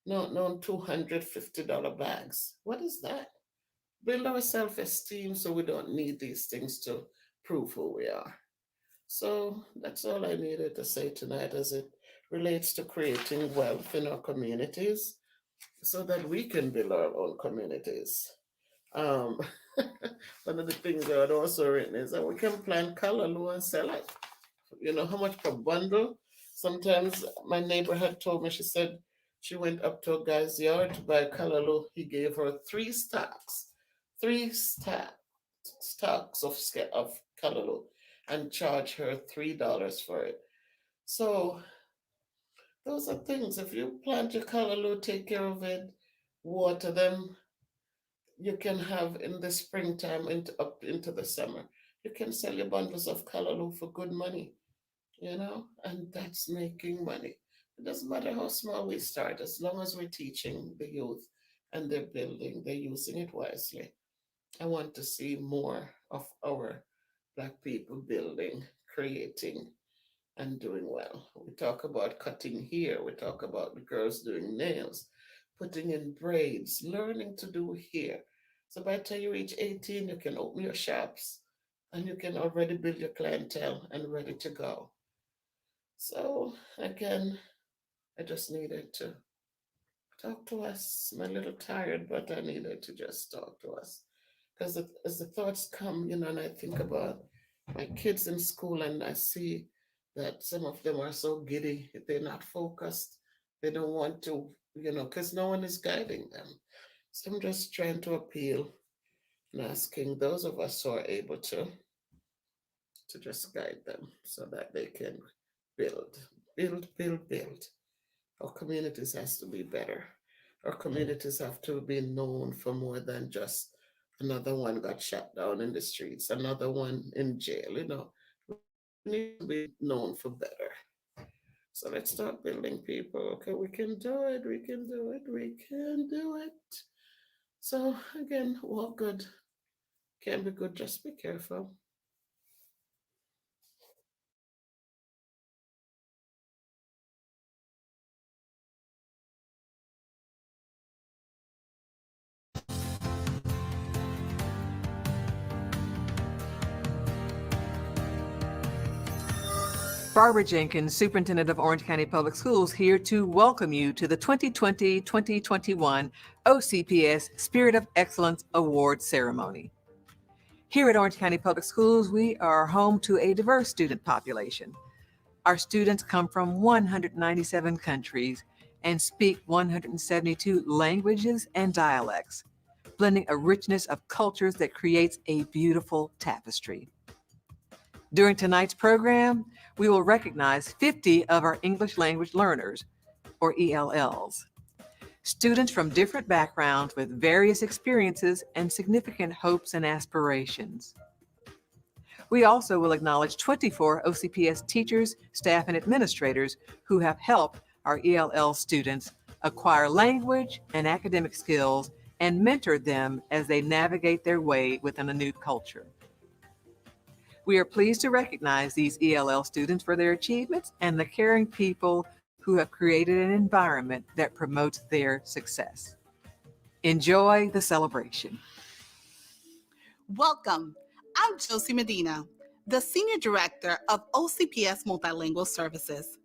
No $250 bags. What is that? Build our self-esteem so we don't need these things to prove who we are. So that's all I needed to say tonight as it relates to creating wealth in our communities so that we can build our own communities. Um, one of the things that I'd also written is that we can plant callaloo and sell it. You know how much per bundle? Sometimes my neighbor had told me, she said, She went up to a guy's yard to buy callaloo. He gave her three stacks of callaloo, and charged her $3 for it. So those are things. If you plant your callaloo, take care of it, water them, you can have in the springtime up into the summer. You can sell your bundles of callaloo for good money, and that's making money. It doesn't matter how small we start, as long as we're teaching the youth and they're using it wisely. I want to see more of our Black people building, creating, and doing well. We talk about cutting hair, we talk about the girls doing nails, putting in braids, learning to do hair. So by the time you reach 18, you can open your shops and you can already build your clientele and ready to go. So again, I just needed to talk to us. I'm a little tired, but I needed to just talk to us. Because as the thoughts come, and I think about my kids in school and I see that some of them are so giddy, they're not focused, they don't want to, because no one is guiding them. So I'm just trying to appeal and asking those of us who are able to just guide them so that they can build, build. Our communities has to be better. Our communities have to be known for more than just another one got shot down in the streets, another one in jail. We need to be known for better. So let's start building people. Okay, we can do it. We can do it. We can do it. So again, walk good. Can be good. Just be careful. Barbara Jenkins, Superintendent of Orange County Public Schools, here to welcome you to the 2020-2021 OCPS Spirit of Excellence Award Ceremony. Here at Orange County Public Schools, we are home to a diverse student population. Our students come from 197 countries and speak 172 languages and dialects, blending a richness of cultures that creates a beautiful tapestry. During tonight's program, we will recognize 50 of our English language learners, or ELLs, students from different backgrounds with various experiences and significant hopes and aspirations. We also will acknowledge 24 OCPS teachers, staff, and administrators who have helped our ELL students acquire language and academic skills and mentor them as they navigate their way within a new culture. We are pleased to recognize these ELL students for their achievements and the caring people who have created an environment that promotes their success. Enjoy the celebration. Welcome. I'm Josie Medina, the Senior Director of OCPS Multilingual Services.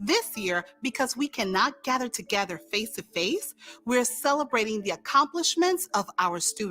This year, because we cannot gather together face to face, we're celebrating the accomplishments of our students.